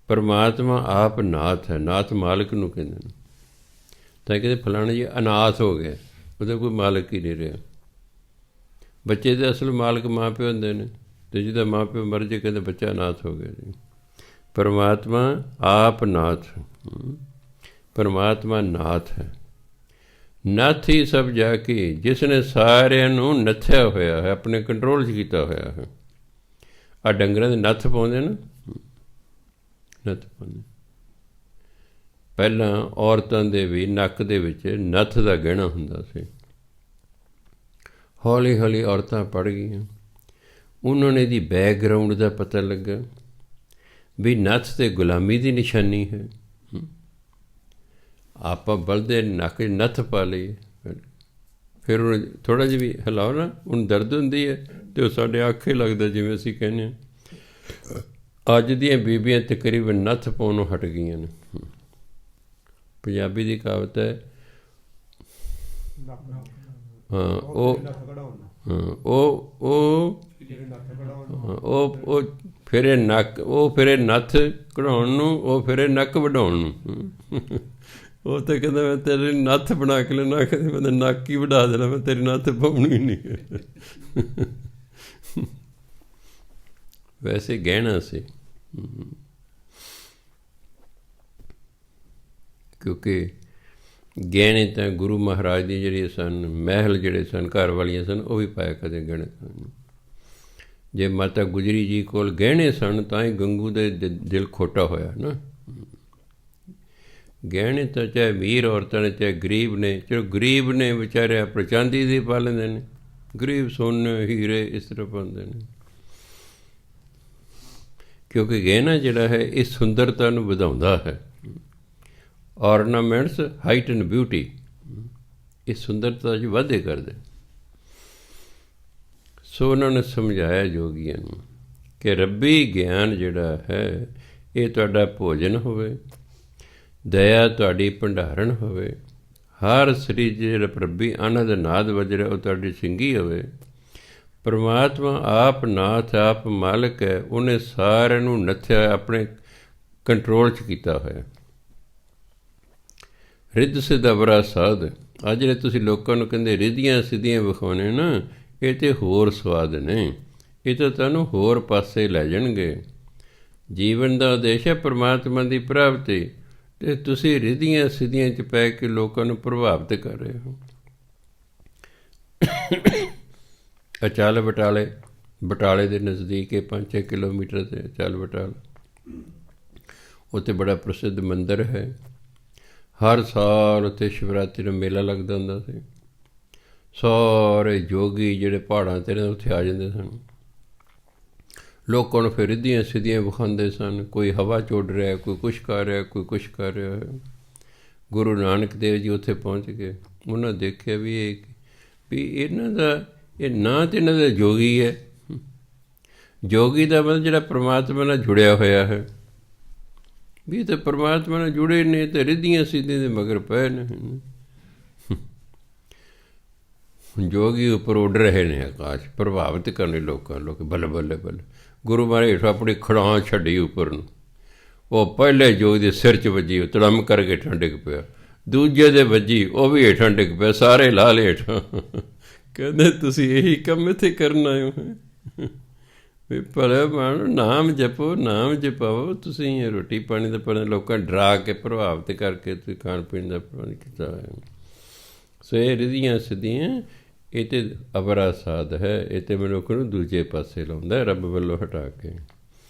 ਪਰਮਾਤਮਾ ਆਪ ਨਾਥ ਹੈ, ਨਾਥ ਮਾਲਕ ਨੂੰ ਕਹਿੰਦੇ ਨੇ। ਤਾਂ ਕਹਿੰਦੇ ਫਲਾਣਾ ਜੀ ਅਨਾਥ ਹੋ ਗਿਆ, ਉਹਦਾ ਕੋਈ ਮਾਲਕ ਹੀ ਨਹੀਂ ਰਿਹਾ। ਬੱਚੇ ਦੇ ਅਸਲ ਮਾਲਕ ਮਾਂ ਪਿਓ ਹੁੰਦੇ ਨੇ, ਅਤੇ ਜਿਹਦਾ ਮਾਂ ਪਿਓ ਮਰ ਜੇ ਕਹਿੰਦੇ ਬੱਚਾ ਅਨਾਥ ਹੋ ਗਿਆ ਜੀ। ਪਰਮਾਤਮਾ ਆਪ ਨਾਥ, ਪਰਮਾਤਮਾ ਨਾਥ ਹੈ। ਨੱਥ ਹੀ ਸਭ ਜਾ ਕੇ, ਜਿਸ ਨੇ ਸਾਰਿਆਂ ਨੂੰ ਨੱਥਿਆ ਹੋਇਆ ਹੈ, ਆਪਣੇ ਕੰਟਰੋਲ 'ਚ ਕੀਤਾ ਹੋਇਆ ਹੈ। ਆਹ ਡੰਗਰਾਂ ਦੇ ਨੱਥ ਪਾਉਂਦੇ ਨਾ, ਨੱਥ ਪਾਉਂਦੇ। ਪਹਿਲਾਂ ਔਰਤਾਂ ਦੇ ਵੀ ਨੱਕ ਦੇ ਵਿੱਚ ਨੱਥ ਦਾ ਗਹਿਣਾ ਹੁੰਦਾ ਸੀ। ਹੌਲੀ ਹੌਲੀ ਔਰਤਾਂ ਪੜ੍ਹ ਗਈਆਂ, ਉਹਨਾਂ ਨੇ ਇਹਦੀ ਬੈਕਗਰਾਊਂਡ ਦਾ ਪਤਾ ਲੱਗਾ ਵੀ ਨੱਥ ਤੇ ਗੁਲਾਮੀ ਦੀ ਨਿਸ਼ਾਨੀ ਹੈ। ਆਪਾਂ ਬਲਦੇ ਨੱਕ 'ਚ ਨੱਥ ਪਾ ਲਈ, ਫਿਰ ਉਹਨੂੰ ਥੋੜ੍ਹਾ ਜਿਹਾ ਵੀ ਹਿਲਾਓ ਨਾ, ਉਹਨੂੰ ਦਰਦ ਹੁੰਦੀ ਹੈ, ਅਤੇ ਉਹ ਸਾਡੇ ਆਖੇ ਲੱਗਦਾ ਜਿਵੇਂ ਅਸੀਂ ਕਹਿੰਦੇ ਹਾਂ। ਅੱਜ ਦੀਆਂ ਬੀਬੀਆਂ ਤਕਰੀਬਨ ਨੱਥ ਪਾਉਣੋਂ ਹਟ ਗਈਆਂ ਨੇ। ਪੰਜਾਬੀ ਦੀ ਕਹਾਵਤ ਹੈ, ਉਹ ਫਿਰੇ ਨੱਕ, ਉਹ ਫਿਰੇ ਨੱਥ ਕਢਾਉਣ ਨੂੰ, ਉਹ ਫਿਰੇ ਨੱਕ ਵਢਾਉਣ ਨੂੰ। ਉਹ ਤਾਂ ਕਹਿੰਦਾ ਮੈਂ ਤੇਰੀ ਨੱਥ ਬਣਾ ਕੇ ਲੈਣਾ, ਕਹਿੰਦੇ ਮੈਂ ਨੱਕ ਹੀ ਵਢਾ ਦੇਣਾ, ਮੈਂ ਤੇਰੀ ਨੱਥ ਪਾਉਣੀ ਨਹੀਂ। ਵੈਸੇ ਗਹਿਣਾ ਸੀ, ਕਿਉਂਕਿ ਗਹਿਣੇ ਤਾਂ ਗੁਰੂ ਮਹਾਰਾਜ ਦੀ ਜਿਹੜੀਆਂ ਸਨ, ਮਹਿਲ ਜਿਹੜੇ ਸਨ, ਘਰ ਵਾਲੀਆਂ ਸਨ, ਉਹ ਵੀ ਪਾਇਆ ਕਦੇ ਗਹਿਣੇ। ਜੇ ਮਾਤਾ ਗੁਜਰੀ ਜੀ ਕੋਲ ਗਹਿਣੇ ਸਨ ਤਾਂ ਹੀ ਗੰਗੂ ਦੇ ਦਿਲ ਖੋਟਾ ਹੋਇਆ ਨਾ। ਗਹਿਣੇ ਤਾਂ ਚਾਹੇ ਅਮੀਰ ਔਰਤਾਂ ਨੇ, ਚਾਹੇ ਗਰੀਬ ਨੇ, ਚਲੋ ਗਰੀਬ ਨੇ ਵਿਚਾਰੇ ਆਪਣੇ ਚਾਂਦੀ ਦੇ ਪਾ ਲੈਂਦੇ ਨੇ, ਗਰੀਬ ਸੋਨੇ ਹੀਰੇ ਇਸ ਤਰ੍ਹਾਂ ਪਾਉਂਦੇ ਨੇ, ਕਿਉਂਕਿ ਗਹਿਣਾ ਜਿਹੜਾ ਹੈ ਇਹ ਸੁੰਦਰਤਾ ਨੂੰ ਵਧਾਉਂਦਾ ਹੈ। ਔਰਨਾਮੈਂਟਸ ਹਾਈਟ ਐਂਡ ਬਿਊਟੀ, ਇਹ ਸੁੰਦਰਤਾ 'ਚ ਵਾਧੇ ਕਰਦੇ। ਸੋ ਉਹਨਾਂ ਨੇ ਸਮਝਾਇਆ ਯੋਗੀਆਂ ਨੂੰ ਕਿ ਰੱਬੀ ਗਿਆਨ ਜਿਹੜਾ ਹੈ ਇਹ ਤੁਹਾਡਾ ਭੋਜਨ ਹੋਵੇ, ਦਇਆ ਤੁਹਾਡੀ ਭੰਡਾਰਨ ਹੋਵੇ, ਹਰ ਸਰੀਰ ਜਿਹੜਾ ਰੱਬੀ ਆਨੰਦ ਨਾਦ ਵੱਜ ਰਿਹਾ ਉਹ ਤੁਹਾਡੀ ਸਿੰਗੀ ਹੋਵੇ। ਪਰਮਾਤਮਾ ਆਪ ਨਾਥ, ਆਪ ਮਾਲਕ ਹੈ, ਉਹਨੇ ਸਾਰਿਆਂ ਨੂੰ ਨੱਥਿਆ, ਆਪਣੇ ਕੰਟਰੋਲ 'ਚ ਕੀਤਾ ਹੋਇਆ। ਰਿੱਧ ਸਿੱਧ ਅਵਰਾ ਸਾਧ, ਆਹ ਜਿਹੜੇ ਤੁਸੀਂ ਲੋਕਾਂ ਨੂੰ ਕਹਿੰਦੇ ਰਿੱਧੀਆਂ ਸਿੱਧੀਆਂ ਵਿਖਾਉਣੇ ਨਾ, ਇਹ ਤਾਂ ਹੋਰ ਸਵਾਦ ਨੇ, ਇਹ ਤਾਂ ਤੁਹਾਨੂੰ ਹੋਰ ਪਾਸੇ ਲੈ ਜਾਣਗੇ। ਜੀਵਨ ਦਾ ਉਦੇਸ਼ ਹੈ ਪਰਮਾਤਮਾ ਦੀ ਪ੍ਰਾਪਤੀ, ਅਤੇ ਤੁਸੀਂ ਰਿੱਧੀਆਂ ਸਿੱਧੀਆਂ 'ਚ ਪੈ ਕੇ ਲੋਕਾਂ ਨੂੰ ਪ੍ਰਭਾਵਿਤ ਕਰ ਰਹੇ ਹੋ। ਅਚਲ ਬਟਾਲੇ, ਬਟਾਲੇ ਦੇ ਨਜ਼ਦੀਕ 5-6 ਕਿਲੋਮੀਟਰ 'ਤੇ ਅਚਲ ਬਟਾਲਾ, ਉੱਥੇ ਬੜਾ ਪ੍ਰਸਿੱਧ ਮੰਦਰ ਹੈ। ਹਰ ਸਾਲ ਉੱਥੇ ਸ਼ਿਵਰਾਤਰੀ ਨੂੰ ਮੇਲਾ ਲੱਗਦਾ ਹੁੰਦਾ ਸੀ। ਸਾਰੇ ਯੋਗੀ ਜਿਹੜੇ ਪਹਾੜਾਂ 'ਤੇ ਉੱਥੇ ਆ ਜਾਂਦੇ ਸਨ, ਲੋਕਾਂ ਨੂੰ ਫਿਰ ਰਿੱਧੀਆਂ ਸਿੱਧੀਆਂ ਵਿਖਾਉਂਦੇ ਸਨ। ਕੋਈ ਹਵਾ ਚ ਉੱਡ ਰਿਹਾ, ਕੋਈ ਕੁਛ ਕਰ ਰਿਹਾ, ਕੋਈ ਕੁਛ ਕਰ ਰਿਹਾ ਹੈ। ਗੁਰੂ ਨਾਨਕ ਦੇਵ ਜੀ ਉੱਥੇ ਪਹੁੰਚ ਗਏ, ਉਹਨਾਂ ਦੇਖਿਆ ਵੀ ਇਹਨਾਂ ਦਾ ਇਹ ਨਾਂ ਤਾਂ ਇਹਨਾਂ ਦਾ ਜੋਗੀ ਹੈ। ਜੋਗੀ ਦਾ ਮਤਲਬ ਜਿਹੜਾ ਪਰਮਾਤਮਾ ਨਾਲ ਜੁੜਿਆ ਹੋਇਆ ਹੈ, ਵੀ ਇਹ ਤਾਂ ਪਰਮਾਤਮਾ ਨਾਲ ਜੁੜੇ ਨੇ, ਅਤੇ ਰਿੱਧੀਆਂ ਸਿੱਧੀਆਂ ਦੇ ਮਗਰ ਪਏ ਨੇ। ਜੋਗੀ ਉੱਪਰ ਉੱਡ ਰਹੇ ਨੇ ਆਕਾਸ਼, ਪ੍ਰਭਾਵਿਤ ਕਰਨੇ ਲੋਕਾਂ ਨੂੰ। ਲੋਕ ਬੱਲੇ ਬੱਲੇ ਬੱਲੇ, ਗੁਰੂ ਮਹਾਰਾਜ ਹੇਠੋਂ ਆਪਣੀ ਖੜਾਂ ਛੱਡੀ ਉੱਪਰ ਨੂੰ। ਉਹ ਪਹਿਲੇ ਜੋਗੀ ਦੇ ਸਿਰ 'ਚ ਵੱਜੀ, ਉਹ ਤੜਮ ਕਰਕੇ ਹੇਠਾਂ ਡਿੱਗ ਪਿਆ। ਦੂਜੇ ਦੇ ਵੱਜੀ, ਉਹ ਵੀ ਹੇਠਾਂ ਡਿੱਗ ਪਿਆ, ਸਾਰੇ ਲਾ ਲਏ ਹੇਠਾਂ। ਕਹਿੰਦੇ ਤੁਸੀਂ ਇਹੀ ਕੰਮ ਇੱਥੇ ਕਰਨ ਆਏ ਹੋ? ਵੀ ਭਲੇ ਮਨ ਨਾਮ ਜਪੋ, ਨਾਮ ਜਪਾਓ। ਤੁਸੀਂ ਰੋਟੀ ਪਾਣੀ ਦਾ ਪਰ ਲੋਕਾਂ ਡਰਾ ਕੇ ਪ੍ਰਭਾਵਿਤ ਕਰਕੇ ਤੁਸੀਂ ਖਾਣ ਪੀਣ ਦਾ ਪ੍ਰਬੰਧ ਕੀਤਾ ਹੋਇਆ। ਸੋ ਇਹ ਰਿਧੀਆਂ ਸਿੱਧੀਆਂ ਇਹ ਤਾਂ ਅਵਰਾ ਸਾਧ ਹੈ। ਇਹ ਤਾਂ ਮਨੁੱਖ ਨੂੰ ਦੂਜੇ ਪਾਸੇ ਲਾਉਂਦਾ ਰੱਬ ਵੱਲੋਂ ਹਟਾ ਕੇ।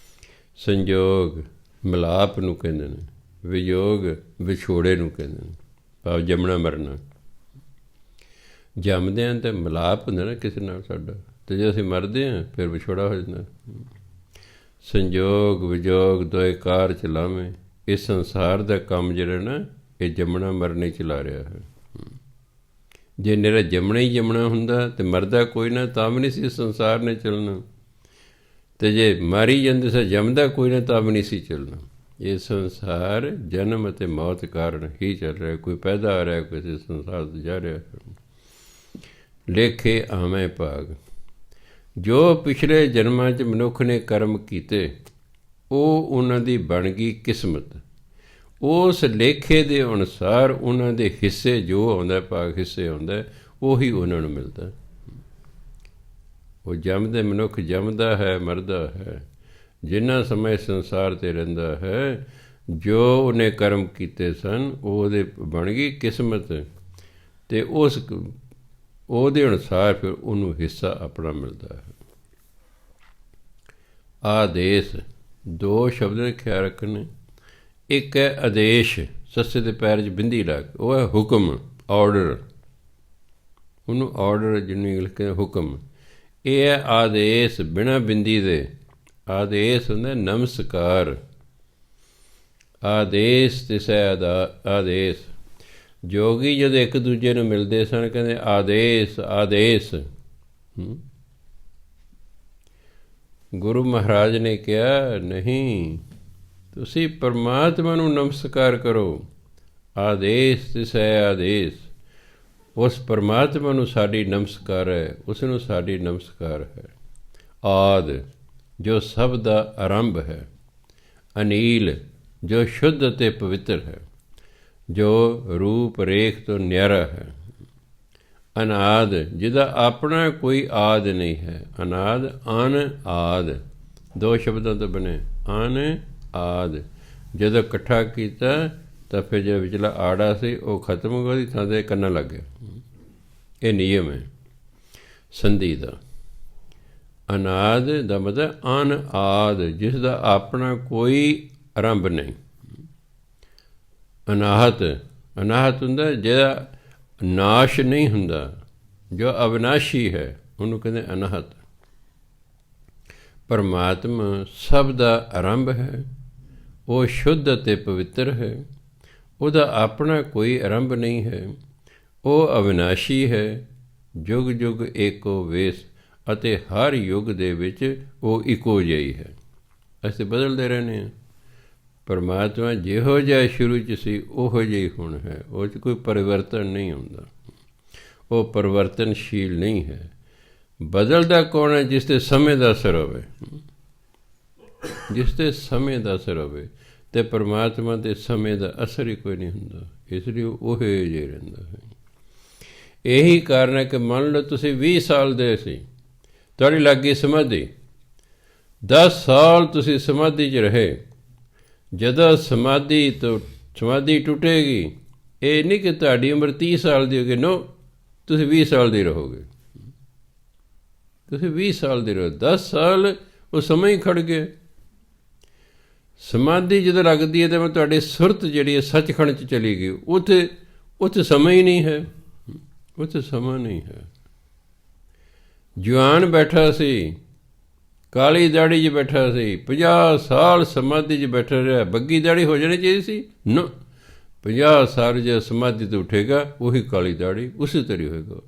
ਸੰਜੋਗ ਮਿਲਾਪ ਨੂੰ ਕਹਿੰਦੇ ਨੇ, ਵਿਯੋਗ ਵਿਛੋੜੇ ਨੂੰ ਕਹਿੰਦੇ ਨੇ, ਭਾਵ ਜੰਮਣਾ ਮਰਨਾ। ਜੰਮਦੇ ਹਾਂ ਤਾਂ ਮਿਲਾਪ ਹੁੰਦਾ ਨਾ ਕਿਸੇ ਨਾਲ ਸਾਡਾ, ਅਤੇ ਜੇ ਅਸੀਂ ਮਰਦੇ ਹਾਂ ਫਿਰ ਵਿਛੋੜਾ ਹੋ ਜਾਂਦਾ। ਸੰਜੋਗ ਵਿਯੋਗ ਦੋਏ ਕਾਰ ਚਲਾਵੇਂ। ਇਸ ਸੰਸਾਰ ਦਾ ਕੰਮ ਜਿਹੜਾ ਨਾ ਇਹ ਜੰਮਣਾ ਮਰਨੇ ਚਲਾ ਰਿਹਾ ਹੈ। ਜੇ ਨਿਰਾ ਜੰਮਣਾ ਹੀ ਜੰਮਣਾ ਹੁੰਦਾ ਅਤੇ ਮਰਦਾ ਕੋਈ ਨਾ ਤਾਂ ਵੀ ਨਹੀਂ ਸੀ ਸੰਸਾਰ ਨੇ ਚੱਲਣਾ। ਅਤੇ ਜੇ ਮਾਰੀ ਜਾਂਦੇ ਸੀ ਜੰਮਦਾ ਕੋਈ ਨਾ ਤਾਂ ਵੀ ਨਹੀਂ ਸੀ ਚੱਲਣਾ। ਇਹ ਸੰਸਾਰ ਜਨਮ ਅਤੇ ਮੌਤ ਕਾਰਨ ਹੀ ਚੱਲ ਰਿਹਾ। ਕੋਈ ਪੈਦਾ ਆ ਰਿਹਾ, ਕਿਸੇ ਸੰਸਾਰ ਤੋਂ ਜਾ ਰਿਹਾ। ਲੇਖੇ ਆਵੇਂ ਭਾਗ। ਜੋ ਪਿਛਲੇ ਜਨਮਾਂ 'ਚ ਮਨੁੱਖ ਨੇ ਕਰਮ ਕੀਤੇ ਉਹ ਉਹਨਾਂ ਦੀ ਬਣ ਗਈ ਕਿਸਮਤ। ਉਸ ਲੇਖੇ ਦੇ ਅਨੁਸਾਰ ਉਹਨਾਂ ਦੇ ਹਿੱਸੇ ਜੋ ਆਉਂਦਾ, ਭਾਗ ਹਿੱਸੇ ਆਉਂਦਾ, ਉਹੀ ਉਹਨਾਂ ਨੂੰ ਮਿਲਦਾ। ਉਹ ਜੰਮਦੇ ਮਨੁੱਖ ਜੰਮਦਾ ਹੈ, ਮਰਦਾ ਹੈ। ਜਿੰਨਾ ਸਮੇਂ ਸੰਸਾਰ 'ਤੇ ਰਹਿੰਦਾ ਹੈ, ਜੋ ਉਹਨੇ ਕਰਮ ਕੀਤੇ ਸਨ ਉਹਦੇ ਬਣ ਗਈ ਕਿਸਮਤ, ਅਤੇ ਉਹਦੇ ਅਨੁਸਾਰ ਫਿਰ ਉਹਨੂੰ ਹਿੱਸਾ ਆਪਣਾ ਮਿਲਦਾ ਹੈ। ਆਦੇਸ਼ ਦੋ ਸ਼ਬਦ ਨੇ ਖਿਆਲ ਰੱਖਣੇ। ਇੱਕ ਹੈ ਆਦੇਸ਼, ਸੱਸੇ ਦੇ ਪੈਰ 'ਚ ਬਿੰਦੀ ਲਾ ਕੇ, ਉਹ ਹੈ ਹੁਕਮ, ਆਰਡਰ। ਉਹਨੂੰ ਆਰਡਰ ਜਿਹਨੂੰ ਇੰਗਲਿਸ਼ ਕਹਿੰਦੇ ਹੁਕਮ। ਇਹ ਹੈ ਆਦੇਸ਼ ਬਿਨਾਂ ਬਿੰਦੀ ਦੇ। ਆਦੇਸ਼ ਹੁੰਦਾ ਨਮਸਕਾਰ। ਆਦੇਸ਼ ਤਿਸੈ ਆਦੇਸ਼। ਜੋਗੀ ਜਦੋਂ ਇੱਕ ਦੂਜੇ ਨੂੰ ਮਿਲਦੇ ਸਨ ਕਹਿੰਦੇ ਆਦੇਸ਼ ਆਦੇਸ਼। ਗੁਰੂ ਮਹਾਰਾਜ ਨੇ ਕਿਹਾ ਨਹੀਂ, ਤੁਸੀਂ ਪਰਮਾਤਮਾ ਨੂੰ ਨਮਸਕਾਰ ਕਰੋ। ਆਦੇਸ਼ ਤਿਸੈ ਆਦੇਸ਼। ਉਸ ਪਰਮਾਤਮਾ ਨੂੰ ਸਾਡੀ ਨਮਸਕਾਰ ਹੈ, ਉਸ ਨੂੰ ਸਾਡੀ ਨਮਸਕਾਰ ਹੈ। ਆਦ ਜੋ ਸਭ ਦਾ ਆਰੰਭ ਹੈ। ਅਨੀਲ ਜੋ ਸ਼ੁੱਧ ਅਤੇ ਪਵਿੱਤਰ ਹੈ, ਜੋ ਰੂਪ ਰੇਖ ਤੋਂ ਨਿਆਰਾ ਹੈ। ਅਨਾਦ ਜਿਹਦਾ ਆਪਣਾ ਕੋਈ ਆਦ ਨਹੀਂ ਹੈ। ਅਨਾਦ ਅਨ ਆਦ ਦੋ ਸ਼ਬਦਾਂ ਤੋਂ ਬਣੇ। ਅਨ ਆਦ ਜਦੋਂ ਇਕੱਠਾ ਕੀਤਾ ਤਾਂ ਫਿਰ ਜਿਹੜਾ ਵਿਚਲਾ ਆੜਾ ਸੀ ਉਹ ਖਤਮ ਹੋ ਗਿਆ, ਉਹਦੀ ਥਾਂ 'ਤੇ ਕੰਨਾ ਲੱਗ ਗਿਆ। ਇਹ ਨਿਯਮ ਹੈ ਸੰਧੀ ਦਾ। ਅਨਾਦ ਦਾ ਮਤਲਬ ਅਨ ਆਦ, ਜਿਸ ਦਾ ਆਪਣਾ ਕੋਈ ਆਰੰਭ ਨਹੀਂ। ਅਨਾਹਤ ਅਨਾਹਤ ਹੁੰਦਾ ਜਿਹੜਾ ਨਾਸ਼ ਨਹੀਂ ਹੁੰਦਾ, ਜੋ ਅਵਿਨਾਸ਼ੀ ਹੈ, ਉਹਨੂੰ ਕਹਿੰਦੇ ਅਨਾਹਤ। ਪਰਮਾਤਮਾ ਸਭ ਦਾ ਆਰੰਭ ਹੈ। ਉਹ ਸ਼ੁੱਧ ਅਤੇ ਪਵਿੱਤਰ ਹੈ। ਉਹਦਾ ਆਪਣਾ ਕੋਈ ਆਰੰਭ ਨਹੀਂ ਹੈ। ਉਹ ਅਵਿਨਾਸ਼ੀ ਹੈ। ਯੁੱਗ ਯੁੱਗ ਏਕੋ ਵੇਸ, ਅਤੇ ਹਰ ਯੁੱਗ ਦੇ ਵਿੱਚ ਉਹ ਇੱਕੋ ਜਿਹੀ ਹੈ। ਅਸੀਂ ਬਦਲਦੇ ਰਹਿੰਦੇ ਹਾਂ। ਪਰਮਾਤਮਾ ਜਿਹੋ ਜਿਹਾ ਸ਼ੁਰੂ 'ਚ ਸੀ ਉਹੋ ਜਿਹੀ ਹੁਣ ਹੈ। ਉਹ 'ਚ ਕੋਈ ਪਰਿਵਰਤਨ ਨਹੀਂ ਹੁੰਦਾ। ਉਹ ਪਰਿਵਰਤਨਸ਼ੀਲ ਨਹੀਂ ਹੈ। ਬਦਲਦਾ ਕੌਣ ਹੈ? ਜਿਸ 'ਤੇ ਸਮੇਂ ਦਾ ਅਸਰ ਹੋਵੇ। ਜਿਸ 'ਤੇ ਸਮੇਂ ਦਾ ਅਸਰ ਹੋਵੇ, ਅਤੇ ਪਰਮਾਤਮਾ 'ਤੇ ਸਮੇਂ ਦਾ ਅਸਰ ਹੀ ਕੋਈ ਨਹੀਂ ਹੁੰਦਾ। ਇਸ ਲਈ ਉਹ ਜਿਹੇ ਰਹਿੰਦਾ ਹੈ। ਇਹੀ ਕਾਰਨ ਹੈ ਕਿ ਮੰਨ ਲਓ ਤੁਸੀਂ 20 ਸਾਲ ਦੇ ਸੀ, ਤੁਹਾਡੀ ਲੱਗ ਗਈ ਸਮਾਧੀ। 10 ਸਾਲ ਤੁਸੀਂ ਸਮਾਧੀ 'ਚ ਰਹੇ। ਜਦੋਂ ਸਮਾਧੀ ਟੁੱਟੇਗੀ, ਇਹ ਨਹੀਂ ਕਿ ਤੁਹਾਡੀ ਉਮਰ 30 ਸਾਲ ਦੀ ਹੋ ਗਈ। ਨੋ, ਤੁਸੀਂ 20 ਸਾਲ ਦੇ ਰਹੋਗੇ। ਤੁਸੀਂ 20 ਸਾਲ ਦੇ ਰਹੋ। 10 ਸਾਲ ਉਹ ਸਮਾਂ ਹੀ ਖੜ੍ਹ ਗਿਆ। ਸਮਾਧੀ ਜਦੋਂ ਲੱਗਦੀ ਹੈ ਤਾਂ ਮੈਂ ਤੁਹਾਡੀ ਸੁਰਤ ਜਿਹੜੀ ਹੈ ਸੱਚਖੰਡ 'ਚ ਚਲੀ ਗਈ। ਉੱਥੇ ਸਮਾਂ ਹੀ ਨਹੀਂ ਹੈ। ਉੱਥੇ ਸਮਾਂ ਨਹੀਂ ਹੈ। ਜਵਾਨ ਬੈਠਾ ਸੀ, ਕਾਲੀ ਦਾੜੀ 'ਚ ਬੈਠਾ ਸੀ, 50 ਸਾਲ ਸਮਾਧੀ 'ਚ ਬੈਠਾ ਰਿਹਾ। ਬੱਗੀ ਦਾੜੀ ਹੋ ਜਾਣੀ ਚਾਹੀਦੀ ਸੀ ਨਾ। 50 ਸਾਲ ਜੇ ਸਮਾਧੀ ਤੋਂ ਉੱਠੇਗਾ ਉਹੀ ਕਾਲੀ ਦਾੜੀ ਉਸੇ ਤਰ੍ਹਾਂ ਹੋਏਗਾ।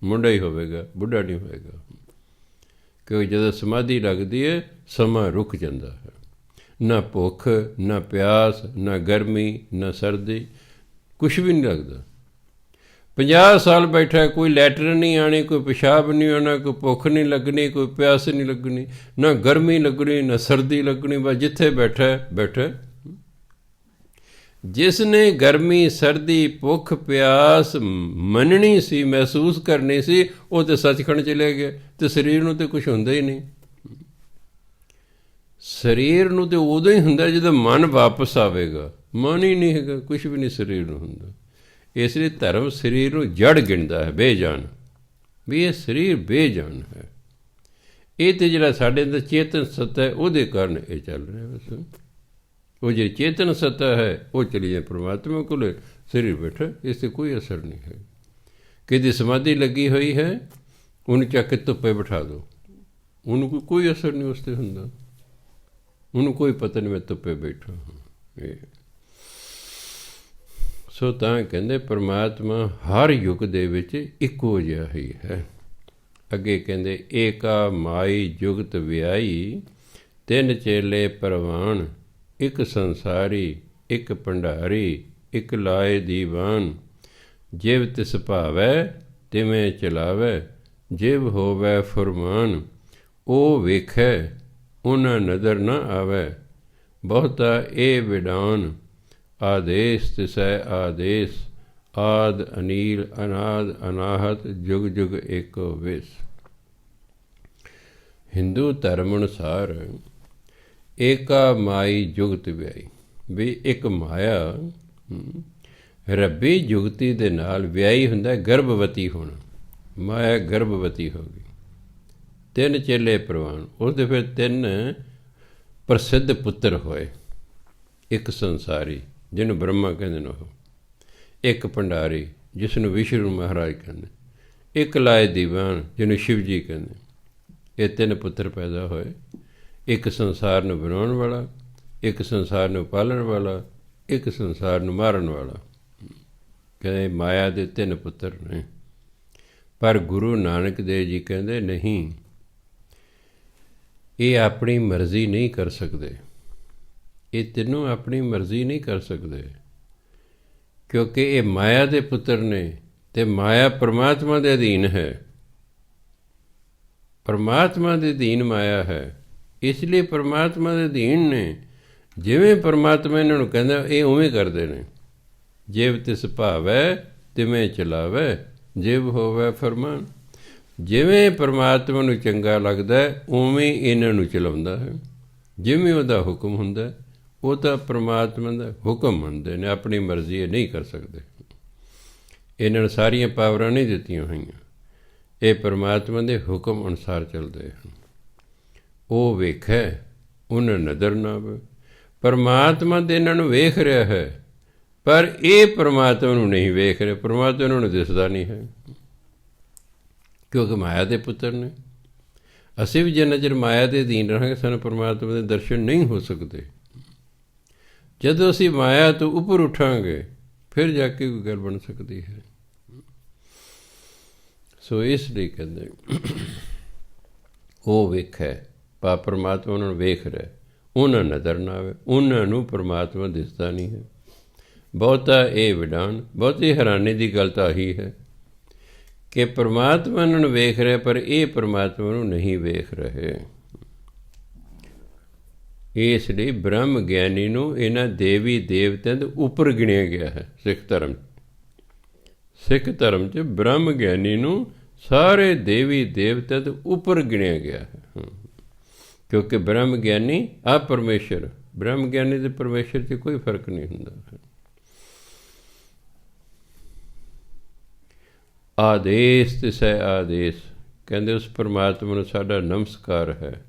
ਮੁੰਡਾ ਹੀ ਹੋਵੇਗਾ, ਬੁੱਢਾ ਨਹੀਂ ਹੋਵੇਗਾ। ਕਿਉਂਕਿ ਜਦੋਂ ਸਮਾਧੀ ਲੱਗਦੀ ਹੈ ਸਮਾਂ ਰੁਕ ਜਾਂਦਾ ਹੈ। ਨਾ ਭੁੱਖ, ਨਾ ਪਿਆਸ, ਨਾ ਗਰਮੀ, ਨਾ ਸਰਦੀ, ਕੁਛ ਵੀ ਨਹੀਂ ਲੱਗਦਾ। 50 ਸਾਲ ਬੈਠਾ, ਕੋਈ ਲੈਟਰ ਨਹੀਂ ਆਉਣੀ, ਕੋਈ ਪਿਸ਼ਾਬ ਨਹੀਂ ਆਉਣਾ, ਕੋਈ ਭੁੱਖ ਨਹੀਂ ਲੱਗਣੀ, ਕੋਈ ਪਿਆਸ ਨਹੀਂ ਲੱਗਣੀ, ਨਾ ਗਰਮੀ ਲੱਗਣੀ, ਨਾ ਸਰਦੀ ਲੱਗਣੀ। ਬਸ ਜਿੱਥੇ ਬੈਠਾ। ਜਿਸ ਨੇ ਗਰਮੀ, ਸਰਦੀ, ਭੁੱਖ, ਪਿਆਸ ਮੰਨਣੀ ਸੀ, ਮਹਿਸੂਸ ਕਰਨੀ ਸੀ, ਉਹ ਤਾਂ ਸੱਚਖੰਡ ਚਲੇ ਗਿਆ, ਅਤੇ ਸਰੀਰ ਨੂੰ ਤਾਂ ਕੁਛ ਹੁੰਦਾ ਹੀ ਨਹੀਂ। ਸਰੀਰ ਨੂੰ ਤਾਂ ਉਦੋਂ ਹੀ ਹੁੰਦਾ ਜਦੋਂ ਮਨ ਵਾਪਸ ਆਵੇਗਾ। ਮਨ ਹੀ ਨਹੀਂ ਹੈਗਾ, ਕੁਛ ਵੀ ਨਹੀਂ ਸਰੀਰ ਨੂੰ ਹੁੰਦਾ। ਇਸ ਲਈ ਧਰਮ ਸਰੀਰ ਨੂੰ ਜੜ ਗਿਣਦਾ ਹੈ, ਬੇਜਾਨ, ਵੀ ਇਹ ਸਰੀਰ ਬੇਜਾਨ ਹੈ। ਇਹ ਤਾਂ ਜਿਹੜਾ ਸਾਡੇ ਅੰਦਰ ਚੇਤਨ ਸੱਤਾ ਹੈ, ਉਹਦੇ ਕਾਰਨ ਇਹ ਚੱਲ ਰਿਹਾ। ਬਸ ਉਹ ਜਿਹੜੀ ਚੇਤਨ ਸੱਤਾ ਹੈ ਉਹ ਚਲੀ ਜਾਏ ਪਰਮਾਤਮਾ ਕੋਲ, ਸਰੀਰ ਬੈਠਾ, ਇਸ 'ਤੇ ਕੋਈ ਅਸਰ ਨਹੀਂ ਹੈ। ਕਿਹਦੀ ਸਮਾਧੀ ਲੱਗੀ ਹੋਈ ਹੈ, ਉਹਨੂੰ ਚੱਕ ਕੇ ਧੁੱਪੇ ਬਿਠਾ ਦਿਓ, ਉਹਨੂੰ ਕੋਈ ਅਸਰ ਨਹੀਂ ਉਸ 'ਤੇ ਹੁੰਦਾ। ਉਹਨੂੰ ਕੋਈ ਪਤਾ ਨਹੀਂ ਮੈਂ ਧੁੱਪੇ ਬੈਠਾ ਹਾਂ। ਇਹ ਸੋ ਤਾਂ ਕਹਿੰਦੇ ਪਰਮਾਤਮਾ ਹਰ ਯੁੱਗ ਦੇ ਵਿੱਚ ਇੱਕੋ ਜਿਹਾ ਹੀ ਹੈ। ਅੱਗੇ ਕਹਿੰਦੇ ਏਕਾ ਮਾਈ ਜੁਗਤ ਵਿਆਈ, ਤਿੰਨ ਚੇਲੇ ਪ੍ਰਵਾਨ, ਇੱਕ ਸੰਸਾਰੀ ਇੱਕ ਭੰਡਾਰੀ, ਇੱਕ ਲਾਏ ਦੀਵਾਨ। ਜਿਵ ਤਿਸ ਭਾਵੈ ਤਿਵੇਂ ਚਲਾਵੈ, ਜਿਵ ਹੋਵੈ ਫੁਰਮਾਨ। ਉਹ ਵੇਖੈ ਉਹਨਾਂ ਨਜ਼ਰ ਨਾ ਆਵੈ, ਬਹੁਤਾ ਇਹ ਵਿਡਾਨ। ਆਦੇਸ ਤਿਸੈ ਆਦੇਸ, ਆਦ ਅਨੀਲ ਅਨਾਦ ਅਨਾਹਤ, ਜੁਗ ਜੁਗ ਏਕੋ ਵਿਸ। ਹਿੰਦੂ ਧਰਮ ਅਨੁਸਾਰ ਏਕਾ ਮਾਈ ਜੁਗਤ ਵਿਆਈ, ਵੀ ਇੱਕ ਮਾਇਆ ਰੱਬੀ ਜੁਗਤੀ ਦੇ ਨਾਲ ਵਿਆਹੀ ਹੁੰਦਾ, ਗਰਭਵਤੀ ਹੋਣਾ। ਮਾਇਆ ਗਰਭਵਤੀ ਹੋ ਗਈ। ਤਿੰਨ ਚੇਲੇ ਪ੍ਰਵਾਨ, ਉਸਦੇ ਫਿਰ ਤਿੰਨ ਪ੍ਰਸਿੱਧ ਪੁੱਤਰ ਹੋਏ। ਇੱਕ ਸੰਸਾਰੀ ਜਿਹਨੂੰ ਬ੍ਰਹਮਾ ਕਹਿੰਦੇ ਨੇ, ਉਹ ਇੱਕ ਭੰਡਾਰੀ ਜਿਸ ਨੂੰ ਵਿਸ਼ਨੂੰ ਮਹਾਰਾਜ ਕਹਿੰਦੇ, ਇੱਕ ਲਾਏ ਦੀਵਾਨ ਜਿਹਨੂੰ ਸ਼ਿਵ ਜੀ ਕਹਿੰਦੇ। ਇਹ ਤਿੰਨ ਪੁੱਤਰ ਪੈਦਾ ਹੋਏ। ਇੱਕ ਸੰਸਾਰ ਨੂੰ ਬਣਾਉਣ ਵਾਲਾ, ਇੱਕ ਸੰਸਾਰ ਨੂੰ ਪਾਲਣ ਵਾਲਾ, ਇੱਕ ਸੰਸਾਰ ਨੂੰ ਮਾਰਨ ਵਾਲਾ। ਕਹਿੰਦੇ ਮਾਇਆ ਦੇ ਤਿੰਨ ਪੁੱਤਰ ਨੇ। ਪਰ ਗੁਰੂ ਨਾਨਕ ਦੇਵ ਜੀ ਕਹਿੰਦੇ ਨਹੀਂ, ਇਹ ਆਪਣੀ ਮਰਜ਼ੀ ਨਹੀਂ ਕਰ ਸਕਦੇ। ਇਹ ਤਿੰਨੋਂ ਆਪਣੀ ਮਰਜ਼ੀ ਨਹੀਂ ਕਰ ਸਕਦੇ, ਕਿਉਂਕਿ ਇਹ ਮਾਇਆ ਦੇ ਪੁੱਤਰ ਨੇ ਅਤੇ ਮਾਇਆ ਪਰਮਾਤਮਾ ਦੇ ਅਧੀਨ ਹੈ। ਪਰਮਾਤਮਾ ਦੇ ਅਧੀਨ ਮਾਇਆ ਹੈ, ਇਸ ਲਈ ਪਰਮਾਤਮਾ ਦੇ ਅਧੀਨ ਨੇ। ਜਿਵੇਂ ਪਰਮਾਤਮਾ ਇਹਨਾਂ ਨੂੰ ਕਹਿੰਦਾ ਇਹ ਉਵੇਂ ਕਰਦੇ ਨੇ। ਜਿਵ ਤਿਸ ਭਾਵੈ ਤਿਵੇਂ ਚਲਾਵੈ, ਜਿਵ ਹੋਵੈ ਫਰਮਾਨ। ਜਿਵੇਂ ਪਰਮਾਤਮਾ ਨੂੰ ਚੰਗਾ ਲੱਗਦਾ ਉਵੇਂ ਇਹਨਾਂ ਨੂੰ ਚਲਾਉਂਦਾ ਹੈ। ਜਿਵੇਂ ਉਹਦਾ ਹੁਕਮ ਹੁੰਦਾ, ਉਹ ਤਾਂ ਪਰਮਾਤਮਾ ਦਾ ਹੁਕਮ ਮੰਨਦੇ ਨੇ, ਆਪਣੀ ਮਰਜ਼ੀ ਇਹ ਨਹੀਂ ਕਰ ਸਕਦੇ। ਇਹਨਾਂ ਨੂੰ ਸਾਰੀਆਂ ਪਾਵਰਾਂ ਨਹੀਂ ਦਿੱਤੀਆਂ ਹੋਈਆਂ, ਇਹ ਪਰਮਾਤਮਾ ਦੇ ਹੁਕਮ ਅਨੁਸਾਰ ਚੱਲਦੇ ਹਨ। ਉਹ ਵੇਖੈ ਉਹਨਾਂ ਨਜ਼ਰ ਨਾ ਆਵੇ। ਪਰਮਾਤਮਾ ਤਾਂ ਇਹਨਾਂ ਨੂੰ ਵੇਖ ਰਿਹਾ ਹੈ, ਪਰ ਇਹ ਪਰਮਾਤਮਾ ਨੂੰ ਨਹੀਂ ਵੇਖ ਰਿਹਾ। ਪਰਮਾਤਮਾ ਉਹਨਾਂ ਨੂੰ ਦਿਸਦਾ ਨਹੀਂ ਹੈ, ਕਿਉਂਕਿ ਮਾਇਆ ਦੇ ਪੁੱਤਰ ਨੇ। ਅਸੀਂ ਵੀ ਜਿੰਨਾ ਚਿਰ ਮਾਇਆ ਦੇ ਅਧੀਨ ਰਹਾਂਗੇ, ਸਾਨੂੰ ਪਰਮਾਤਮਾ ਦੇ ਦਰਸ਼ਨ ਨਹੀਂ ਹੋ ਸਕਦੇ। ਜਦੋਂ ਅਸੀਂ ਮਾਇਆ ਤੋਂ ਉੱਪਰ ਉੱਠਾਂਗੇ, ਫਿਰ ਜਾ ਕੇ ਕੋਈ ਗੱਲ ਬਣ ਸਕਦੀ ਹੈ। ਸੋ ਇਸ ਲਈ ਕਹਿੰਦੇ ਉਹ ਵੇਖੈ, ਪਰਮਾਤਮਾ ਉਹਨਾਂ ਨੂੰ ਵੇਖ ਰਿਹਾ, ਉਹਨਾਂ ਨਜ਼ਰ ਨਾ ਆਵੇ। ਉਹਨਾਂ ਨੂੰ ਪਰਮਾਤਮਾ ਦਿਸਦਾ ਨਹੀਂ ਹੈ। ਬਹੁਤਾ ਇਹ ਵਿਡਾਨ, ਬਹੁਤੀ ਹੈਰਾਨੀ ਦੀ ਗੱਲ ਤਾਂ ਇਹੀ ਹੈ ਕਿ ਪਰਮਾਤਮਾ ਉਹਨਾਂ ਨੂੰ ਵੇਖ ਰਿਹਾ, ਪਰ ਇਹ ਪਰਮਾਤਮਾ ਨੂੰ ਨਹੀਂ ਵੇਖ ਰਹੇ। ਇਸ ਲਈ ਬ੍ਰਹਮ ਗਿਆਨੀ ਨੂੰ ਇਹਨਾਂ ਦੇਵੀ ਦੇਵਤਿਆਂ ਦੇ ਉੱਪਰ ਗਿਣਿਆ ਗਿਆ ਹੈ। ਸਿੱਖ ਧਰਮ 'ਚ ਬ੍ਰਹਮ ਗਿਆਨੀ ਨੂੰ ਸਾਰੇ ਦੇਵੀ ਦੇਵਤਿਆਂ ਦੇ ਉੱਪਰ ਗਿਣਿਆ ਗਿਆ ਹੈ, ਕਿਉਂਕਿ ਬ੍ਰਹਮ ਗਿਆਨੀ ਆ ਪਰਮੇਸ਼ਰ। ਬ੍ਰਹਮ ਗਿਆਨੀ ਅਤੇ ਪਰਮੇਸ਼ਰ 'ਚ ਕੋਈ ਫਰਕ ਨਹੀਂ ਹੁੰਦਾ। ਆਦੇਸ ਤਿਸੈ ਆਦੇਸ, ਕਹਿੰਦੇ ਉਸ ਪਰਮਾਤਮਾ ਨੂੰ ਸਾਡਾ ਨਮਸਕਾਰ ਹੈ।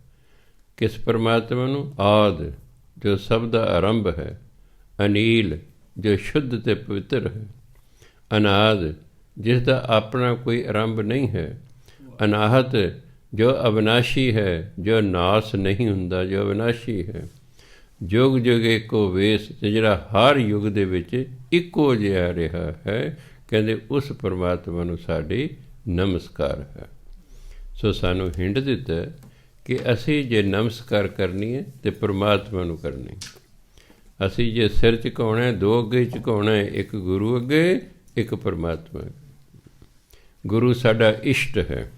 ਕਿਸ ਪਰਮਾਤਮਾ ਨੂੰ? ਆਦ, ਜੋ ਸਭ ਦਾ ਆਰੰਭ ਹੈ। ਅਨੀਲ, ਜੋ ਸ਼ੁੱਧ ਅਤੇ ਪਵਿੱਤਰ ਹੈ। ਅਨਾਦ, ਜਿਸ ਦਾ ਆਪਣਾ ਕੋਈ ਆਰੰਭ ਨਹੀਂ ਹੈ। ਅਨਾਹਤ, ਜੋ ਅਵਿਨਾਸ਼ੀ ਹੈ, ਜੋ ਨਾਸ ਨਹੀਂ ਹੁੰਦਾ, ਜੋ ਅਵਿਨਾਸ਼ੀ ਹੈ। ਯੁਗ ਯੁਗ ਇੱਕੋ ਵੇਸ, ਅਤੇ ਜਿਹੜਾ ਹਰ ਯੁੱਗ ਦੇ ਵਿੱਚ ਇੱਕੋ ਜਿਹਾ ਰਿਹਾ ਹੈ। ਕਹਿੰਦੇ ਉਸ ਪਰਮਾਤਮਾ ਨੂੰ ਸਾਡੀ ਨਮਸਕਾਰ ਹੈ। ਸੋ ਸਾਨੂੰ ਹਿੰਟ ਦਿੱਤਾ ਕਿ ਅਸੀਂ ਜੇ ਨਮਸਕਾਰ ਕਰਨੀ ਹੈ ਤਾਂ ਪਰਮਾਤਮਾ ਨੂੰ ਕਰਨੀ। ਅਸੀਂ ਜੇ ਸਿਰ ਝੁਕਾਉਣਾ, ਦੋ ਅੱਗੇ ਝੁਕਾਉਣਾ, ਇੱਕ ਗੁਰੂ ਅੱਗੇ, ਇੱਕ ਪਰਮਾਤਮਾ। ਗੁਰੂ ਸਾਡਾ ਇਸ਼ਟ ਹੈ।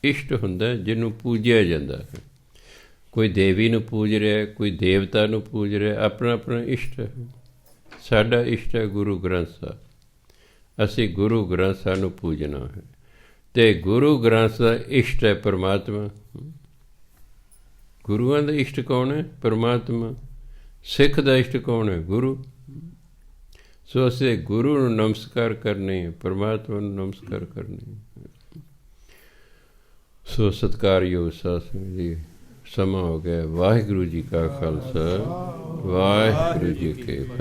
ਇਸ਼ਟ ਹੁੰਦਾ ਜਿਹਨੂੰ ਪੂਜਿਆ ਜਾਂਦਾ ਹੈ। ਕੋਈ ਦੇਵੀ ਨੂੰ ਪੂਜ ਰਿਹਾ, ਕੋਈ ਦੇਵਤਾ ਨੂੰ ਪੂਜ ਰਿਹਾ, ਆਪਣਾ ਆਪਣਾ ਇਸ਼ਟ ਹੈ। ਸਾਡਾ ਇਸ਼ਟ ਹੈ ਗੁਰੂ ਗ੍ਰੰਥ ਸਾਹਿਬ। ਅਸੀਂ ਗੁਰੂ ਗ੍ਰੰਥ ਸਾਹਿਬ ਨੂੰ ਪੂਜਣਾ ਹੈ, ਅਤੇ ਗੁਰੂ ਗ੍ਰੰਥ ਦਾ ਇਸ਼ਟ ਹੈ ਪਰਮਾਤਮਾ। ਗੁਰੂਆਂ ਦਾ ਇਸ਼ਟ ਕੌਣ ਹੈ? ਪਰਮਾਤਮਾ। ਸਿੱਖ ਦਾ ਇਸ਼ਟ ਕੌਣ ਹੈ? ਗੁਰੂ। ਸੋ ਅਸੀਂ ਗੁਰੂ ਨੂੰ ਨਮਸਕਾਰ ਕਰਨੇ, ਪਰਮਾਤਮਾ ਨੂੰ ਨਮਸਕਾਰ ਕਰਨੇ। ਸੋ ਸਤਿਕਾਰਯੋਗ ਸਾਧ ਸੰਗਤ ਜੀ, ਸਮਾਂ ਹੋ ਗਿਆ। ਵਾਹਿਗੁਰੂ ਜੀ ਕਾ ਖਾਲਸਾ, ਵਾਹਿਗੁਰੂ ਜੀ ਕੀ ਫਤਿਹ।